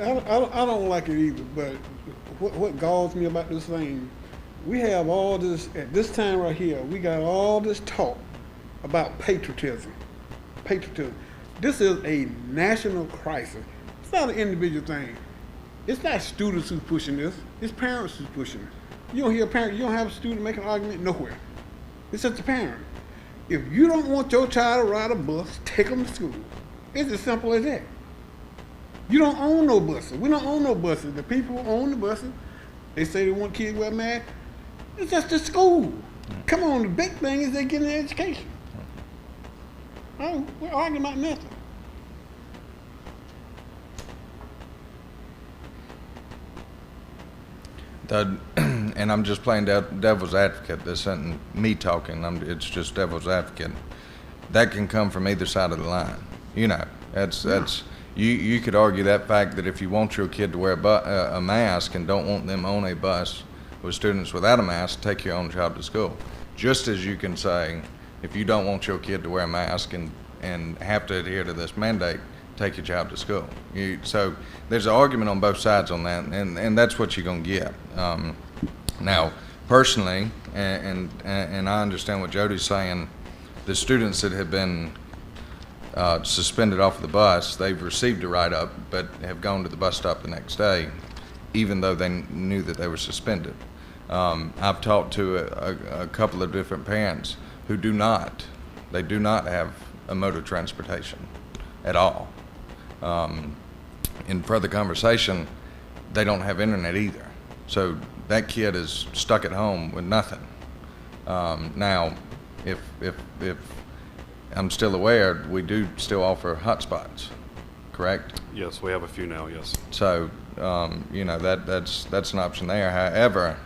I don't like it either, but what galls me about this thing, we have all this, at this time right here, we got all this talk about patriotism. Patriotism. This is a national crisis. It's not an individual thing. It's not students who's pushing this, it's parents who's pushing it. You don't hear a parent, you don't have a student make an argument nowhere. It's just a parent. If you don't want your child to ride a bus, take them to school. It's as simple as that. You don't own no buses. We don't own no buses. The people who own the buses, they say they want kids to wear masks. It's just the school. Come on, the big thing is they get an education. Oh, we're arguing about nothing. And I'm just playing devil's advocate. This isn't me talking. It's just devil's advocate. That can come from either side of the line. You know, that's you could argue that fact that if you want your kid to wear a mask and don't want them on a bus with students without a mask, take your own child to school. Just as you can say, if you don't want your kid to wear a mask and have to adhere to this mandate, take your child to school. So there's an argument on both sides on that, and that's what you're going to get. Now, personally, and I understand what Jody's saying, the students that have been suspended off of the bus, they've received a write-up, but have gone to the bus stop the next day, even though they knew that they were suspended. I've talked to a couple of different parents who do not have a mode of transportation at all. in further conversation, they don't have internet either. So that kid is stuck at home with nothing. Now, if I'm still aware, we do still offer hotspots, correct? Yes, we have a few now, yes. So, you know, that's an option there. However,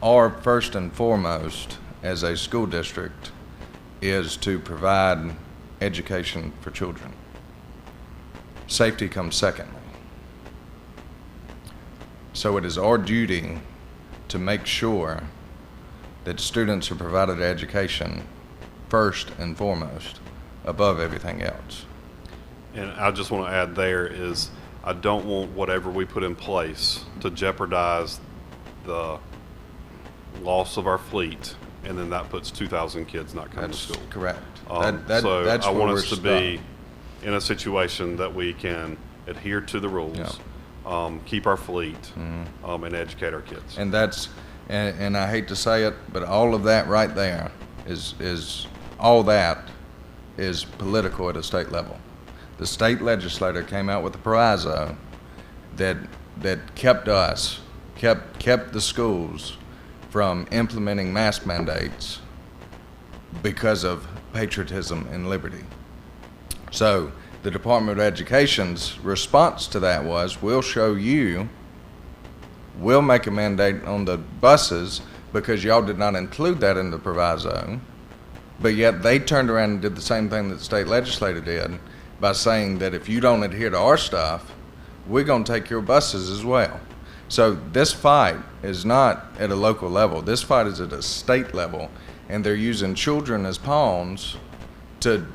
our first and foremost as a school district is to provide education for children. Safety comes secondly. So it is our duty to make sure that students are provided education first and foremost, above everything else. And I just want to add there is I don't want whatever we put in place to jeopardize the loss of our fleet, and then that puts 2,000 kids not coming to school. Correct. So that's I where want we're us to be in a situation that we can adhere to the rules, keep our fleet, and educate our kids. And that's, and I hate to say it, but all of that right there is all that is political at a state level. The state legislature came out with a proviso that kept the schools from implementing mask mandates because of patriotism and liberty. So the Department of Education's response to that was, we'll make a mandate on the buses because y'all did not include that in the proviso, but yet they turned around and did the same thing that the state legislature did by saying that if you don't adhere to our stuff, we're going to take your buses as well. So this fight is not at a local level. This fight is at a state level, and they're using children as pawns to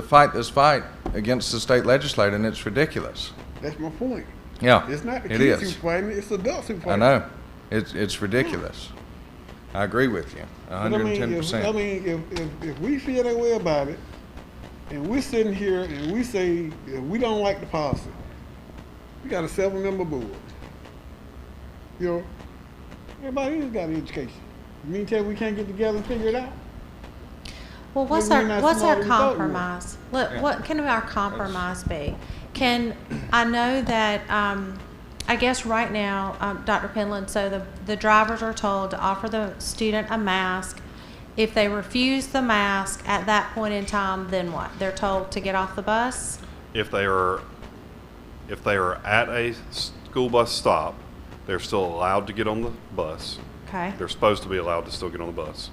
fight this fight against the state legislature, and it's ridiculous. That's my point. Yeah, It's not the it kids is. who fighting, it's adults who fighting. I know. It's ridiculous. I agree with you, But I mean, 110%. if we feel that way about it, and we're sitting here and we say if we don't like the policy, we got a 7-member board. You know, everybody has got education. You mean tell we can't get together and figure it out? Well, what's Maybe we're not our smart as we thought we were. compromise? What can our compromise be? I know that, I guess right now, Dr. Penland, so the drivers are told to offer the student a mask. If they refuse the mask at that point in time, then what? They're told to get off the bus? If they are at a school bus stop, they're still allowed to get on the bus. Okay. They're supposed to be allowed to still get on the bus,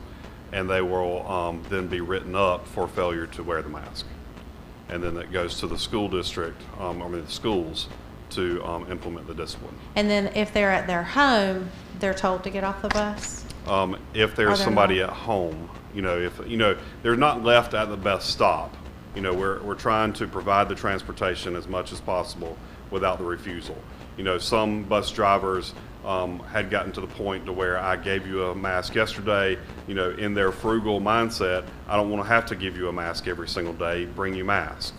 and they will then be written up for failure to wear the mask, and then it goes to the school district, the schools, to implement the discipline. And then if they're at their home, they're told to get off the bus? If Are there's they somebody not? at home, if they're not left at the bus stop, we're trying to provide the transportation as much as possible without the refusal. Some bus drivers had gotten to the point to where I gave you a mask yesterday, in their frugal mindset, I don't want to have to give you a mask every single day, bring you mask.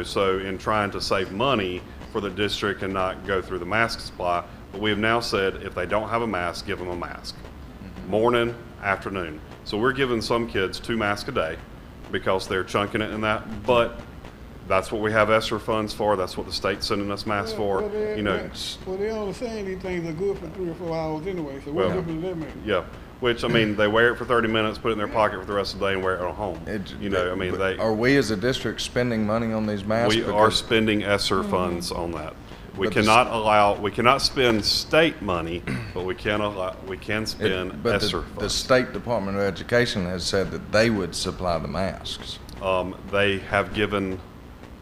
So in trying to save money for the district and not go through the mask supply, but we have now said if they don't have a mask, give them a mask. Morning, afternoon. So we're giving some kids 2 masks a day because they're chunking it in that, but that's what we have ESSER funds for. That's what the state's sending us masks for. Well, they're only saying these things are good for 3 or 4 hours anyway, so what difference does that make? Yeah, which, they wear it for 30 minutes, put it in their pocket for the rest of the day and wear it at home. Are we as a district spending money on these masks? We are spending ESSER funds on that. We cannot spend state money, but we can spend ESSER funds. The State Department of Education has said that they would supply the masks. They have given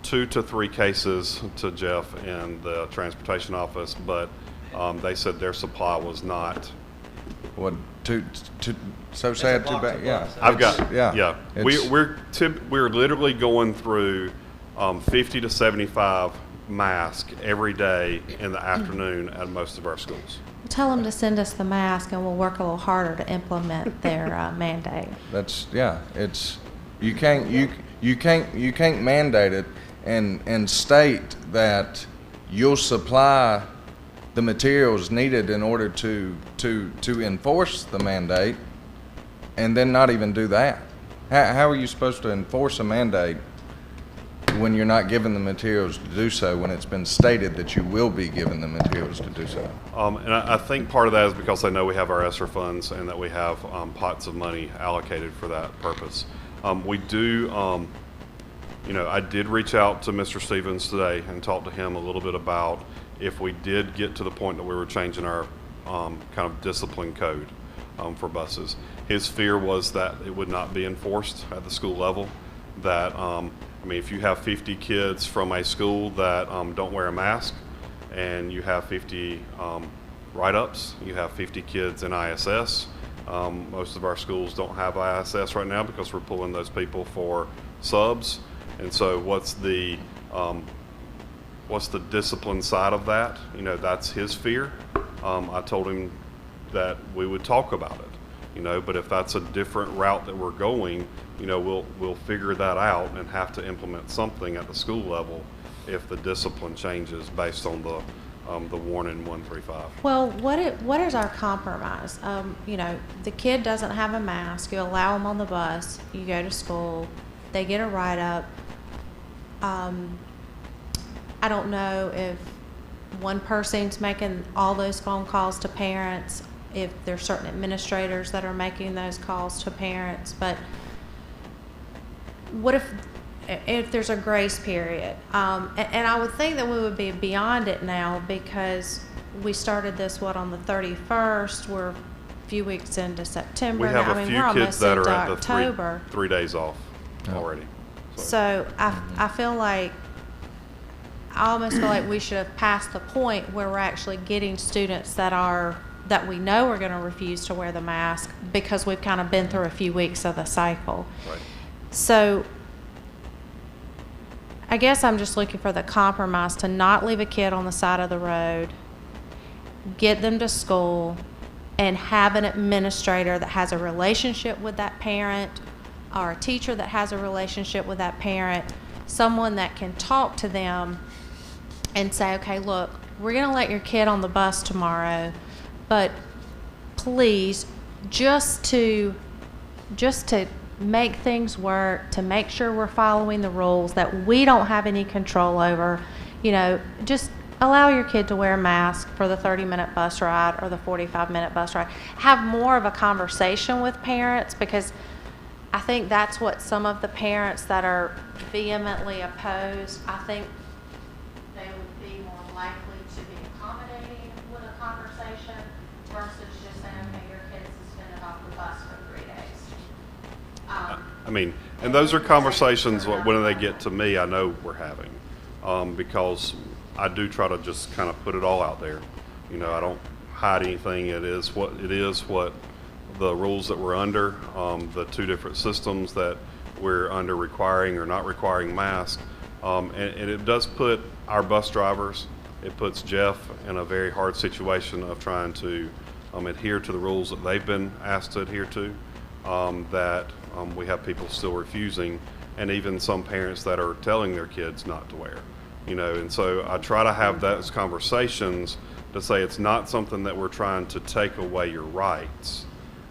2 to 3 cases to Jeff in the transportation office, but they said their supply was not. What, so sad, too bad, yeah. I've got, yeah. We're literally going through 50 to 75 masks every day in the afternoon at most of our schools. Tell them to send us the mask and we'll work a little harder to implement their mandate. You can't mandate it and state that you'll supply the materials needed in order to enforce the mandate, and then not even do that. How are you supposed to enforce a mandate when you're not given the materials to do so, when it's been stated that you will be given the materials to do so? And I think part of that is because they know we have our ESSER funds and that we have pots of money allocated for that purpose. We do, I did reach out to Mr. Stevens today and talk to him a little bit about if we did get to the point that we were changing our kind of discipline code for buses. His fear was that it would not be enforced at the school level. That, if you have 50 kids from a school that don't wear a mask, and you have 50 write-ups, you have 50 kids in ISS. Most of our schools don't have ISS right now because we're pulling those people for subs. And so what's the discipline side of that? That's his fear. I told him that we would talk about it, but if that's a different route that we're going, we'll figure that out and have to implement something at the school level if the discipline changes based on the warning 135. Well, what is our compromise? The kid doesn't have a mask. You allow them on the bus. You go to school. They get a write-up. I don't know if one person's making all those phone calls to parents, if there's certain administrators that are making those calls to parents, but what if there's a grace period? And I would think that we would be beyond it now because we started this, on the 31st. We're a few weeks into September. We have now. a few we're kids almost that into are at the October. three days off already. So I feel like, I almost feel like we should have passed the point where we're actually getting students that we know are going to refuse to wear the mask because we've kind of been through a few weeks of the cycle. Right. So I guess I'm just looking for the compromise to not leave a kid on the side of the road, get them to school, and have an administrator that has a relationship with that parent, or a teacher that has a relationship with that parent, someone that can talk to them and say, okay, look, we're going to let your kid on the bus tomorrow, but please, just to make things work, to make sure we're following the rules that we don't have any control over, just allow your kid to wear a mask for the 30-minute bus ride or the 45-minute bus ride. Have more of a conversation with parents, because I think that's what some of the parents that are vehemently opposed, I think they would be more likely to be accommodating with a conversation versus just saying, okay, your kid's suspended off the bus for 3 days. And those are conversations when they get to me, I know we're having, because I do try to just kind of put it all out there. I don't hide anything. It is what the rules that we're under, the two different systems that we're under requiring or not requiring masks. And it does put our bus drivers, it puts Jeff in a very hard situation of trying to adhere to the rules that they've been asked to adhere to, that we have people still refusing, and even some parents that are telling their kids not to wear. And so I try to have those conversations to say it's not something that we're trying to take away your rights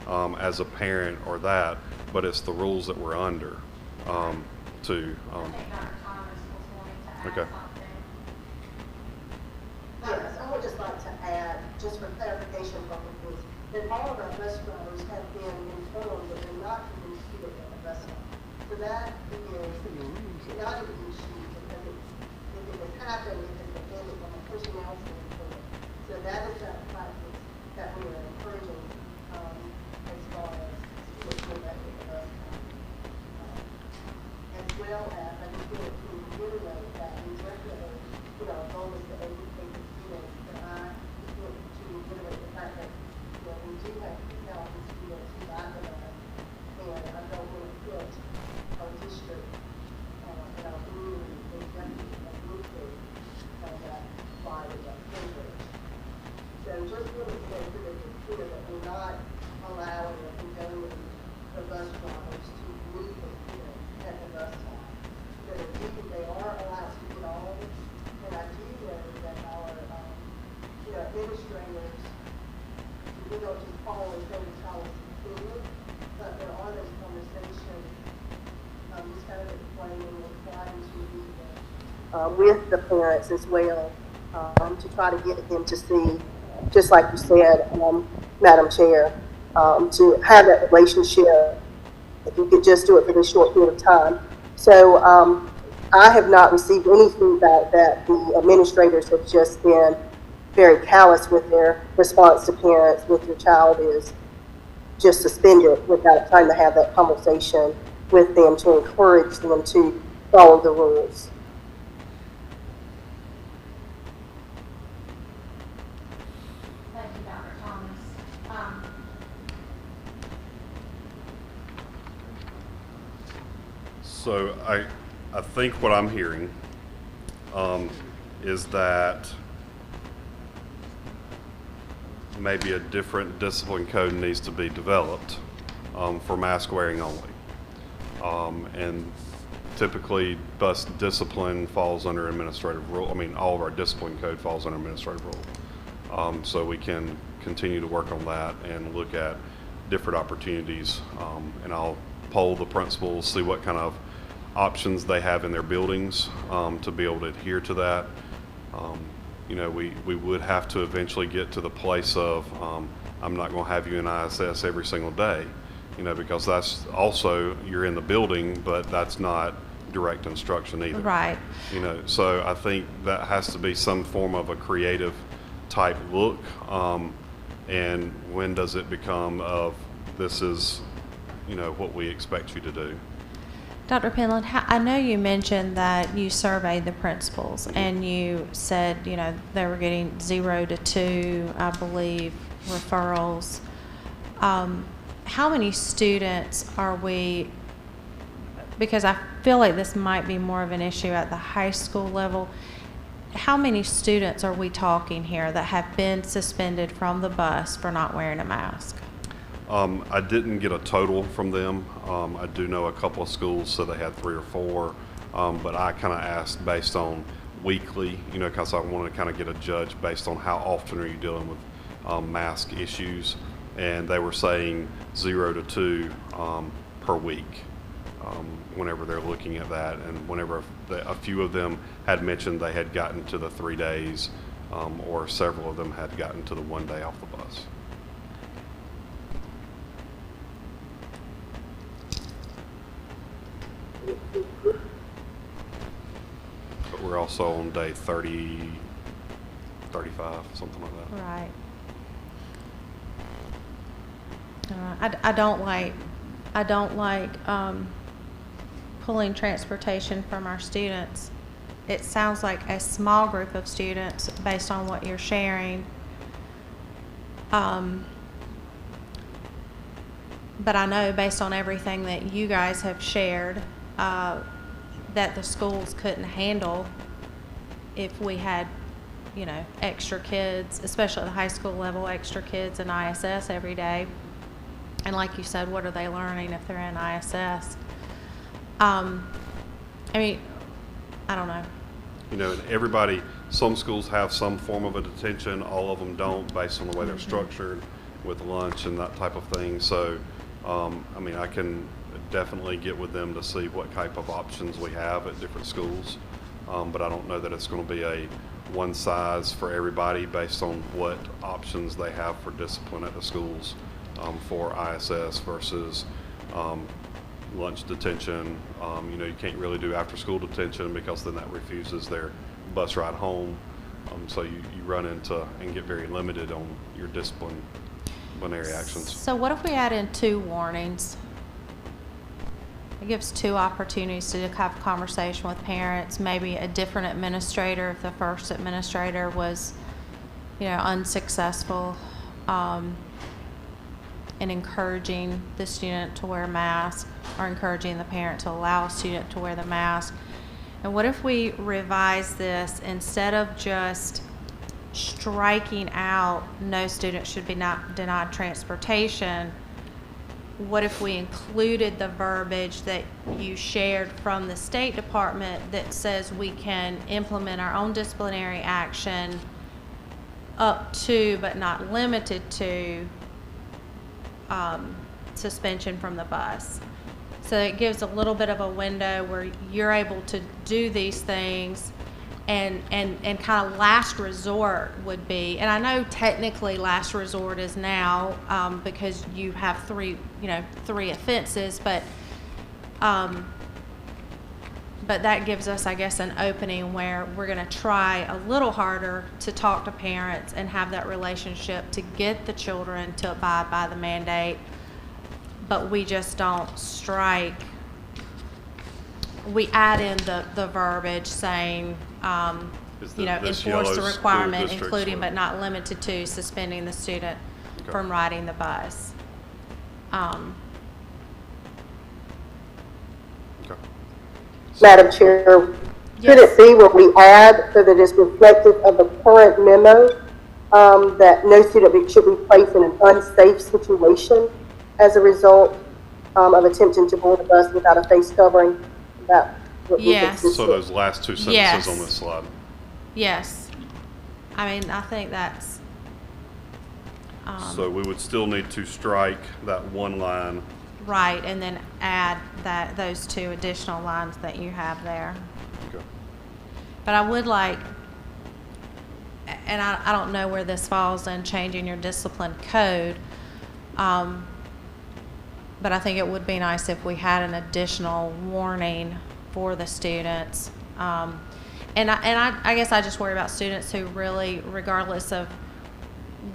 as a parent or that, but it's the rules that we're under to. Okay. Yes, I would just like to add, just for clarification purposes, that all of our bus drivers have been informed that they're not to be seated at the bus stop. So that is not an issue, because if it has happened, it has been from a personnel standpoint. So that is a practice that we are encouraging as far as students being at the bus stop. As well as, I just wanted to reiterate that in regular, our goal is to educate the students, but I just want to reiterate the fact that, we do have 2,000 students who ride with us, and I don't want to put our district and our community in jeopardy of losing that fly with that privilege. So just want to say to the clear that we're not allowing or condoning the bus drivers to meet the students at the bus stop. That indeed they are allowed to get on, and I do know that our administrators, we don't just follow and say the child is suspended, but there are those conversations, just kind of explaining and trying to be with the parents as well, to try to get them to see, just like you said, Madam Chair, to have that relationship. If you could just do it for this short period of time. So I have not received any feedback that the administrators have just been very callous with their response to parents if your child is just suspended without trying to have that conversation with them to encourage them to follow the rules. Thank you, Dr. Thomas. So I think what I'm hearing is that maybe a different discipline code needs to be developed for mask wearing only. And typically bus discipline falls under administrative rule. I mean, all of our discipline code falls under administrative rule. So we can continue to work on that and look at different opportunities. And I'll poll the principals, see what kind of options they have in their buildings to be able to adhere to that. You know, we would have to eventually get to the place of I'm not going to have you in ISS every single day, you know, because that's also, you're in the building, but that's not direct instruction either. Right. You know, so I think that has to be some form of a creative type look. And when does it become of this is, you know, what we expect you to do? Dr. Penland, I know you mentioned that you surveyed the principals and you said, you know, they were getting 0 to 2, I believe, referrals. How many students are we, because I feel like this might be more of an issue at the high school level, how many students are we talking here that have been suspended from the bus for not wearing a mask? I didn't get a total from them. I do know a couple of schools said they had 3 or 4, but I kind of asked based on weekly, you know, because I wanted to kind of get a judge based on how often are you dealing with mask issues, and they were saying 0 to 2 per week whenever they're looking at that, and whenever a few of them had mentioned they had gotten to the 3 days, or several of them had gotten to the 1 day off the bus. But we're also on day 30, 35, something like that. Right. I don't like pulling transportation from our students. It sounds like a small group of students based on what you're sharing. But I know based on everything that you guys have shared, that the schools couldn't handle if we had, you know, extra kids, especially at the high school level, extra kids in ISS every day. And like you said, what are they learning if they're in ISS? I mean, I don't know. You know, everybody, some schools have some form of a detention, all of them don't, based on the way they're structured with lunch and that type of thing. So, I mean, I can definitely get with them to see what type of options we have at different schools. But I don't know that it's going to be a one size for everybody based on what options they have for discipline at the schools for ISS versus lunch detention. You know, you can't really do after school detention because then that refuses their bus ride home. So you run into and get very limited on your disciplinary actions. So what if we add in 2 warnings? It gives 2 opportunities to have a conversation with parents, maybe a different administrator if the first administrator was, you know, unsuccessful in encouraging the student to wear a mask or encouraging the parent to allow a student to wear the mask. And what if we revise this instead of just striking out no student should be denied transportation? What if we included the verbiage that you shared from the State Department that says we can implement our own disciplinary action up to but not limited to suspension from the bus? So it gives a little bit of a window where you're able to do these things And kind of last resort would be, and I know technically last resort is now, because you have three offenses, but that gives us, I guess, an opening where we're going to try a little harder to talk to parents and have that relationship to get the children to abide by the mandate, but we just don't strike. We add in the verbiage saying, Is enforce this the yellow school requirement, district's including one? but not limited to suspending the student Okay. from riding the bus. Okay. Madam Chair, could Yes. it be where we add so that it's reflective of the current memo, that no student should be placed in an unsafe situation as a result of attempting to board a bus without a face covering? That would be Yes. consistent. So those last two sentences Yes. on this slide. Yes. I mean, I think that's, So we would still need to strike that one line. right, and then add those two additional lines that you have there. Okay. But I would like, and I don't know where this falls in changing your discipline code, but I think it would be nice if we had an additional warning for the students. And I guess I just worry about students who really, regardless of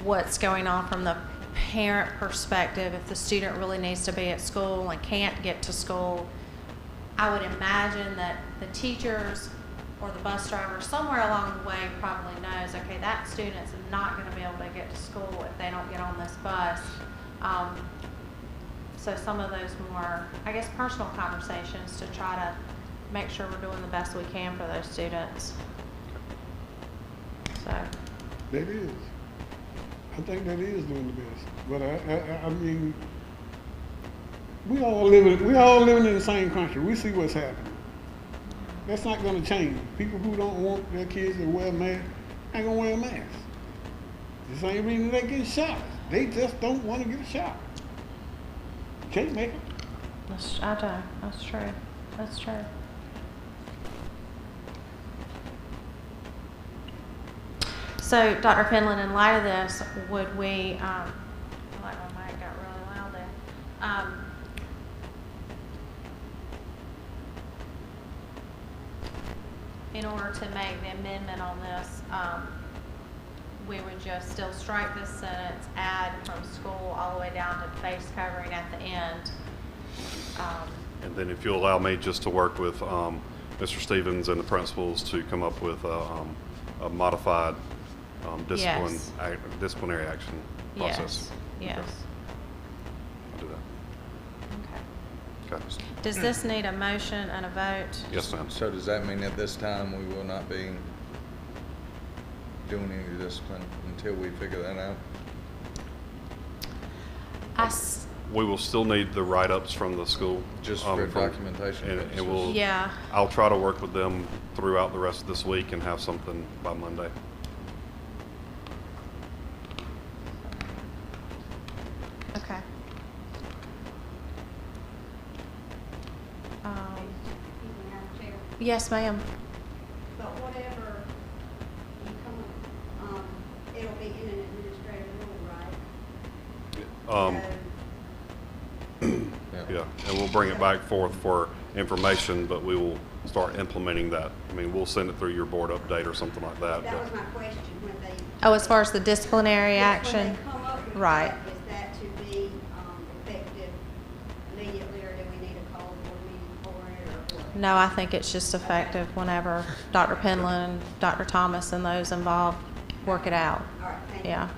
what's going on from the parent perspective, if the student really needs to be at school and can't get to school, I would imagine that the teachers or the bus driver somewhere along the way probably knows, okay, that student's not going to be able to get to school if they don't get on this bus. So some of those more, I guess, personal conversations to try to make sure we're doing the best we can for those students. So, That is. I think that is doing the best. But I mean, we all living in the same country. We see what's happening. That's not going to change. People who don't want their kids to wear a mask ain't going to wear a mask. The same reason they get shot. They just don't want to get shot. Can't make it. I know, that's true. That's true. So, Dr. Penland, in light of this, would we, I feel like my mic got really loud there. In order to make the amendment on this, we would just still strike this sentence, add from school all the way down to face covering at the end. And then if you'll allow me just to work with Mr. Stevens and the principals to come up with a modified Yes. disciplinary action process. Yes, yes. I'll do that. Okay. Okay. Does this need a motion and a vote? Yes, ma'am. So does that mean at this time we will not be doing any discipline until we figure that out? We will still need the write-ups from the school. Just for documentation And purposes. we'll, Yeah. I'll try to work with them throughout the rest of this week and have something by Monday. Okay. Madam Chair. Yes, ma'am. But whatever you come up, it'll be in an administrative rule, right? Yeah, and we'll bring it back forth for information, but we will start implementing that. I mean, we'll send it through your board update or something like that. That but- was my question, when they. Oh, as far as the disciplinary Yes, action? When they come up with Right. that, is that to be, effective immediately, or do we need a call board meeting for it, or what? No, I think it's just effective whenever Dr. Penland, Dr. Thomas, and those involved work it out. All right, thank you. Yeah.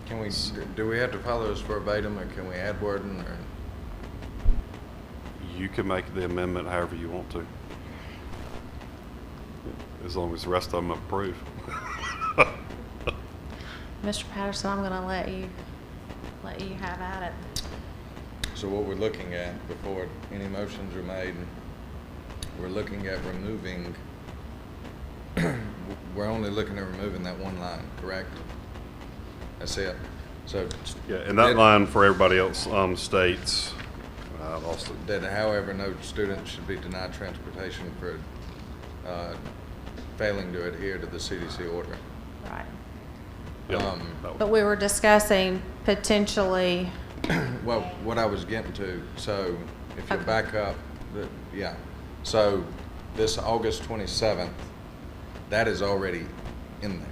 Can we, do we have to follow this verbatim, or can we add wording, or? You can make the amendment however you want to. As long as the rest of them approve. Mr. Patterson, I'm gonna let you have at it. So what we're looking at before any motions are made, we're looking at removing, we're only looking at removing that one line, correct? That's it. So. Yeah, and that line for everybody else states, I lost it. That however, no student should be denied transportation for failing to adhere to the CDC order. Right. Yep, Um, that would- But we were discussing potentially, Well, what I was getting to, so if you Okay. back up, yeah. So this August 27th, that is already in there.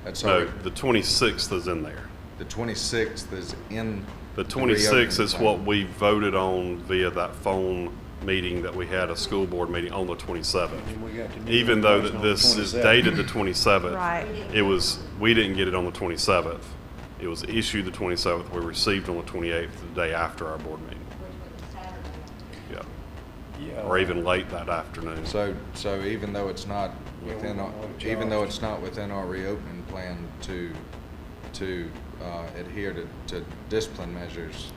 That's No, already, the 26th is in there. the 26th is in. The reopening 26th is plan. what we voted on via that phone meeting that we had, a school board meeting on the 27th. Even though that this is dated the 27th. Right. We didn't get it on the 27th. It was issued the 27th. We received on the 28th, the day after our board meeting. which was a Saturday. Yeah. Or even late that afternoon. So even though it's not within, even though it's not within our reopening plan to adhere to discipline measures,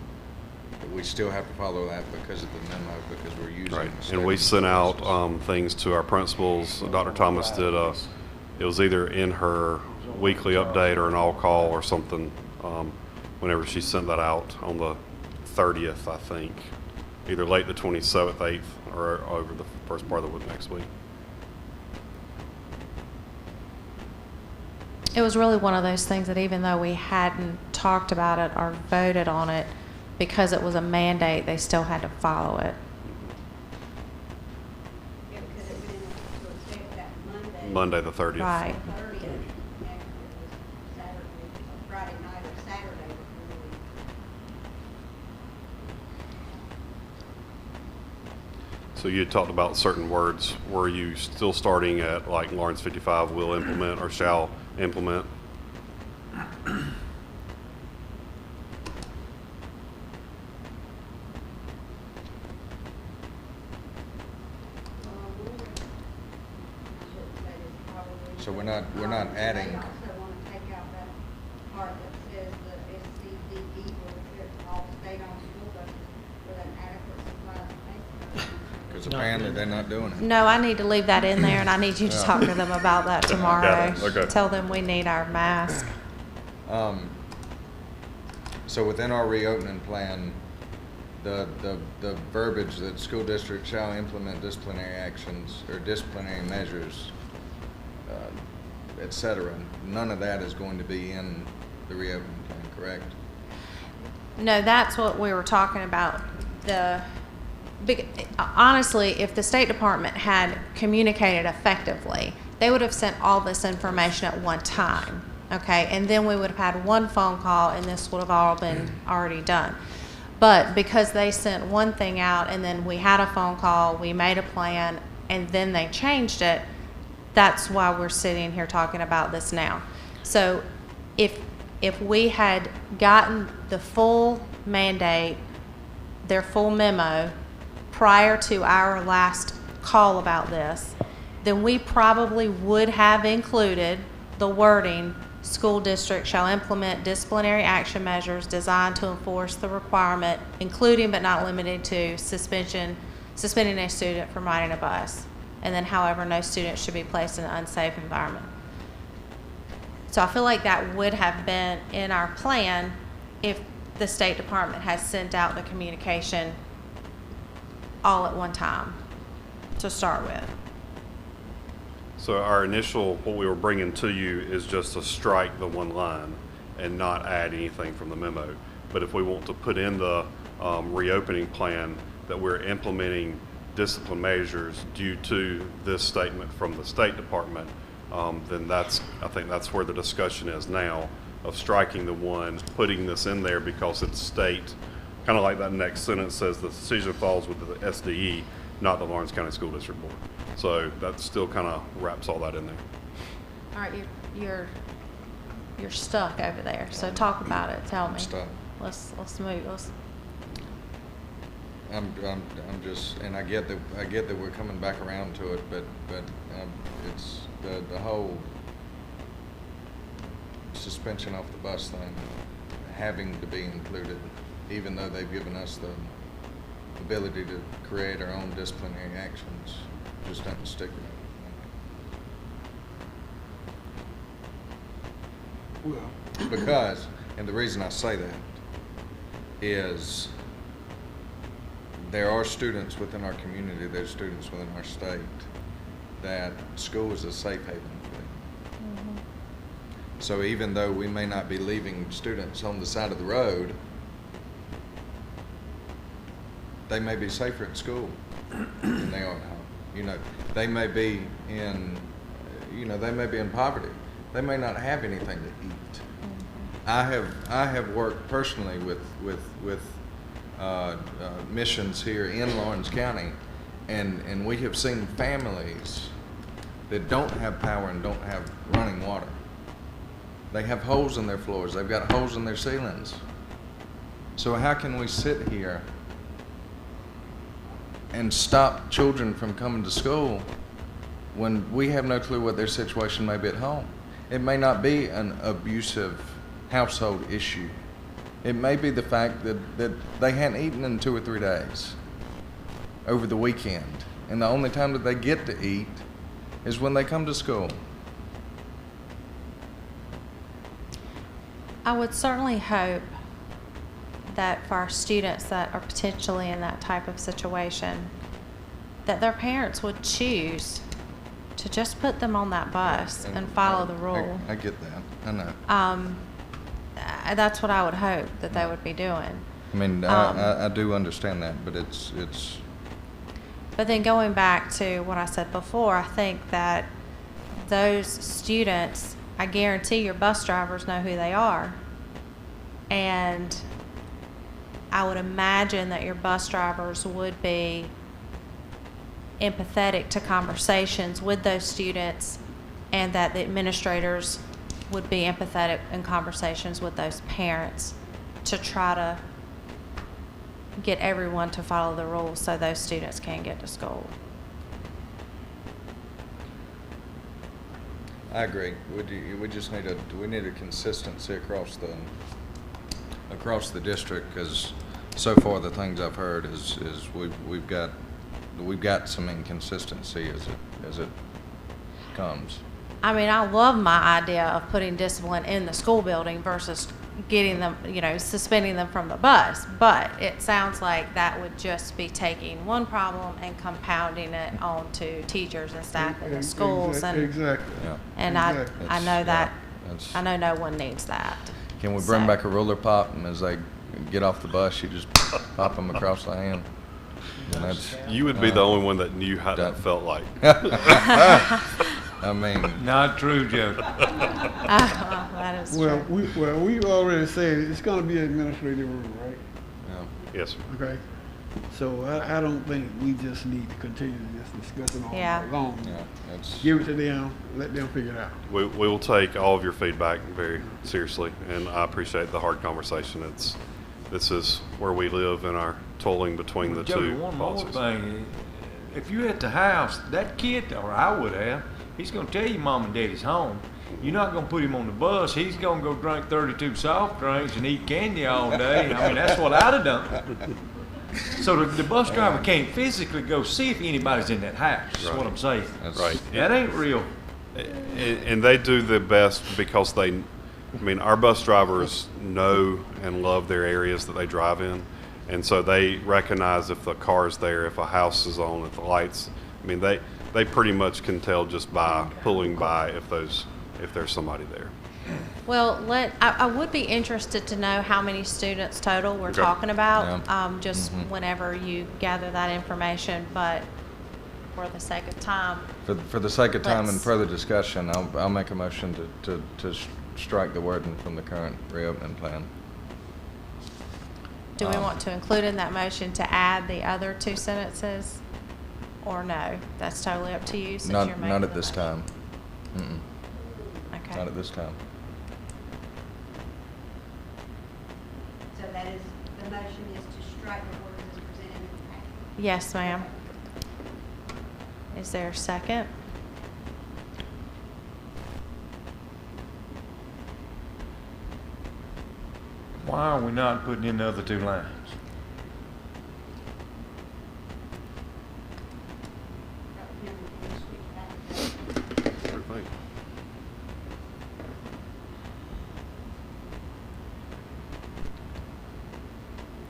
we still have to follow that because of the memo, because we're using. Right, the and we state sent out resources. things to our principals. Dr. Thomas did it was either in her weekly update or an all-call or something, whenever she sent that out on the 30th, I think. Either late the 27th, 8th, or over the first part of the next week. it was really one of those things that even though we hadn't talked about it or voted on it, because it was a mandate, they still had to follow it. Yeah, because it went into effect that Monday. Monday, the 30th. Right. 30th, after it was Saturday, Friday night or Saturday before we. So you had talked about certain words. Were you still starting at like Lawrence 55 will implement or shall implement? So we're not adding. They also want to take out that part that says the SCDE will equip all state-owned school buses with an adequate supply of basic. Because apparently they're not doing it. No, I need to leave that in there, and I need you to Yeah. talk to them about that tomorrow. Got it. Okay. Tell them we need our mask. So within our reopening plan, the verbiage that school districts shall implement disciplinary actions or disciplinary measures, et cetera, none of that is going to be in the reopening plan, correct? No, that's what we were talking about. Honestly, if the State Department had communicated effectively, they would have sent all this information at one time, okay? And then we would have had one phone call and this would have all been already done. But because they sent one thing out and then we had a phone call, we made a plan, and then they changed it, that's why we're sitting here talking about this now. So if we had gotten the full mandate, their full memo, prior to our last call about this, then we probably would have included the wording, school district shall implement disciplinary action measures designed to enforce the requirement, including but not limited to suspending a student from riding a bus. And then however, no student should be placed in an unsafe environment. So I feel like that would have been in our plan if the State Department has sent out the communication all at one time to start with. So our initial, what we were bringing to you is just to strike the one line and not add anything from the memo. But if we want to put in the reopening plan that we're implementing discipline measures due to this statement from the State Department, then I think that's where the discussion is now, of striking the one, putting this in there because it's state, kind of like that next sentence says the decision falls with the SDE, not the Lawrence County School District Board. So that still kind of wraps all that in there. All right, you're stuck over there. So talk about it. Tell me. Stuck. Let's move. I'm just, and I get that we're coming back around to it, but it's the whole suspension off the bus thing having to be included, even though they've given us the ability to create our own disciplinary actions, just doesn't stick with it. Because, and the reason I say that is there are students within our community, there's students within our state that school is a safe haven for them. So even though we may not be leaving students on the side of the road, they may be safer at school than they are at home. You know, they may be in, they may be in poverty. They may not have anything to eat. I have worked personally with missions here in Lawrence County, and we have seen families that don't have power and don't have running water. They have holes in their floors. They've got holes in their ceilings. So how can we sit here and stop children from coming to school when we have no clue what their situation may be at home? It may not be an abusive household issue. It may be the fact that they hadn't eaten in 2 or 3 days over the weekend, and the only time that they get to eat is when they come to school. I would certainly hope that for our students that are potentially in that type of situation, that their parents would choose to just put them on that bus and follow the rule. I get that. I know. That's what I would hope that they would be doing. I mean, I do understand that, but it's. But then going back to what I said before, I think that those students, I guarantee your bus drivers know who they are. And I would imagine that your bus drivers would be empathetic to conversations with those students, and that the administrators would be empathetic in conversations with those parents to try to get everyone to follow the rules so those students can get to school. I agree. We just need a consistency across the district, because so far the things I've heard is we've got some inconsistency as it comes. I mean, I love my idea of putting discipline in the school building versus getting them, suspending them from the bus. But it sounds like that would just be taking one problem and compounding it onto teachers and staff in the schools. Exactly. Yeah. And Exactly. I know that, That's- I know no one needs that. Can we bring So- back a ruler pop, and as they get off the bus, you just pop them across the hand? And that's, You would be the only one that knew how that felt like. I mean, Not true, Joe. That is Well, true. we've already said it's gonna be an administrative rule, right? yeah. Yes, sir. Okay. So I don't think we just need to continue this discussion all Yeah. night long. Yeah, it's, Give it to them, let them figure it out. We will take all of your feedback very seriously, and I appreciate the hard conversation. This is where we live in our toiling between the Joe, two one more policies. thing. If you're at the house, that kid, or I would have, he's gonna tell you mom and daddy's home. You're not gonna put him on the bus. He's gonna go drink 32 soft drinks and eat candy all day. I mean, that's what I'd have done. So the bus driver can't physically go see if anybody's in that house, is what I'm saying. that's Right. That ain't real. And they do the best because our bus drivers know and love their areas that they drive in. And so they recognize if the car's there, if a house is on, if the lights, they pretty much can tell just by pulling by if there's somebody there. Well, I would be interested to know how many students total we're Okay. talking about, Yeah. just whenever you gather that information, but for the sake of time, for the sake of time and Let's- further discussion, I'll make a motion to strike the wording from the current reopening plan. do we want to include in that motion to add the other 2 sentences? Or no? That's totally up to you since you're making Not the at this motion. time. Okay. Not at this time. So that is, the motion is to strike the words as presented in the packet. Yes, ma'am. Is there a second? Why are we not putting in the other 2 lines?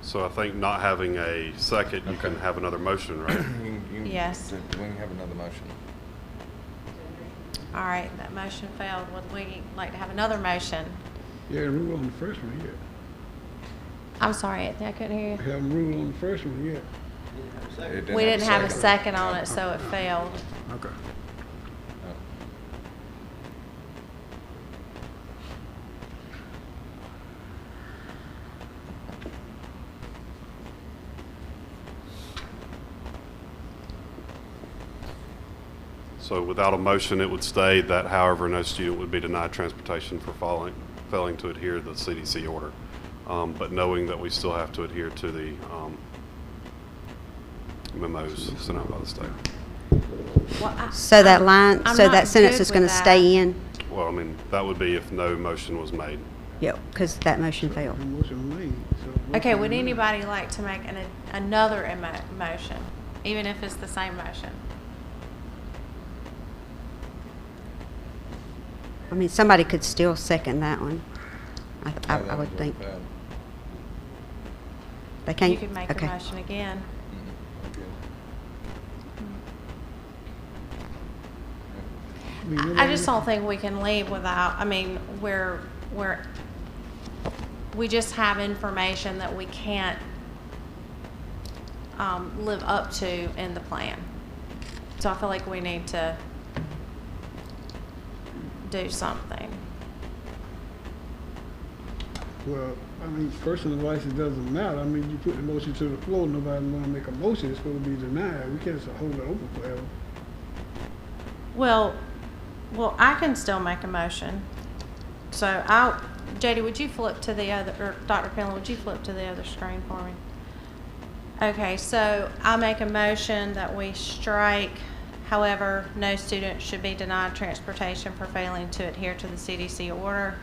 So I think not having a second, you can have another motion, right? Yes. We can have another motion. All right, that motion failed. Would we like to have another motion? Yeah, rule on the first one yet. I'm sorry, I couldn't hear you. Haven't ruled on the first one yet. We didn't have a second on it, so it failed. Okay. So without a motion, it would state that, however, no student would be denied transportation for failing to adhere to the CDC order. But knowing that we still have to adhere to the memos sent out by the state. Well, So that line, I'm so not that sentence good is going to with that. stay in? Well, I mean, that would be if no motion was made. Yep, because that motion failed. The motion made, so. Okay, would anybody like to make another motion, even if it's the same motion? I mean, somebody could still second that one. I would think. They can't? You could make okay. the motion again. I just don't think we can leave without, I mean, we just have information that we can't live up to in the plan. So I feel like we need to do something. Well, I mean, personal advice, it doesn't matter. I mean, you put the motion to the floor, nobody want to make a motion, it's supposed to be denied. We can't just hold it open forever. Well, I can still make a motion. So JD, would you flip to the other, or Dr. Penland, would you flip to the other screen for me? Okay, so I make a motion that we strike, however, no student should be denied transportation for failing to adhere to the CDC order.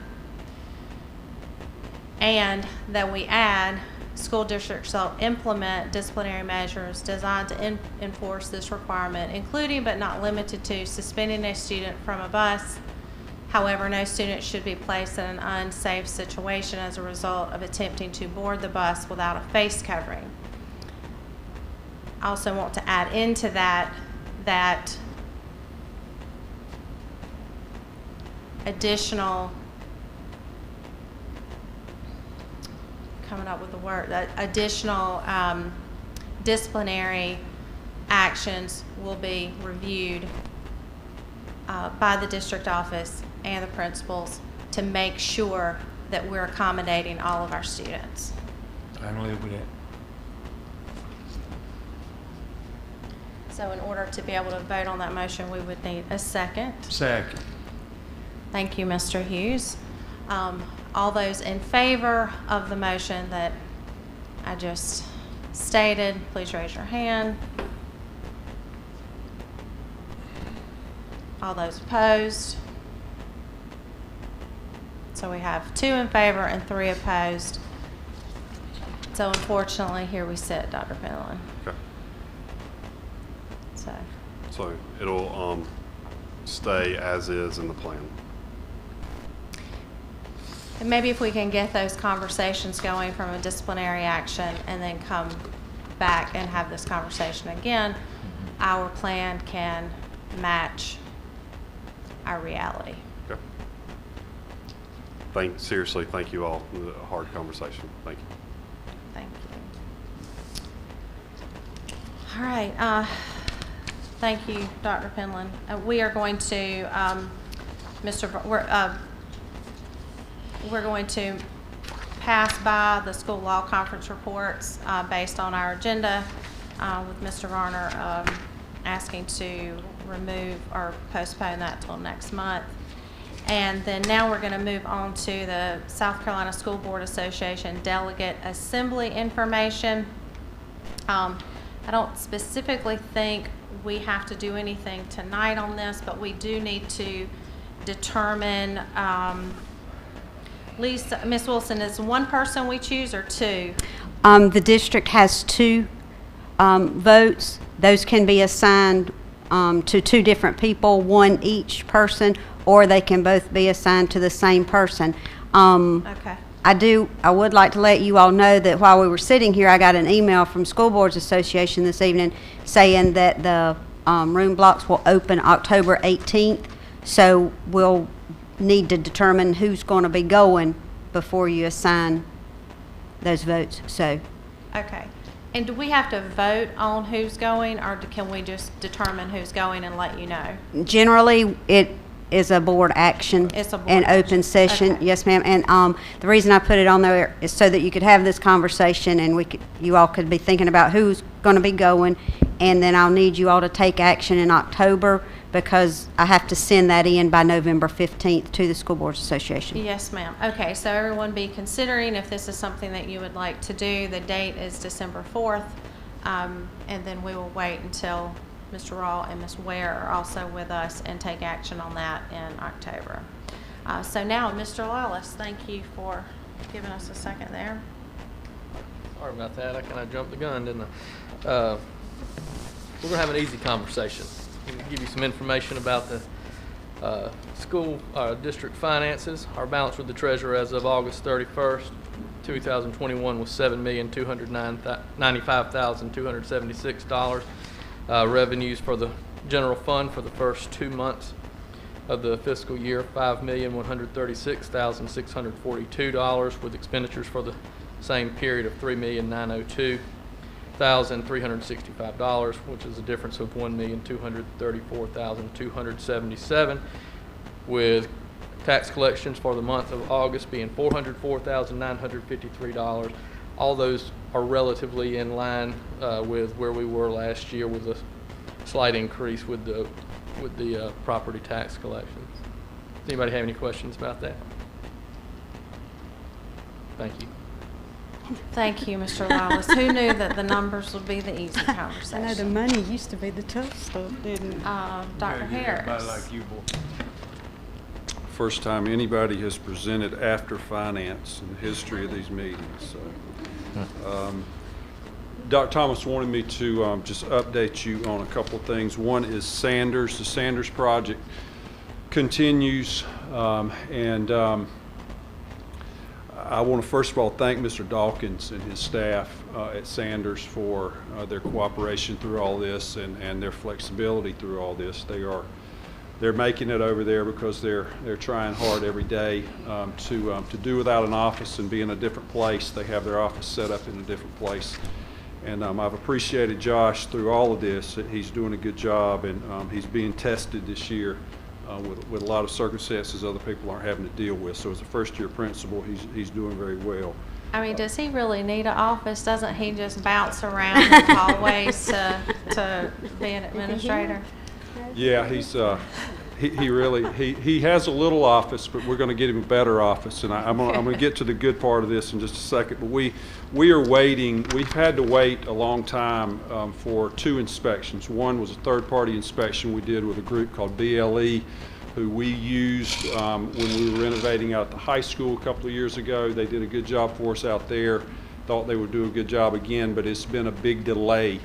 And that we add, school districts shall implement disciplinary measures designed to enforce this requirement, including but not limited to suspending a student from a bus. However, no student should be placed in an unsafe situation as a result of attempting to board the bus without a face covering. I also want to add into that additional, coming up with the word, that additional disciplinary actions will be reviewed by the district office and the principals to make sure that we're accommodating all of our students. I can live with that. So in order to be able to vote on that motion, we would need a second. Second. Thank you, Mr. Hughes. All those in favor of the motion that I just stated, please raise your hand. All those opposed? So we have 2 in favor and 3 opposed. So unfortunately, here we sit, Dr. Penland. Okay. So it'll stay as is in the plan. and maybe if we can get those conversations going from a disciplinary action and then come back and have this conversation again, our plan can match our reality. Okay. Seriously, thank you all. It was a hard conversation. Thank you. Thank you. All right. Thank you, Dr. Penland. We are going to, we're going to pass by the school law conference reports based on our agenda with Mr. Varner asking to remove or postpone that till next month. And then now we're going to move on to the South Carolina School Board Association Delegate Assembly information. I don't specifically think we have to do anything tonight on this, but we do need to determine, Lisa, Ms. Wilson, is one person we choose or 2? The district has 2 votes. Those can be assigned to 2 different people, 1 each person, or they can both be assigned to the same person. Okay. I would like to let you all know that while we were sitting here, I got an email from School Boards Association this evening saying that the room blocks will open October 18th. So we'll need to determine who's going to be going before you assign those votes. So Okay. And do we have to vote on who's going, or can we just determine who's going and let you know? generally, it is a board action. It's a board and action. open session. Okay. Yes, ma'am. And the reason I put it on there is so that you could have this conversation and you all could be thinking about who's going to be going. And then I'll need you all to take action in October because I have to send that in by November 15th to the School Boards Association. Yes, ma'am. Okay, so everyone be considering if this is something that you would like to do. The date is December 4th, and then we will wait until Mr. Raw and Ms. Ware are also with us and take action on that in October. So now, Mr. Lawless, thank you for giving us a second there. Sorry about that. I kind of jumped the gun, didn't I? We're going to have an easy conversation. I'm going to give you some information about the school district finances. Our balance with the treasurer as of August 31st, 2021 was $7,295,276. Revenues for the general fund for the first 2 months of the fiscal year, $5,136,642, with expenditures for the same period of $3,902,365, which is a difference of $1,234,277, with tax collections for the month of August being $404,953. All those are relatively in line with where we were last year, with a slight increase with the property tax collections. Does anybody have any questions about that? Thank you. Thank you, Mr. Lawless. Who knew that the numbers would be the easy conversation? I know the money used to be the tough stuff, didn't it? Dr. Harris. Everybody like you, boy. First time anybody has presented after finance in the history of these meetings. So, Dr. Thomas wanted me to just update you on a couple of things. One is Sanders. The Sanders project continues, and I want to first of all thank Mr. Dawkins and his staff at Sanders for their cooperation through all this and their flexibility through all this. They're making it over there because they're trying hard every day to do without an office and be in a different place. They have their office set up in a different place. And I've appreciated Josh through all of this. He's doing a good job, and he's being tested this year with a lot of circumstances other people aren't having to deal with. So as a first-year principal, he's doing very well. I mean, does he really need an office? Doesn't he just bounce around the hallways to be an administrator? Yeah, he really has a little office, but we're going to get him a better office, and I'm going to get to the good part of this in just a second. But we are waiting. We've had to wait a long time for 2 inspections. One was a third-party inspection we did with a group called BLE, who we used when we were renovating out at the high school a couple of years ago. They did a good job for us out there. Thought they would do a good job again, but it's been a big delay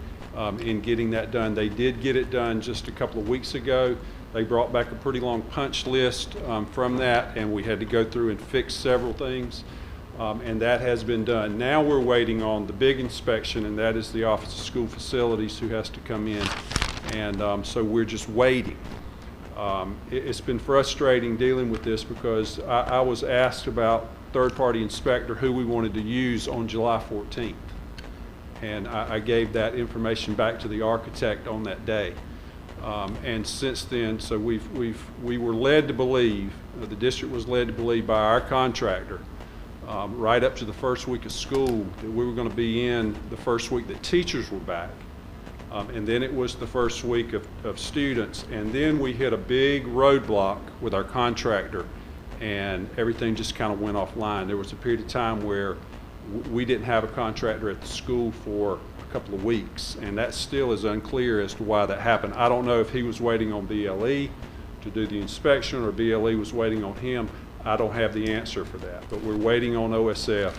in getting that done. They did get it done just a couple of weeks ago. They brought back a pretty long punch list from that, and we had to go through and fix several things, and that has been done. Now we're waiting on the big inspection, and that is the Office of School Facilities who has to come in, and so we're just waiting. It's been frustrating dealing with this because I was asked about third-party inspector who we wanted to use on July 14th. And I gave that information back to the architect on that day. And since then, so we were led to believe, the district was led to believe by our contractor, right up to the first week of school, that we were going to be in the first week that teachers were back. And then it was the first week of students. And then we hit a big roadblock with our contractor, and everything just kind of went offline. There was a period of time where we didn't have a contractor at the school for a couple of weeks, and that still is unclear as to why that happened. I don't know if he was waiting on BLE to do the inspection or BLE was waiting on him. I don't have the answer for that, but we're waiting on OSF.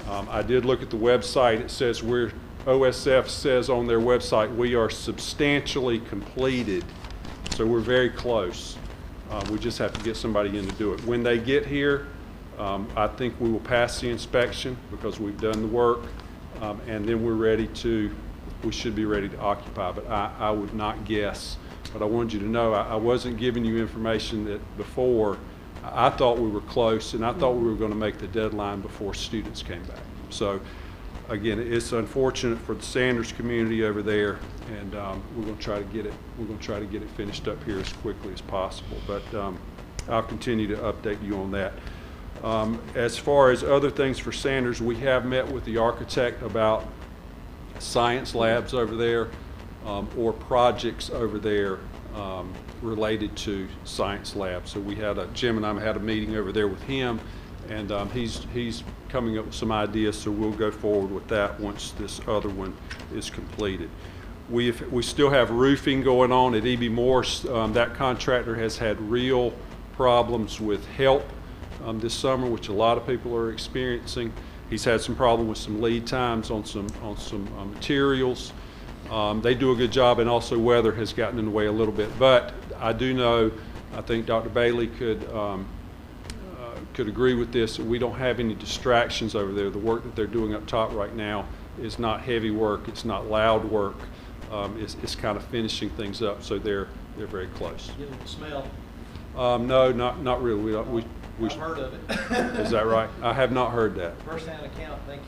I did look at the website. It says OSF says on their website we are substantially completed, so we're very close. We just have to get somebody in to do it. When they get here, I think we will pass the inspection because we've done the work, and then we should be ready to occupy. But I would not guess but I wanted you to know I wasn't giving you information that before. I thought we were close, and I thought we were going to make the deadline before students came back. So, again, it's unfortunate for the Sanders community over there, and we're going to try to get it. We're going to try to get it finished up here as quickly as possible. But I'll continue to update you on that. As far as other things for Sanders, we have met with the architect about science labs over there or projects over there related to science labs. So we had Jim and I had a meeting over there with him, and he's coming up with some ideas, so we'll go forward with that once this other one is completed. We still have roofing going on at E.B. Morse. That contractor has had real problems with help this summer, which a lot of people are experiencing. He's had some problem with some lead times on some materials. They do a good job, and also weather has gotten in the way a little bit. But I do know, I think Dr. Bailey could agree with this, that we don't have any distractions over there. The work that they're doing up top right now is not heavy work. It's not loud work. It's kind of finishing things up, so they're very close. Getting the smell. No, not really. I've heard of it. Is that right? I have not heard that. First-hand account, thank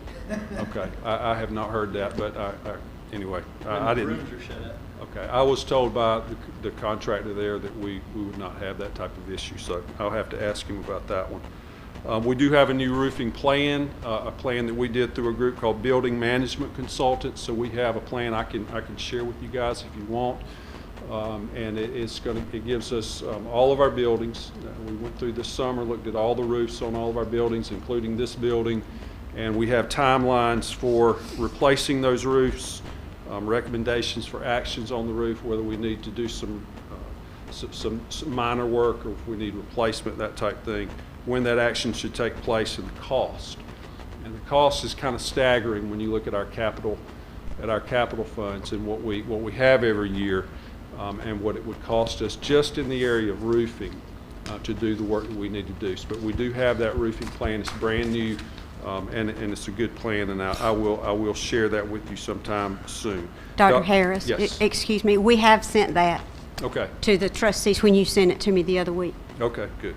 you. Okay, I have not heard that, but anyway, I didn't. The rooms are shut up. Okay, I was told by the contractor there that we would not have that type of issue, so I'll have to ask him about that one. We do have a new roofing plan, a plan that we did through a group called Building Management Consultants. So we have a plan I can share with you guys if you want, and it gives us all of our buildings. We went through this summer, looked at all the roofs on all of our buildings, including this building, and we have timelines for replacing those roofs. Recommendations for actions on the roof, whether we need to do some minor work or if we need replacement, that type thing, when that action should take place, and the cost. And the cost is kind of staggering when you look at our capital funds and what we have every year, and what it would cost us just in the area of roofing to do the work that we need to do. But we do have that roofing plan. It's brand new. And it's a good plan, and I will share that with you sometime soon. Dr. Harris, yes. Excuse me, we have sent that Okay. to the trustees when you sent it to me the other week. Okay, good.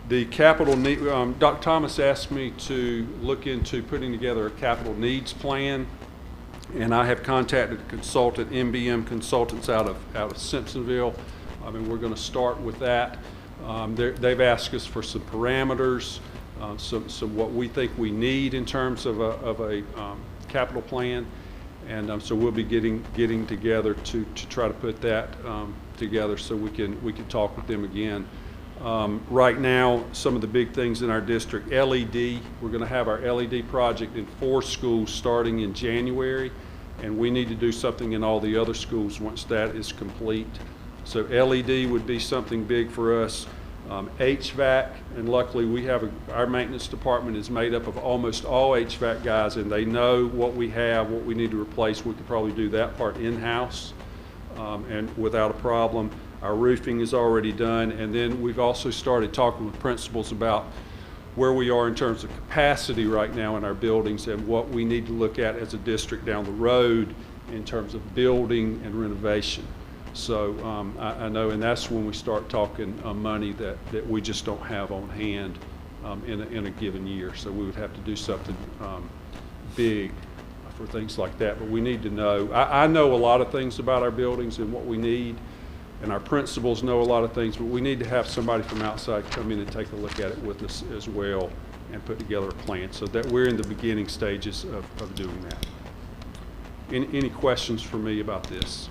The capital need, Dr. Thomas asked me to look into putting together a capital needs plan, and I have contacted a consultant, MBM Consultants out of Simpsonville. We're going to start with that. They've asked us for some parameters. So what we think we need in terms of a capital plan, and so we'll be getting together to try to put that together so we can talk with them again. Right now, some of the big things in our district, LED. We're going to have our LED project in 4 schools starting in January, and we need to do something in all the other schools once that is complete. So LED would be something big for us. HVAC, and luckily we have our maintenance department is made up of almost all HVAC guys, and they know what we have, what we need to replace. We could probably do that part in-house and without a problem. Our roofing is already done, and then we've also started talking with principals about where we are in terms of capacity right now in our buildings and what we need to look at as a district down the road in terms of building and renovation. So I know, and that's when we start talking money that we just don't have on hand in a given year. So we would have to do something big for things like that. But we need to know. I know a lot of things about our buildings and what we need, and our principals know a lot of things, but we need to have somebody from outside come in and take a look at it with us as well and put together a plan, so that we're in the beginning stages of doing that. Any questions for me about this?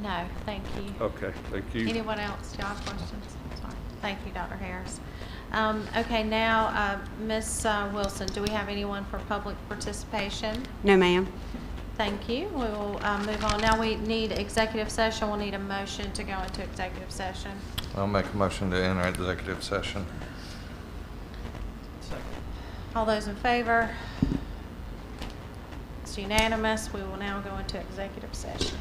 No, thank you. Okay, thank you. Anyone else? Do y'all have questions? Sorry. Thank you, Dr. Harris. Okay, now, Ms. Wilson, do we have anyone for public participation? No, ma'am. Thank you. We will move on. Now we need executive session. We'll need a motion to go into executive session. I'll make a motion to enter executive session. Second. All those in favor? It's unanimous. We will now go into executive session.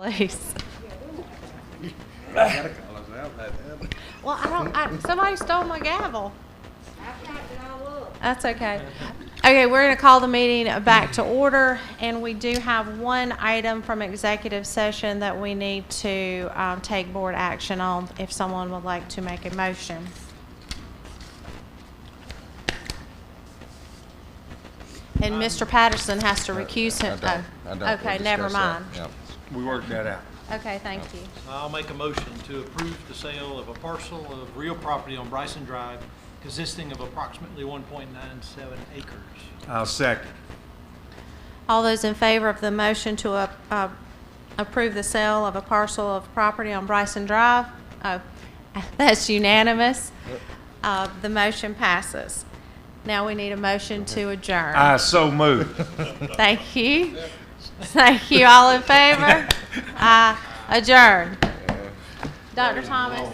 Please. Gotta call us out like that. Well, somebody stole my gavel. That's okay. Okay, we're going to call the meeting back to order, and we do have one item from executive session that we need to take board action on, if someone would like to make a motion. And Mr. Patterson has to recuse him. I don't. Okay, We'll never discuss that. mind. Yep. We worked that out. Okay, thank you. I'll make a motion to approve the sale of a parcel of real property on Bryson Drive consisting of approximately 1.97 acres. I'll second. All those in favor of the motion to approve the sale of a parcel of property on Bryson Drive? Oh, that's unanimous. The motion passes. Now we need a motion to adjourn. I so move. Thank you. Thank you. All in favor? Adjourn. Dr. Thomas?